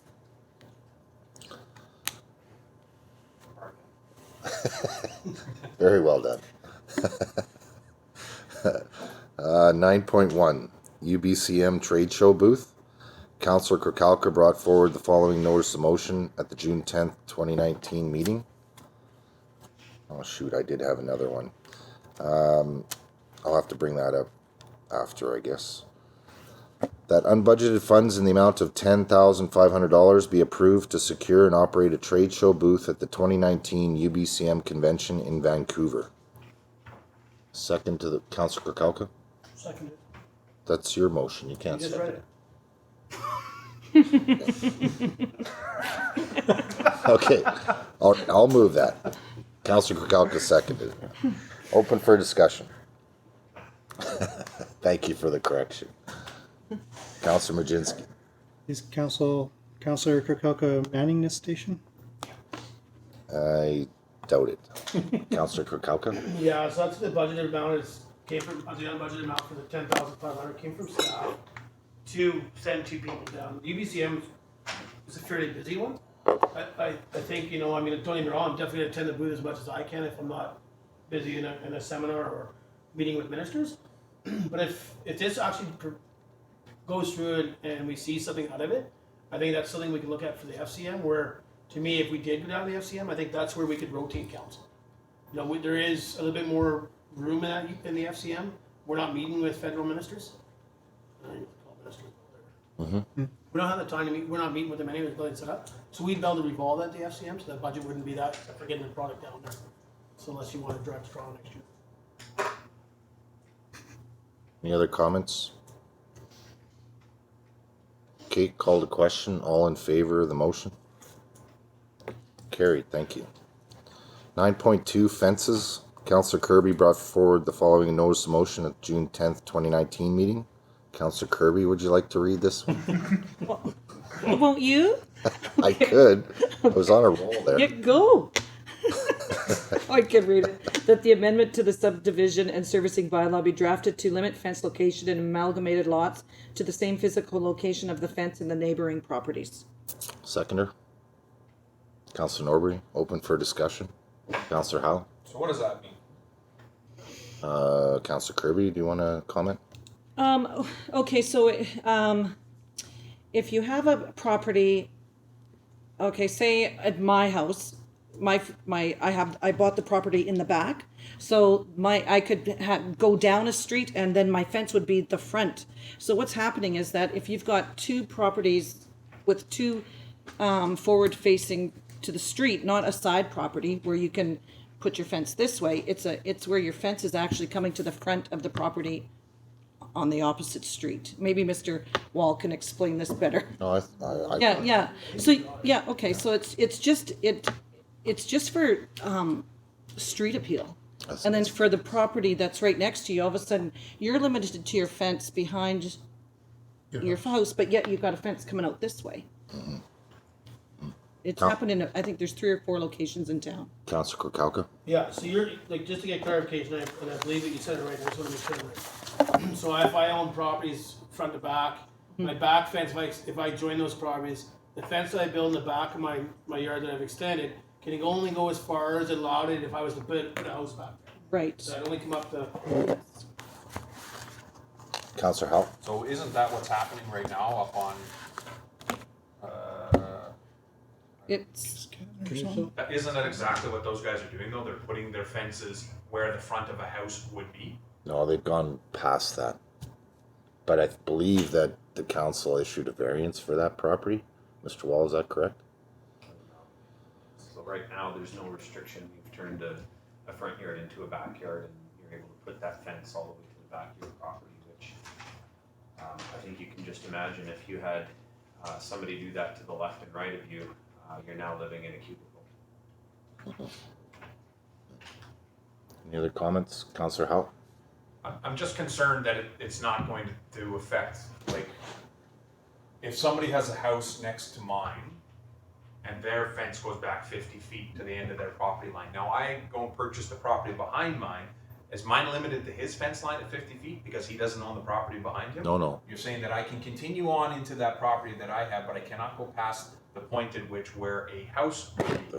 Very well done. 9.1 UBCM trade show booth. Councillor Kirkowka brought forward the following notice of motion at the June 10th, 2019 meeting. Oh shoot, I did have another one. I'll have to bring that up after, I guess. That unbudgeted funds in the amount of $10,500 be approved to secure and operate a trade show booth at the 2019 UBCM convention in Vancouver. Second to the Councillor Kirkowka. Seconded. That's your motion. You can't You just second read it. Okay, I'll move that. Councillor Kirkowka seconded. Open for discussion. Thank you for the correction. Councillor Majinski. Is Councillor Kirkowka manning this station? I doubt it. Councillor Kirkowka? Yeah, so that's the budgeted amount came from, the unbudgeted amount for the 10,500 came from staff to send 2 people down. The UBCM is a fairly busy one. I think, don't get me wrong, I'm definitely gonna attend the booth as much as I can if I'm not busy in a seminar or meeting with ministers. But if this actually goes through and we see something out of it, I think that's something we can look at for the FCM, where, to me, if we did go down to the FCM, I think that's where we could rotate council. You know, there is a little bit more room in the FCM. We're not meeting with federal ministers. Mm-hmm. We don't have the time to meet, we're not meeting with them anyway, but it's set up. So we'd be able to revolve that to the FCM, so the budget wouldn't be that, except for getting the product down there. So unless you want to direct straw next year. Any other comments? Okay, call to question. All in favor of the motion? Carried, thank you. 9.2 fences. Councillor Kirby brought forward the following notice of motion at June 10th, 2019 meeting. Councillor Kirby, would you like to read this one? Won't you? I could. I was on a roll there. Yeah, go. I can read it. That the amendment to the subdivision and servicing bylaw be drafted to limit fence location in amalgamated lots to the same physical location of the fence in the neighboring properties. Seconder. Councillor Norbury, open for discussion. Councillor Howe. So what does that mean? Councillor Kirby, do you want to comment? Okay, so if you have a property, okay, say at my house, I bought the property in the back, so I could go down a street and then my fence would be the front. So what's happening is that if you've got two properties with two forward facing to the street, not a side property where you can put your fence this way, it's where your fence is actually coming to the front of the property on the opposite street. Maybe Mr. Wall can explain this better. No, Yeah. So yeah, okay. So it's just for street appeal, and then for the property that's right next to you, all of a sudden you're limited to your fence behind your house, but yet you've got a fence coming out this way. Mm-hmm. It's happened in I think there's 3 or 4 locations in town. Councillor Krokowka. Yeah, so you're, like, just to get clarification, and I believe that you said it right, I just want to make sure I'm right. So if I own properties front to back, my back fence, if I join those properties, the fence that I build in the back of my yard that I've extended can only go as far as allowed it if I was to put a house back there. Right. So I'd only come up to. Councillor Howe. So isn't that what's happening right now up on, It's Isn't that exactly what those guys are doing though? They're putting their fences where the front of a house would be. No, they've gone past that. But I believe that the council issued a variance for that property. Mr. Wall, is that correct? So right now, there's no restriction. You've turned a front yard into a backyard, and you're able to put that fence all the way to the back of your property, which I think you can just imagine if you had somebody do that to the left and right of you, you're now living in a cubicle. Any other comments? Councillor Howe? I'm just concerned that it's not going to affect, like, if somebody has a house next to mine and their fence goes back 50 feet to the end of their property line. Now I go and purchase the property behind mine. Is mine limited to his fence line at 50 feet because he doesn't own the property behind him? No. you're saying that I can continue on into that property that I have, but I cannot go past The point at which where a house would be.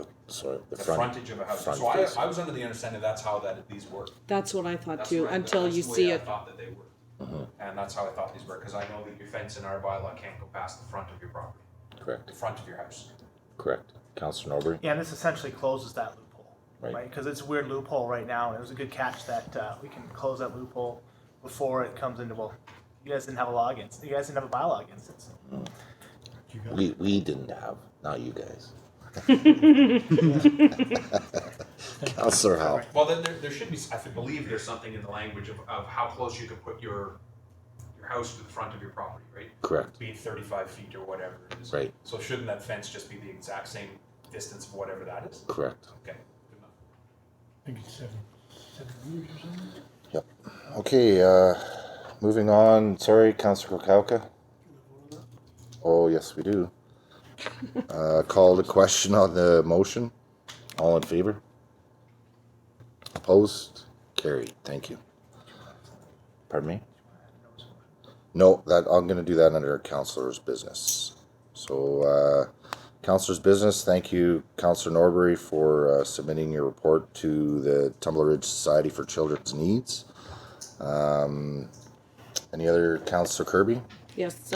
the frontage of a house. So I was under the understanding that's how these work. That's what I thought That's too, right, until that's you the way see I it. thought that they were. And that's how I thought these were, because I know that your fence in our bylaw can't go past the front of your property, Correct. the front of your house. Correct. Councillor Norbury? Yeah, this essentially closes that loophole, Right. right? Because it's a weird loophole right now, and it was a good catch that we can close that loophole before it comes into, well, you guys didn't have a law against it. You guys didn't have a bylaw against it. So. We didn't have, not you guys. Councillor Howe? Well, then there should be, I believe there's something in the language of how close you could put your house to the front of your property, right? Correct. Be it 35 feet or whatever it is. Right. So shouldn't that fence just be the exact same distance of whatever that is? Correct. Okay, good enough. I think it's 7 meters or something. Yep. Okay, moving on. Sorry, Councillor Krokowka. Oh, yes, we do. Call the question on the motion. All in favor? Opposed? Carried. Thank you. Pardon me? No, I'm going to do that under councillor's business. So, councillor's business. Thank you, Councillor Norbury, for submitting your report to the Tumbler Ridge Society for Children's Needs. Any other, Councillor Kirby? Yes,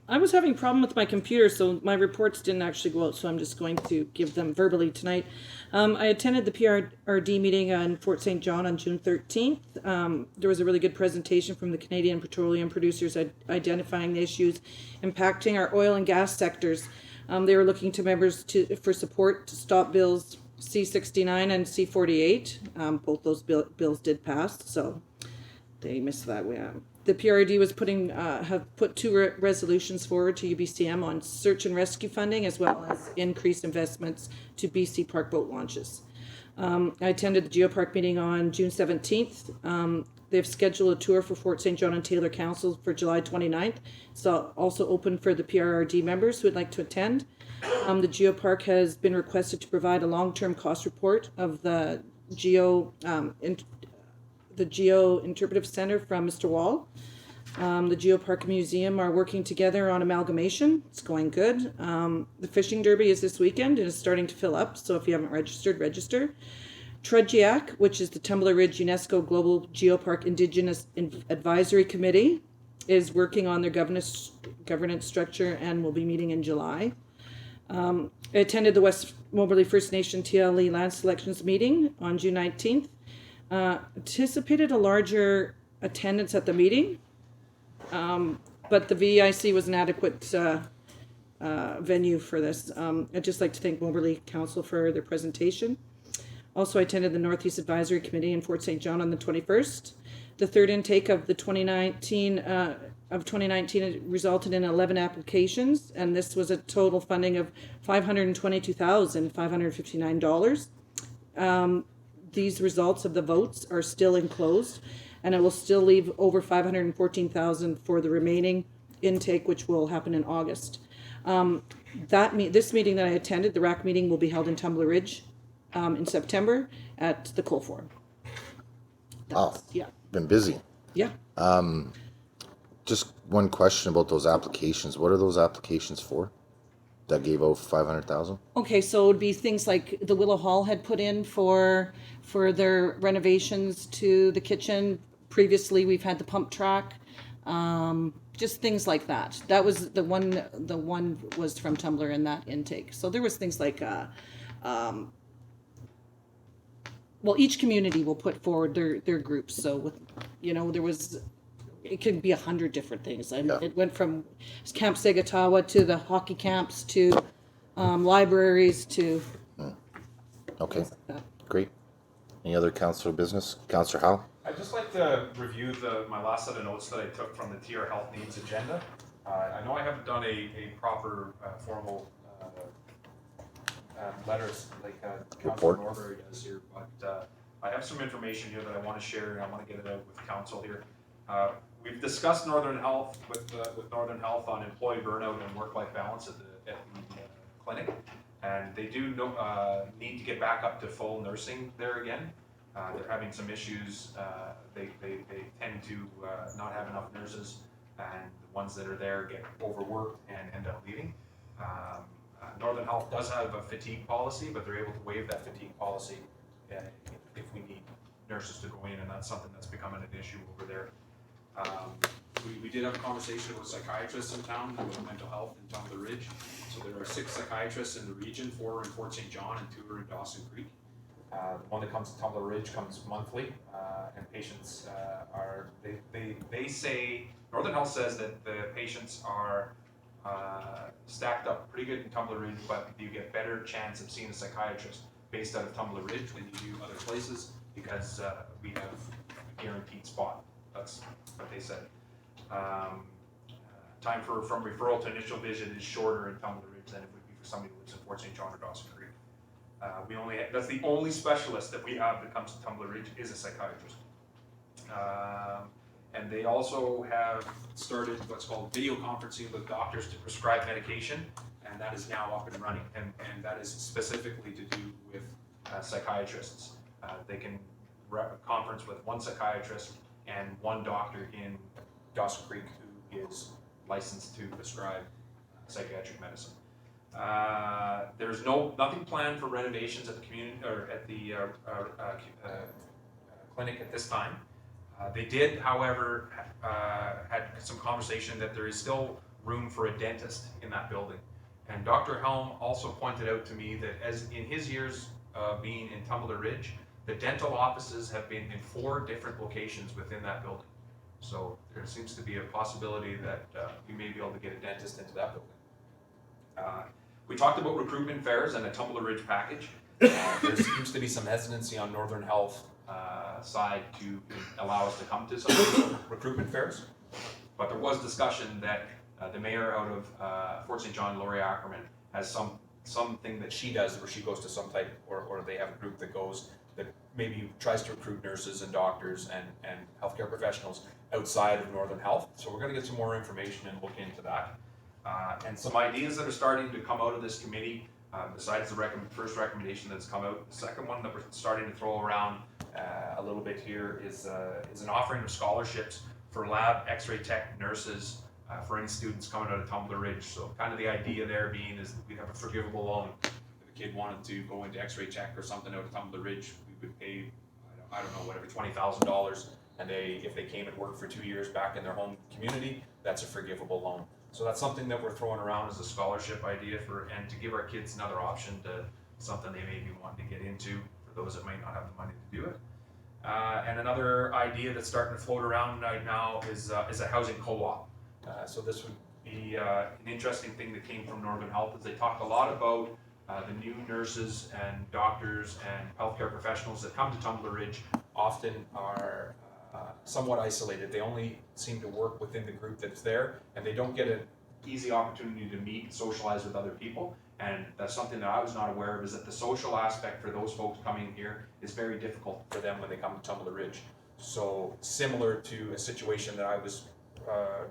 I was having a problem with my computer, so my reports didn't actually go out, so I'm just going to give them verbally tonight. I attended the PRD meeting in Fort St. John on June 13th. There was a really good presentation from the Canadian petroleum producers identifying the issues impacting our oil and gas sectors. They were looking to members for support to stop bills C-69 and C-48. Both those bills did pass, so they missed that. The PRD was have put two resolutions forward to UBCM on search and rescue funding, as well as increased investments to BC Park boat launches. I attended the Geopark meeting on June 17th. They've scheduled a tour for Fort St. John and Taylor Council for July 29th. So also open for the PRD members who would like to attend. The Geopark has been requested to provide a long-term cost report of the Geo Interpretive Center from Mr. Wall. The Geopark Museum are working together on amalgamation. It's going good. The fishing derby is this weekend and is starting to fill up, so if you haven't registered, register. Trudgiac, which is the Tumbler Ridge UNESCO Global Geopark Indigenous Advisory Committee, is working on their governance structure and will be meeting in July. I attended the West Moberly First Nation TLE land selections meeting on June 19th. Anticipated a larger attendance at the meeting, but the VIC was an adequate venue for this. I'd just like to thank Moberly Council for their presentation. Also, I attended the Northeast Advisory Committee in Fort St. John on the 21st. The third intake of the 2019 resulted in 11 applications, and this was a total funding of $522,559. These results of the votes are still enclosed, and it will still leave over $514,000 for the remaining intake, which will happen in August. This meeting that I attended, the RAC meeting, will be held in Tumbler Ridge in September at the Coal Forum. Wow. Yeah. Been busy. Yeah. Just one question about those applications. What are those applications for? That gave out 500,000. Okay, so it would be things like the Willow Hall had put in for their renovations to the kitchen. Previously, we've had the pump track, just things like that. That was the one. The one was from Tumbler in that intake. So there was things like, well, each community will put forward their groups. So with, there was. It could be 100 different things. It went from Camp Segatawa to the hockey camps to libraries to. Okay, great. Any other council business? Councillor Howe? I'd just like to review my last set of notes that I took from the TR Health Needs agenda. I know I haven't done a proper formal letters like Councillor Norbury does here, but I have some information here that I want to share, and I want to get it out with council here. We've discussed Northern Health with Northern Health on employee burnout and work-life balance at the clinic, and they do need to get back up to full nursing there again. They're having some issues. They tend to not have enough nurses, and the ones that are there get overworked and end up leaving. Northern Health does have a fatigue policy, but they're able to waive that fatigue policy if we need nurses to go in, and that's something that's becoming an issue over there. We did have a conversation with psychiatrists in town about mental health in Tumbler Ridge. So there are 6 psychiatrists in the region, 4 in Fort St. John and 2 are in Dawson Creek. The one that comes to Tumbler Ridge comes monthly, and patients they say, Northern Health says that the patients are stacked up pretty good in Tumbler Ridge, but you get better chance of seeing a psychiatrist based out of Tumbler Ridge than you do other places because we have a guaranteed spot. That's what they said. Time from referral to initial visit is shorter in Tumbler Ridge than it would be for somebody who lives in Fort St. John or Dawson Creek. That's the only specialist that we have that comes to Tumbler Ridge is a psychiatrist. And they also have started what's called video conferencing with doctors to prescribe medication, and that is now up and running. And that is specifically to do with psychiatrists. They can conference with one psychiatrist and one doctor in Dawson Creek who is licensed to prescribe psychiatric medicine. There's nothing planned for renovations at the community or at the clinic at this time. They did, however, had some conversation that there is still room for a dentist in that building. And Dr. Helm also pointed out to me that as in his years being in Tumbler Ridge, the dental offices have been in 4 different locations within that building. So there seems to be a possibility that we may be able to get a dentist into that building. We talked about recruitment fairs and a Tumbler Ridge package. There seems to be some hesitancy on Northern Health side to allow us to come to some of these recruitment fairs. But there was discussion that the mayor out of Fort St. John, Lori Ackerman, has something that she does where she goes to some type, or they have a group that goes, that maybe tries to recruit nurses and doctors and healthcare professionals outside of Northern Health. So we're going to get some more information and look into that. And some ideas that are starting to come out of this committee, besides the first recommendation that's come out. The second one that we're starting to throw around a little bit here is an offering of scholarships for lab, x-ray tech, nurses, for any students coming out of Tumbler Ridge. So kind of the idea there being is that we'd have a forgivable loan. If a kid wanted to go into x-ray tech or something out of Tumbler Ridge, we would pay, I don't know, whatever, $20,000. And if they came and worked for 2 years back in their home community, that's a forgivable loan. So that's something that we're throwing around as a scholarship idea and to give our kids another option to something they may be wanting to get into for those that might not have the money to do it. And another idea that's starting to float around right now is a housing co-op. So this would be an interesting thing that came from Northern Health, is they talked a lot about the new nurses and doctors and healthcare professionals that come to Tumbler Ridge often are somewhat isolated. They only seem to work within the group that's there, and they don't get an easy opportunity to meet and socialize with other people. And that's something that I was not aware of, is that the social aspect for those folks coming here is very difficult for them when they come to Tumbler Ridge. So similar to a situation that I was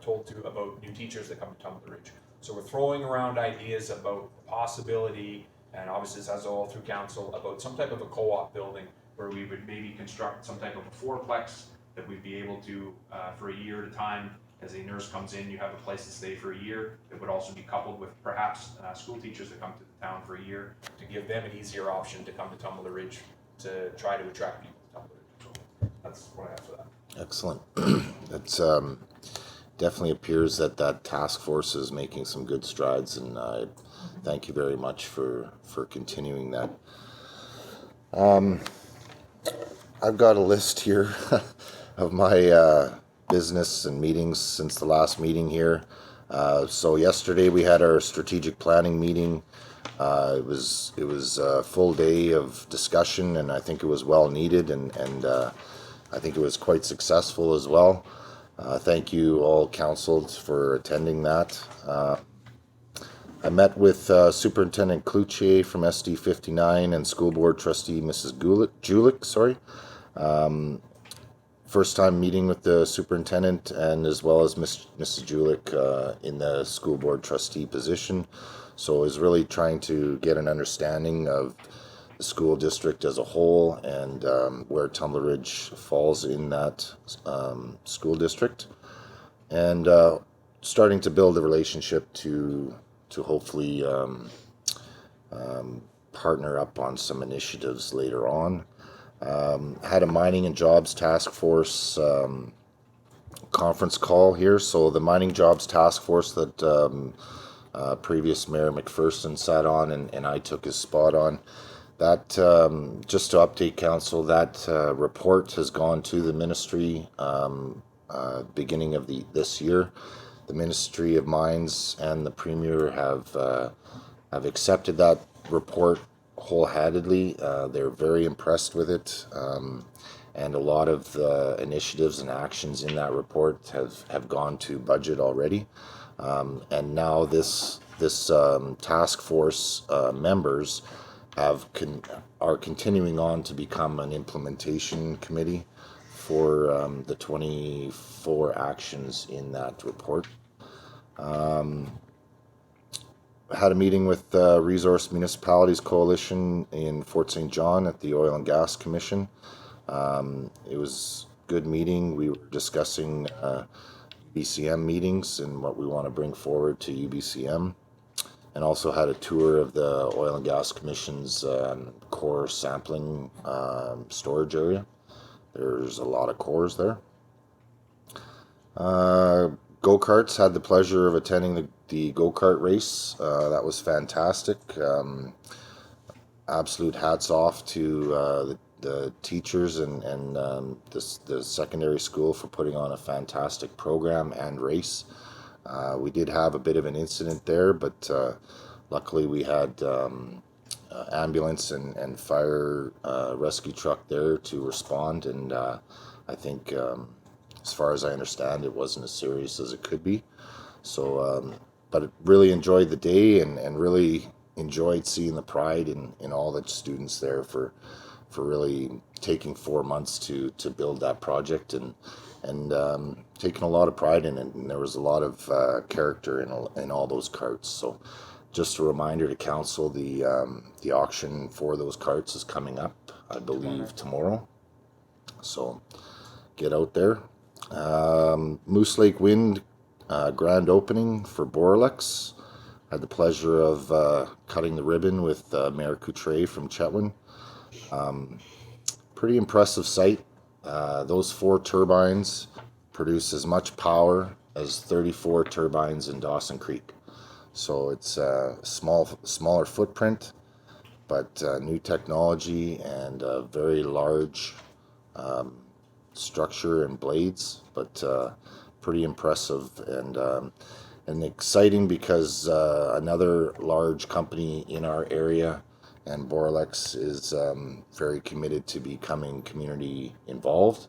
told to about new teachers that come to Tumbler Ridge. So we're throwing around ideas about the possibility, and obviously this has all through council, about some type of a co-op building where we would maybe construct some type of a fourplex that we'd be able to, for a year at a time, as a nurse comes in, you have a place to stay for a year. It would also be coupled with perhaps school teachers that come to the town for a year to give them an easier option to come to Tumbler Ridge to try to attract people to Tumbler Ridge. So that's what I have for that. Excellent. It's definitely appears that task force is making some good strides, and I thank you very much for continuing that. I've got a list here of my business and meetings since the last meeting here. So yesterday we had our strategic planning meeting. It was a full day of discussion, and I think it was well needed, and I think it was quite successful as well. Thank you all council for attending that. I met with Superintendent Cloutier from SD 59 and School Board Trustee Mrs. Julik. First time meeting with the superintendent, and as well as Mrs. Julik in the school board trustee position. So I was really trying to get an understanding of the school district as a whole, and where Tumbler Ridge falls in that school district, and starting to build a relationship to hopefully partner up on some initiatives later on. Had a mining and jobs task force conference call here. So the mining jobs task force that previous Mayor McPherson sat on, and I took his spot on. That, just to update council, that report has gone to the ministry beginning of this year. The Ministry of Mines and the Premier have accepted that report wholeheartedly. They're very impressed with it, and a lot of the initiatives and actions in that report have gone to budget already. And now this task force members are continuing on to become an implementation committee for the 24 actions in that report. Had a meeting with Resource Municipalities Coalition in Fort St. John at the Oil and Gas Commission. It was a good meeting. We were discussing UBCM meetings and what we want to bring forward to UBCM, and also had a tour of the Oil and Gas Commission's core sampling storage area. There's a lot of cores there. Go-karts, had the pleasure of attending the go-kart race. That was fantastic. Absolute hats off to the teachers and the secondary school for putting on a fantastic program and race. We did have a bit of an incident there, but luckily we had ambulance and fire rescue truck there to respond, and I think as far as I understand, it wasn't as serious as it could be. So but really enjoyed the day and really enjoyed seeing the pride in all the students there for really taking 4 months to build that project and taking a lot of pride in it, and there was a lot of character in all those carts. So just a reminder to council, the auction for those carts is coming up, I believe tomorrow. So get out there. Moose Lake Wind grand opening for Boralex. Had the pleasure of cutting the ribbon with Mayor Coutre from Chetwynd. Pretty impressive site. Those 4 turbines produce as much power as 34 turbines in Dawson Creek. So it's a smaller footprint, but new technology and a very large structure and blades, but pretty impressive and exciting because another large company in our area and Boralex is very committed to becoming community involved,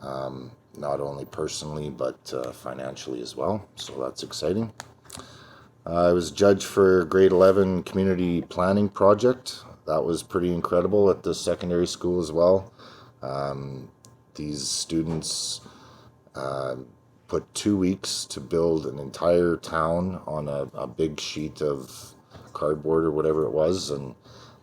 not only personally but financially as well. So that's exciting. I was judged for grade 11 community planning project. That was pretty incredible at the secondary school as well. These students put 2 weeks to build an entire town on a big sheet of cardboard or whatever it was, and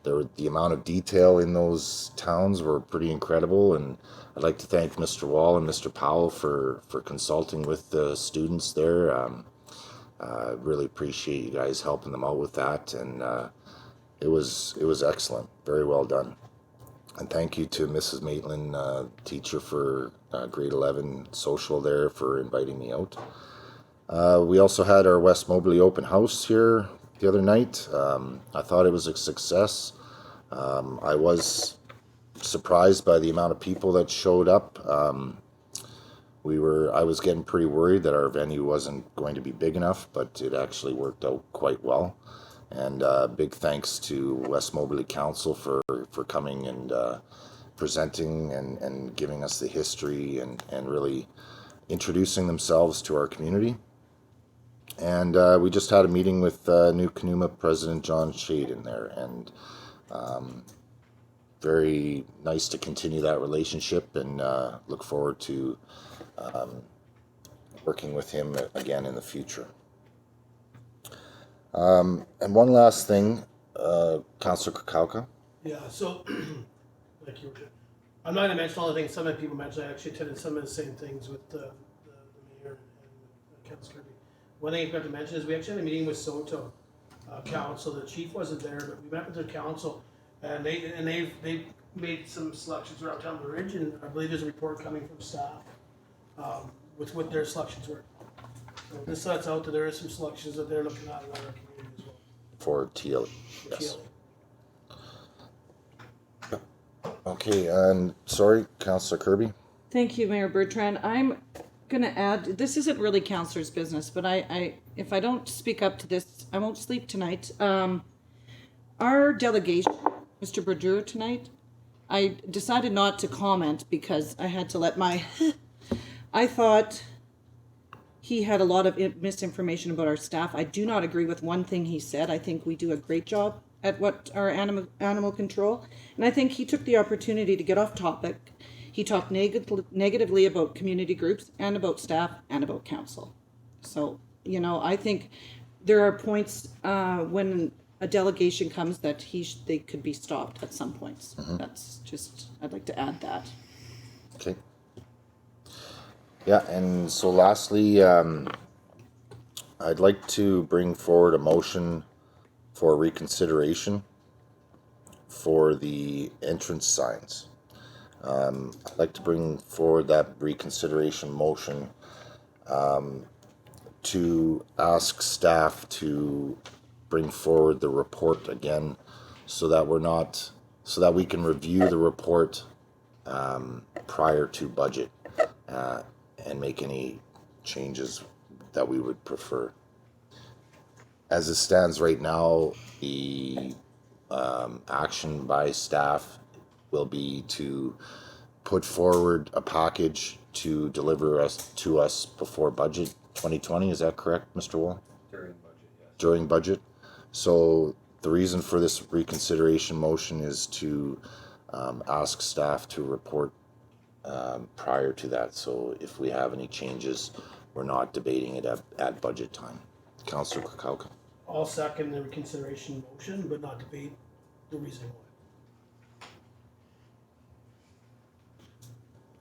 the amount of detail in those towns were pretty incredible. And I'd like to thank Mr. Wall and Mr. Powell for consulting with the students there. Really appreciate you guys helping them out with that, and it was excellent, very well done. And thank you to Mrs. Maitland, teacher for grade 11 social there, for inviting me out. We also had our West Moberly open house here the other night. I thought it was a success. I was surprised by the amount of people that showed up. I was getting pretty worried that our venue wasn't going to be big enough, but it actually worked out quite well. And big thanks to West Moberly Council for coming and presenting and giving us the history and really introducing themselves to our community. And we just had a meeting with New Canuma President John Shade in there, and very nice to continue that relationship, and look forward to working with him again in the future. And one last thing, Councillor Kakauka. Yeah, so, like you were, I'm not gonna mention all the things some of the people mentioned. I actually attended some of the same things with the mayor and Councillor Kirby. One thing I forgot to mention is we actually had a meeting with Soto Council. The chief wasn't there, but we met with their council, and they've made some selections around Tumbler Ridge, and I believe there's a report coming from staff with what their selections were. So this sets out that there is some selections that they're looking at in our community as well. For TLE, For yes. TLE. Okay, and sorry, Councillor Kirby. Thank you, Mayor Bertrand. I'm gonna add, this isn't really councillor's business, but if I don't speak up to this, I won't sleep tonight. Our delegation, Mr. Brodeur tonight, I decided not to comment because I had to let my, I thought he had a lot of misinformation about our staff. I do not agree with one thing he said. I think we do a great job at what our animal control. And I think he took the opportunity to get off topic. He talked negatively about community groups and about staff and about council. So, you know, I think there are points when a delegation comes that they could be stopped at some points. Mm-hmm. That's just, I'd like to add that. Okay. Yeah, and so lastly, I'd like to bring forward a motion for reconsideration for the entrance signs. I'd like to bring forward that reconsideration motion to ask staff to bring forward the report again so that we can review the report prior to budget and make any changes that we would prefer. As it stands right now, the action by staff will be to put forward a package to deliver to us before budget 2020. Is that correct, Mr. Wall? During budget, yes. During budget. So the reason for this reconsideration motion is to ask staff to report prior to that. So if we have any changes, we're not debating it at budget time. Councillor Kukauka. I'll second the reconsideration motion, but not debate the reason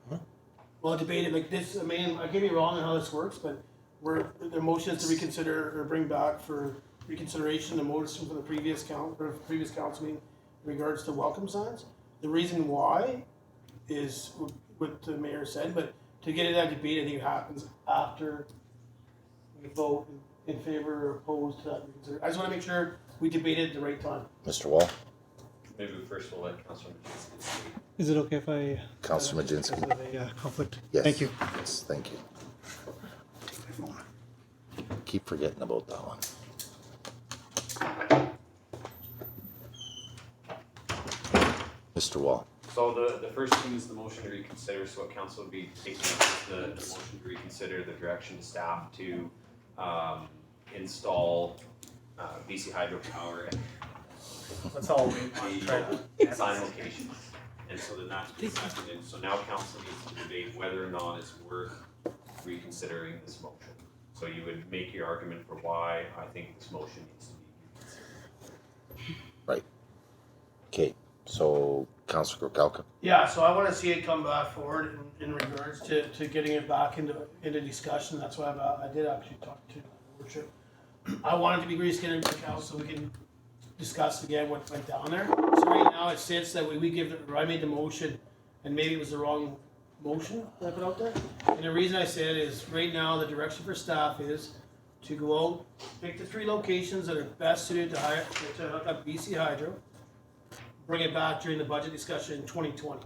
why. Well, debate it like this. I mean, I get me wrong on how this works, but the motion is to reconsider or bring back for reconsideration the motion from the previous council meeting in regards to welcome signs. The reason why is what the mayor said, but to get into that debate, I think it happens after we vote in favor or opposed to that reconsideration. I just want to make sure we debate it at the right time. Mr. Wall. Maybe first we'll let Councilor Majinski speak. Is it okay if I? Councilor Majinski. Because of a conflict. Yes. Thank you. Yes, thank you. Keep forgetting about that one. Mr. Wall. So the first thing is the motion to reconsider. So what council would be taking up is the motion to reconsider the direction to staff to install BC hydropower at That's all the sign locations. And so then that's been seconded. So now council needs to debate whether or not it's worth reconsidering this motion. So you would make your argument for why I think this motion needs to be reconsidered. Right. Okay. So, Councillor Kukauka. Yeah, so I want to see it come back forward in regards to getting it back into discussion. That's why I did actually talk to Worship. I wanted to be rescheduled to council so we can discuss again what went down there. So right now it sits that I made the motion and maybe it was the wrong motion that I put out there. And the reason I said is right now the direction for staff is to go out, pick the 3 locations that are best suited to hook up BC Hydro, bring it back during the budget discussion in 2020.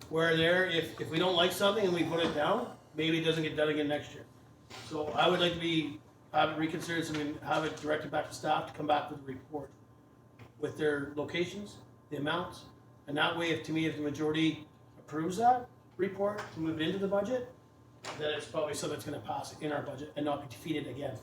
Where if we don't like something and we put it down, maybe it doesn't get done again next year. So I would like to have it reconsidered so we can have it directed back to staff to come back with a report with their locations, the amounts, and that way if the majority approves that report to move it into the budget, then it's probably something that's going to pass in our budget and not be defeated again.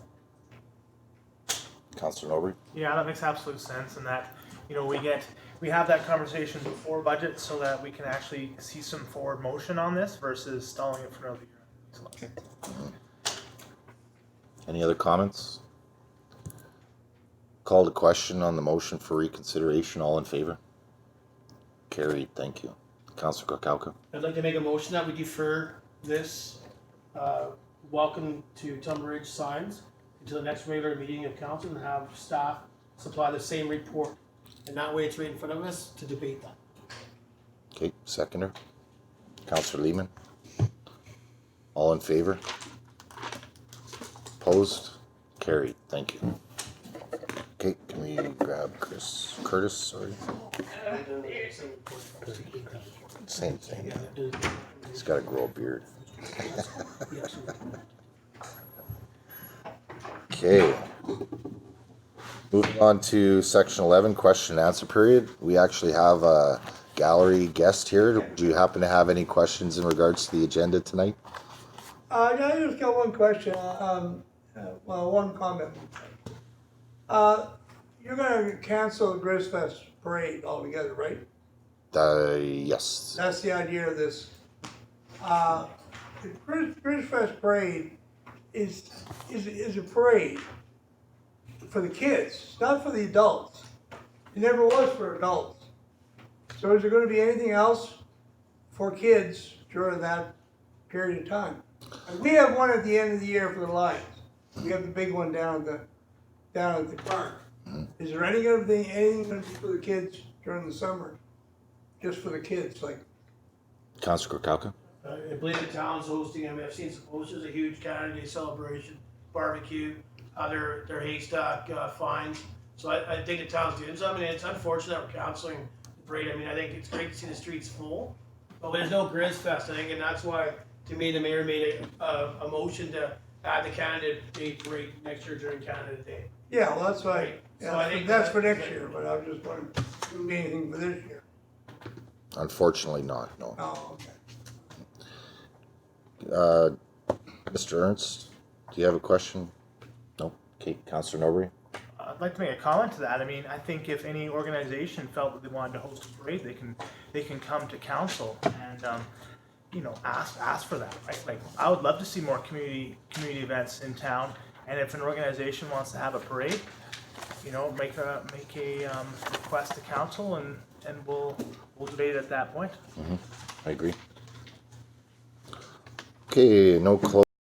Councillor Nobre. Yeah, that makes absolute sense, and that we have that conversation before budget so that we can actually see some forward motion on this versus stalling it for another year. Any other comments? Call to question on the motion for reconsideration. All in favor? Carried. Thank you. Councillor Kukauka. I'd like to make a motion that we defer this welcome to Tumbler Ridge signs until the next regular meeting of council and have staff supply the same report. And that way it's right in front of us to debate that. Okay, seconder. Councillor Lehman. All in favor? Opposed? Carried. Thank you. Okay, can we grab Curtis, sorry. Same thing. He's got to grow a beard. Okay. Moving on to section 11, question and answer period. We actually have a gallery guest here. Do you happen to have any questions in regards to the agenda tonight? I just got one question, one comment. You're gonna cancel the GRIZFEST Parade altogether, right? Yes. That's the idea of this. The GRIZFEST Parade is a parade for the kids, not for the adults. It never was for adults. So is there gonna be anything else for kids during that period of time? And we have one at the end of the year for the Lions. We have the big one down at the park. Is there anything gonna be for the kids during the summer? Just for the kids, like? Councillor Kukauka. I believe the town's hosting, I mean, I've seen some posters, a huge Canada Day celebration, barbecue, their haystack, fines. So I think the town's doing something, and it's unfortunate that we're canceling the parade. I mean, I think it's great to see the streets full, but there's no GRIZFEST, I think, and that's why, to me, the mayor made a motion to add the Canada Day parade next year during Canada Day. Yeah, well, that's right. So Yeah, I think that's for next year, but I was just wondering, if there would be anything for this year. Unfortunately not, no. Oh, okay. Mr. Ernst, do you have a question? No? Okay, Councillor Norbury? I'd like to make a comment to that. I mean, I think if any organization felt that they wanted to host a parade, they can come to council and you know, ask for that, right? Like, I would love to see more community events in town, and if an organization wants to have a parade, you know, make a request to council, and we'll debate at that point. I agree. Okay, no close.